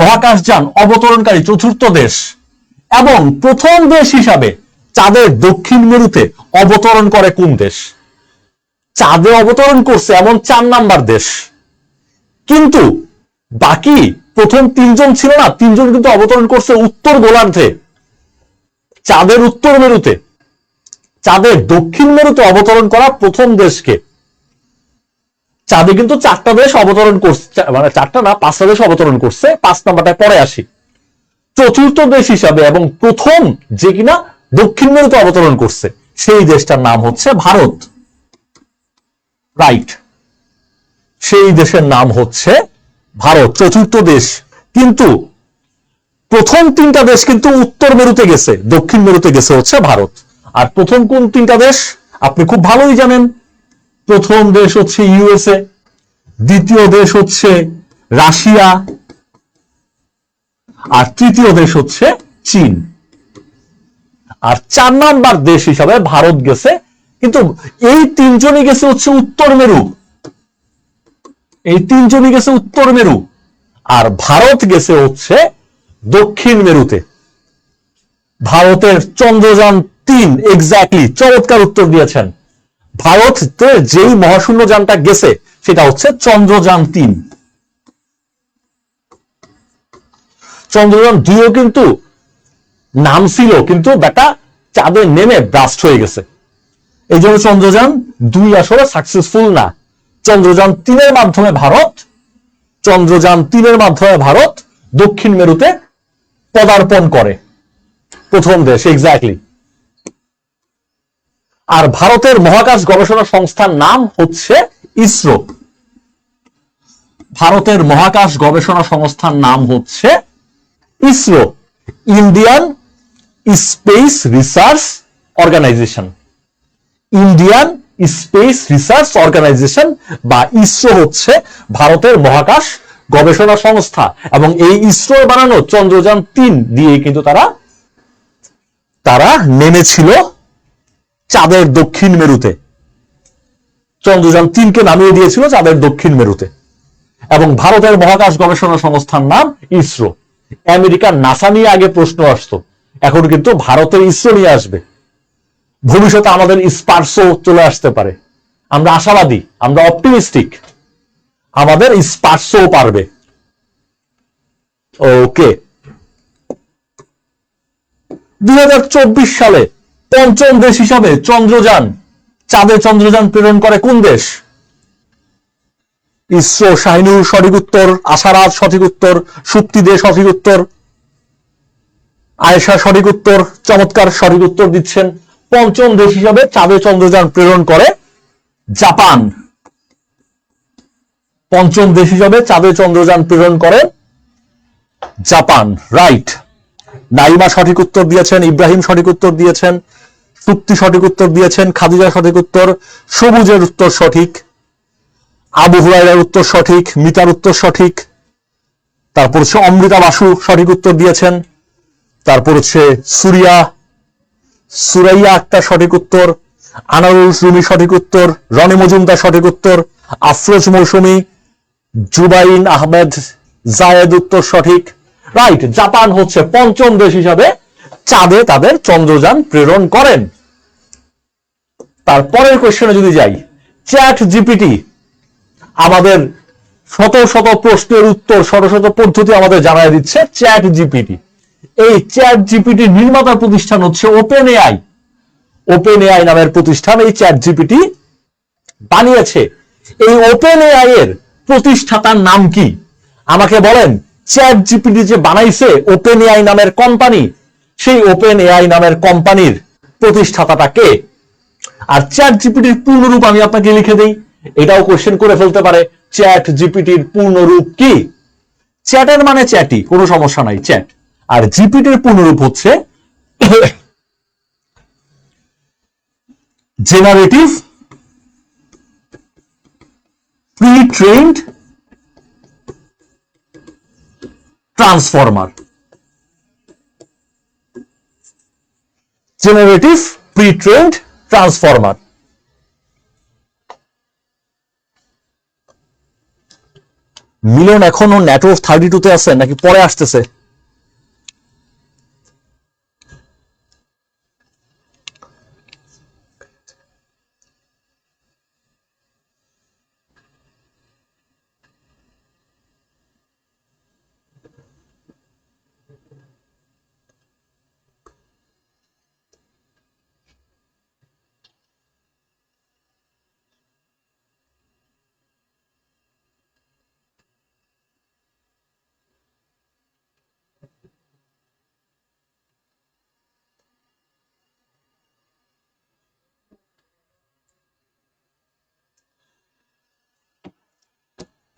মহাকাশযান অবতরণকারী চতুর্থ দেশ এবং প্রথম দেশ হিসাবে চাঁদের দক্ষিণ মেরুতে অবতরণ করে কোন দেশ? চাঁদে অবতরণ করছে এমন 4 নাম্বার দেশ, কিন্তু বাকি প্রথম 3জন ছিল না, 3জন কিন্তু অবতরণ করছে উত্তর গোলার্ধে, চাঁদের উত্তর মেরুতে। চাঁদের দক্ষিণ মেরুতে অবতরণ করা প্রথম দেশকে? চাঁদে কিন্তু 4টা দেশ অবতরণ করছে, মানে 4টা না 5টা দেশ অবতরণ করছে, 5 নাম্বারটা পরে আসি। চতুর্থ দেশ হিসাবে এবং প্রথম যে কিনা দক্ষিণ মেরুতে অবতরণ করছে সেই দেশটার নাম হচ্ছে ভারত। রাইট, সেই দেশের নাম হচ্ছে ভারত, চতুর্থ দেশ। কিন্তু প্রথম 3টা দেশ কিন্তু উত্তর মেরুতে গেছে, দক্ষিণ মেরুতে গেছে হচ্ছে ভারত। আর প্রথম কোন 3টা দেশ আপনি খুব ভালোই জানেন। প্রথম দেশ হচ্ছে ইউএসএ, দ্বিতীয় দেশ হচ্ছে রাশিয়া, আর তৃতীয় দেশ হচ্ছে চীন। আর 4 নাম্বার দেশ হিসাবে ভারত গেছে, কিন্তু এই 3জনই গেছে হচ্ছে উত্তর মেরু, এই 3জনই গেছে উত্তর মেরু, আর ভারত গেছে হচ্ছে দক্ষিণ মেরুতে। ভারতের চন্দ্রযান 3, এক্স্যাক্টলি, চমৎকার উত্তর দিয়েছেন। ভারতে যেই মহাশূন্য যানটা গেছে সেটা হচ্ছে চন্দ্রযান 3। চন্দ্রযান 2ও কিন্তু নাম ছিল, কিন্তু বেটা চাঁদে নেমে ব্লাস্ট হয়ে গেছে, এই জন্য চন্দ্রযান 2 আসলে সাকসেসফুল না। চন্দ্রযান 3-এর মাধ্যমে ভারত দক্ষিণ মেরুতে পদার্পণ করে, প্রথম দেশ, এক্স্যাক্টলি। আর ভারতের মহাকাশ গবেষণা সংস্থার নাম হচ্ছে ইসরো। ভারতের মহাকাশ গবেষণা সংস্থার নাম হচ্ছে ISRO, Indian Space Research Organisation. Indian Space Research Organisation বা ইসরো হচ্ছে ভারতের মহাকাশ গবেষণা সংস্থা, এবং এই ইসরো বানানো চন্দ্রযান 3 দিয়ে কিন্তু তারা নেমেছিল চাঁদের দক্ষিণ মেরুতে। চন্দ্রযান 3কে নামিয়ে দিয়েছিল চাঁদের দক্ষিণ মেরুতে। এবং ভারতের মহাকাশ গবেষণা সংস্থার নাম ইসরো। আমেরিকার নাসা নিয়ে আগে প্রশ্ন আসতো, এখন কিন্তু ভারতের ইসরো নিয়ে আসবে। ভবিষ্যতে আমাদের স্পার্সও চলে আসতে পারে, আমরা আশাবাদী, আমরা অপটিমিস্টিক, আমাদের স্পার্সও পারবে। ওকে, 2024 সালে পঞ্চম দেশ হিসাবে চাঁদে চন্দ্রযান প্রেরণ করে কোন দেশ? ইসরো। শাহিনুর সঠিক উত্তর, আশারাজ সঠিক উত্তর, সুপ্তি দে সঠিক উত্তর, আয়েশা সঠিক উত্তর, চমৎকার সঠিক উত্তর দিচ্ছেন। পঞ্চম দেশ হিসাবে চাঁদে চন্দ্রযান প্রেরণ করে জাপান। পঞ্চম দেশ হিসাবে চাঁদে চন্দ্রযান প্রেরণ করে জাপান। রাইট, নাইমা সঠিক উত্তর দিয়েছেন, ইব্রাহিম সঠিক উত্তর দিয়েছেন, সুপ্তি সঠিক উত্তর দিয়েছেন, খাদিজা সঠিক উত্তর, সবুজের উত্তর সঠিক, আবু হুরায়রার উত্তর সঠিক, মিতার উত্তর সঠিক, তারপর হচ্ছে অমৃতা বাসু সঠিক উত্তর দিয়েছেন, তারপর হচ্ছে সুরাইয়া আক্তার সঠিক উত্তর, আনারুল রুমি সঠিক উত্তর, রনি মজুমদার সঠিক উত্তর, আফরোজ মৌসুমী, জুবাইন আহমেদ জায়েদ উত্তর সঠিক। রাইট, জাপান হচ্ছে পঞ্চম দেশ হিসাবে চাঁদে তাদের চন্দ্রযান প্রেরণ করেন। তারপরের কোশ্চেনে যদি যাই, চ্যাট জিপিটি আমাদের শত শত প্রশ্নের উত্তর, শত শত পদ্ধতি আমাদের জানাই দিচ্ছে চ্যাট জিপিটি। এই চ্যাট জিপিটি নির্মাতা প্রতিষ্ঠান হচ্ছে ওপেন এআই। ওপেন এআই নামের প্রতিষ্ঠান এই চ্যাট জিপিটি বানিয়েছে। এই ওপেন এআই এর প্রতিষ্ঠাতার নাম কি? আমাকে বলেন, চ্যাট জিপিটি যে বানাইছে ওপেন এআই নামের কোম্পানি, সেই ওপেন এআই নামের কোম্পানির প্রতিষ্ঠাতাটা কে? আর চ্যাট জিপিটির পূর্ণরূপ আমি আপনাকে লিখে দিই, এটাও কোশ্চেন করে ফেলতে পারে। চ্যাট জিপিটির পূর্ণরূপ কি? চ্যাটের মানে চ্যাটি, কোনো সমস্যা নাই, চ্যাট। আর জিপিটির পূর্ণরূপ হচ্ছে generative pretrained transformer. Generative pretrained transformer. Milan এখনো নেটওয়ার্ক 32 তে আছে নাকি পরে আসতেছে?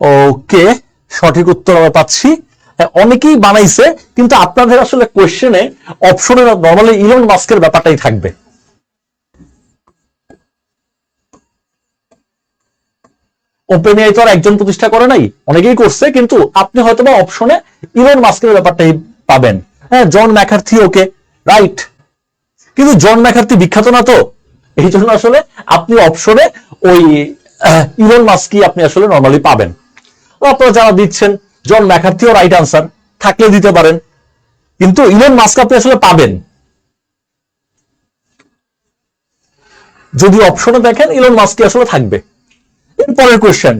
ওকে, সঠিক উত্তর আমরা পাচ্ছি। অনেকেই বানাইছে, কিন্তু আপনাদের আসলে কোশ্চেনে অপশনে নরমালি ইলন মাস্কের ব্যাপারটাই থাকবে। ওপেন এআই তো আর একজন প্রতিষ্ঠা করে নাই, অনেকেই করছে, কিন্তু আপনি হয়তো বা অপশনে ইলন মাস্কের ব্যাপারটাই পাবেন। হ্যাঁ, জন ম্যাকার্থি, ওকে, রাইট। কিন্তু জন ম্যাকার্থি বিখ্যাত না তো, এই জন্য আসলে আপনি অপশনে ওই ইলন মাস্কই আপনি আসলে নরমালি পাবেন। আপনারা যারা দিচ্ছেন জন ম্যাকার্থিও রাইট আনসার, থাকলে দিতে পারেন, কিন্তু ইলন মাস্ক আপনি আসলে পাবেন যদি অপশনে দেখেন ইলন মাস্কই আসলে থাকবে। এরপরের কোয়েশ্চেন,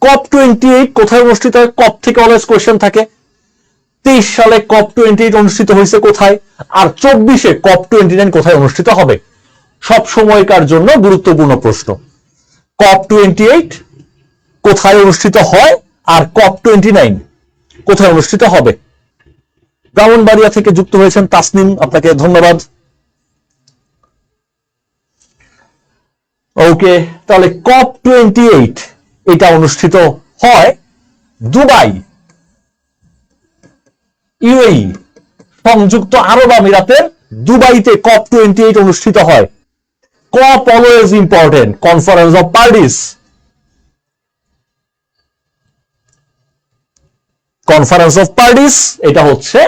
COP28 কোথায় অনুষ্ঠিত হয়? কপ থেকে অলওয়েজ কোয়েশ্চেন থাকে। 23 সালে COP28 অনুষ্ঠিত হয়েছে কোথায়? আর 24-এ COP29 কোথায় অনুষ্ঠিত হবে? সব সময়কার জন্য গুরুত্বপূর্ণ প্রশ্ন। COP28 কোথায় অনুষ্ঠিত হয় আর COP29 কোথায় অনুষ্ঠিত হবে? ব্রাহ্মণবাড়িয়া থেকে যুক্ত হয়েছেন তাসনিম, আপনাকে ধন্যবাদ। ওকে, তাহলে COP28 এটা অনুষ্ঠিত হয় দুবাই, ইউএই, সংযুক্ত আরব আমিরাতের দুবাইতে COP28 অনুষ্ঠিত হয়। COP always important, conference of parties. Conference of parties এটা হচ্ছে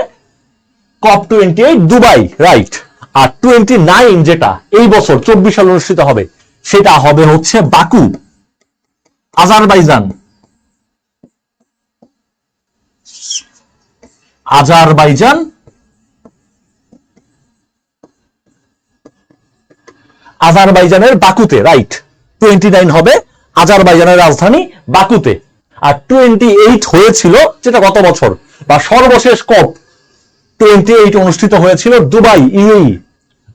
COP28 দুবাই, রাইট। আর 29 যেটা এই বছর 24 সালে অনুষ্ঠিত হবে, সেটা হবে হচ্ছে বাকু, আজারবাইজান। আজারবাইজান, আজারবাইজানের বাকুতে, রাইট। 29 হবে আজারবাইজানের রাজধানী বাকুতে। আর 28 হয়েছিল যেটা গত বছর, বা সর্বশেষ COP28 অনুষ্ঠিত হয়েছিল দুবাই, ইউএই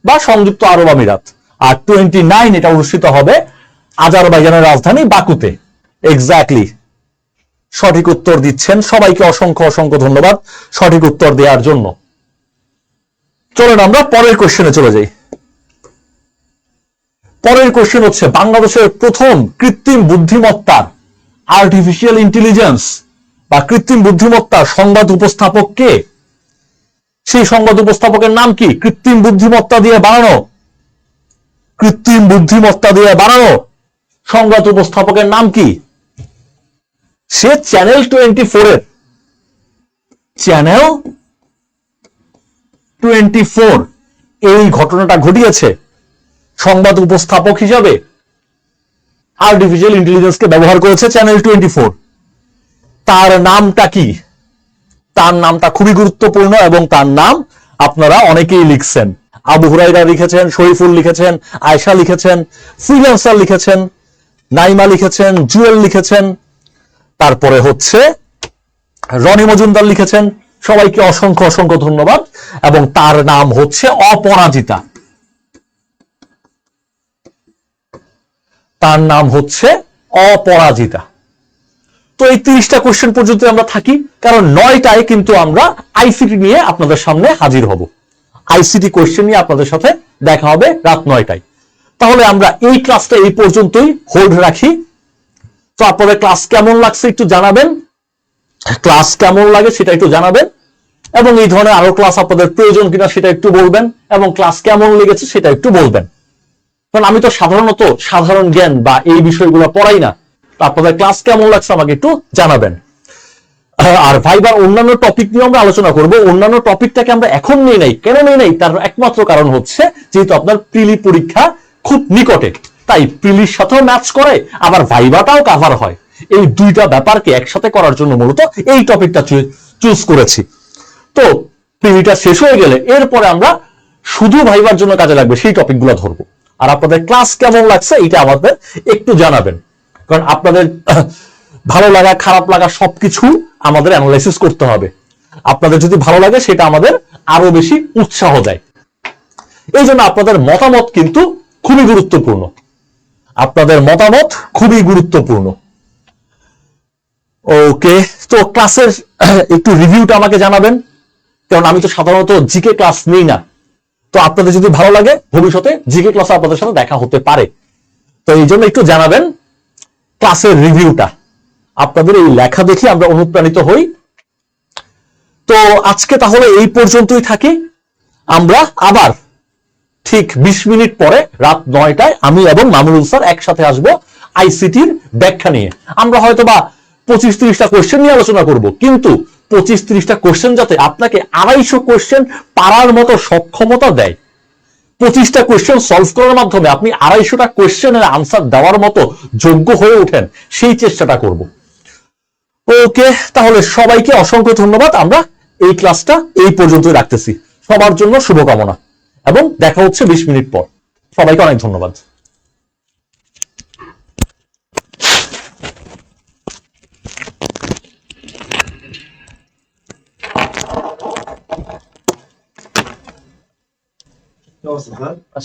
বা সংযুক্ত আরব আমিরাত। আর 29 এটা অনুষ্ঠিত হবে আজারবাইজানের রাজধানী বাকুতে। এক্স্যাক্টলি, সঠিক উত্তর দিচ্ছেন। সবাইকে অসংখ্য অসংখ্য ধন্যবাদ সঠিক উত্তর দেওয়ার জন্য। চলুন আমরা পরের কোশ্চেনে চলে যাই। পরের কোশ্চেন হচ্ছে, বাংলাদেশের প্রথম কৃত্রিম বুদ্ধিমত্তার, আর্টিফিশিয়াল ইন্টেলিজেন্স বা কৃত্রিম বুদ্ধিমত্তার সংবাদ উপস্থাপক কে? সেই সংবাদ উপস্থাপকের নাম কি? কৃত্রিম বুদ্ধিমত্তা দিয়ে বানানো, কৃত্রিম বুদ্ধিমত্তা দিয়ে বানানো সংবাদ উপস্থাপকের নাম কি? সে চ্যানেল 24-এর, চ্যানেল 24 এই ঘটনাটা ঘটিয়েছে। সংবাদ উপস্থাপক হিসাবে আর্টিফিশিয়াল ইন্টেলিজেন্সকে ব্যবহার করেছে চ্যানেল 24। তার নামটা কি? তার নামটা খুবই গুরুত্বপূর্ণ এবং তার নাম আপনারা অনেকেই লিখছেন। আবু হুরাইরা লিখেছেন, শরীফুল লিখেছেন, আয়েশা লিখেছেন, ফ্রিল্যান্সার লিখেছেন, নাইমা লিখেছেন, জুয়েল লিখেছেন, তারপরে হচ্ছে রনি মজুমদার লিখেছেন। সবাইকে অসংখ্য অসংখ্য ধন্যবাদ। এবং তার নাম হচ্ছে অপরাজিতা। তার নাম হচ্ছে অপরাজিতা। তো এই 30টা কোশ্চেন পর্যন্ত আমরা থাকি, কারণ 9টায় কিন্তু আমরা আইসিটি নিয়ে আপনাদের সামনে হাজির হব। আইসিটি কোয়েশ্চেন নিয়ে আপনাদের সাথে দেখা হবে রাত 9টায়। তাহলে আমরা এই ক্লাসটা এই পর্যন্তই হোল্ড রাখি। তো আপনাদের ক্লাস কেমন লাগছে একটু জানাবেন, ক্লাস কেমন লাগে সেটা একটু জানাবেন, এবং এই ধরনের আরো ক্লাস আপনাদের প্রয়োজন কিনা সেটা একটু বলবেন, এবং ক্লাস কেমন লেগেছে সেটা একটু বলবেন। কারণ আমি তো সাধারণত সাধারণ জ্ঞান বা এই বিষয়গুলো পড়াই না। তো আপনাদের ক্লাস কেমন লাগছে আমাকে একটু জানাবেন। আর ভাইবার অন্যান্য টপিক নিয়ে আমরা আলোচনা করব। অন্যান্য টপিকটাকে আমরা এখন নিয়ে নেই, কেন নিয়ে নেই তার একমাত্র কারণ হচ্ছে যেহেতু আপনার প্রিলি পরীক্ষা খুব নিকটে, তাই প্রিলির সাথেও ম্যাচ করে, আবার ভাইবাটাও কাভার হয়। এই দুইটা ব্যাপারকে একসাথে করার জন্য মূলত এই টপিকটা চুজ করেছি। তো প্রিলিটা শেষ হয়ে গেলে এরপরে আমরা শুধু ভাইবার জন্য কাজে লাগবে সেই টপিকগুলো ধরবো। আর আপনাদের ক্লাস কেমন লাগছে এটা আমাদের একটু জানাবেন, কারণ আপনাদের ভালো লাগা খারাপ লাগা সবকিছু আমাদের অ্যানালাইসিস করতে হবে। আপনাদের যদি ভালো লাগে সেটা আমাদের আরো বেশি উৎসাহ দেয়। এই জন্য আপনাদের মতামত কিন্তু খুবই গুরুত্বপূর্ণ, আপনাদের মতামত খুবই গুরুত্বপূর্ণ। ওকে, তো ক্লাসের একটু রিভিউটা আমাকে জানাবেন, কারণ আমি তো সাধারণত জিকে ক্লাস নিই না। তো আপনাদের যদি ভালো লাগে ভবিষ্যতে জিকে ক্লাসে আপনাদের সাথে দেখা হতে পারে। তো এই জন্য একটু জানাবেন ক্লাসের রিভিউটা। আপনাদের এই লেখা দেখে আমরা অনুপ্রাণিত হই। তো আজকে তাহলে এই পর্যন্তই থাকি। আমরা আবার ঠিক 20 মিনিট পরে রাত 9টায় আমি এবং মামুনুল স্যার একসাথে আসবো আইসিটির ব্যাখ্যা নিয়ে। আমরা হয়তো বা 25-30টা কোয়েশ্চেন নিয়ে আলোচনা করব, কিন্তু 25-30টা কোয়েশ্চেন যাতে আপনাকে 250 কোয়েশ্চেন পারার মতো সক্ষমতা দেয়। 25টা কোয়েশ্চেন সলভ করার মাধ্যমে আপনি 250টা কোয়েশ্চেনের আনসার দেওয়ার মতো যোগ্য হয়ে ওঠেন, সেই চেষ্টাটা করব। ওকে, তাহলে সবাইকে অসংখ্য ধন্যবাদ। আমরা এই ক্লাসটা এই পর্যন্তই রাখতেছি। সবার জন্য শুভকামনা এবং দেখা হচ্ছে 20 মিনিট পর। সবাইকে অনেক ধন্যবাদ।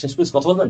শেষ প্লিজ কথা বলবেন।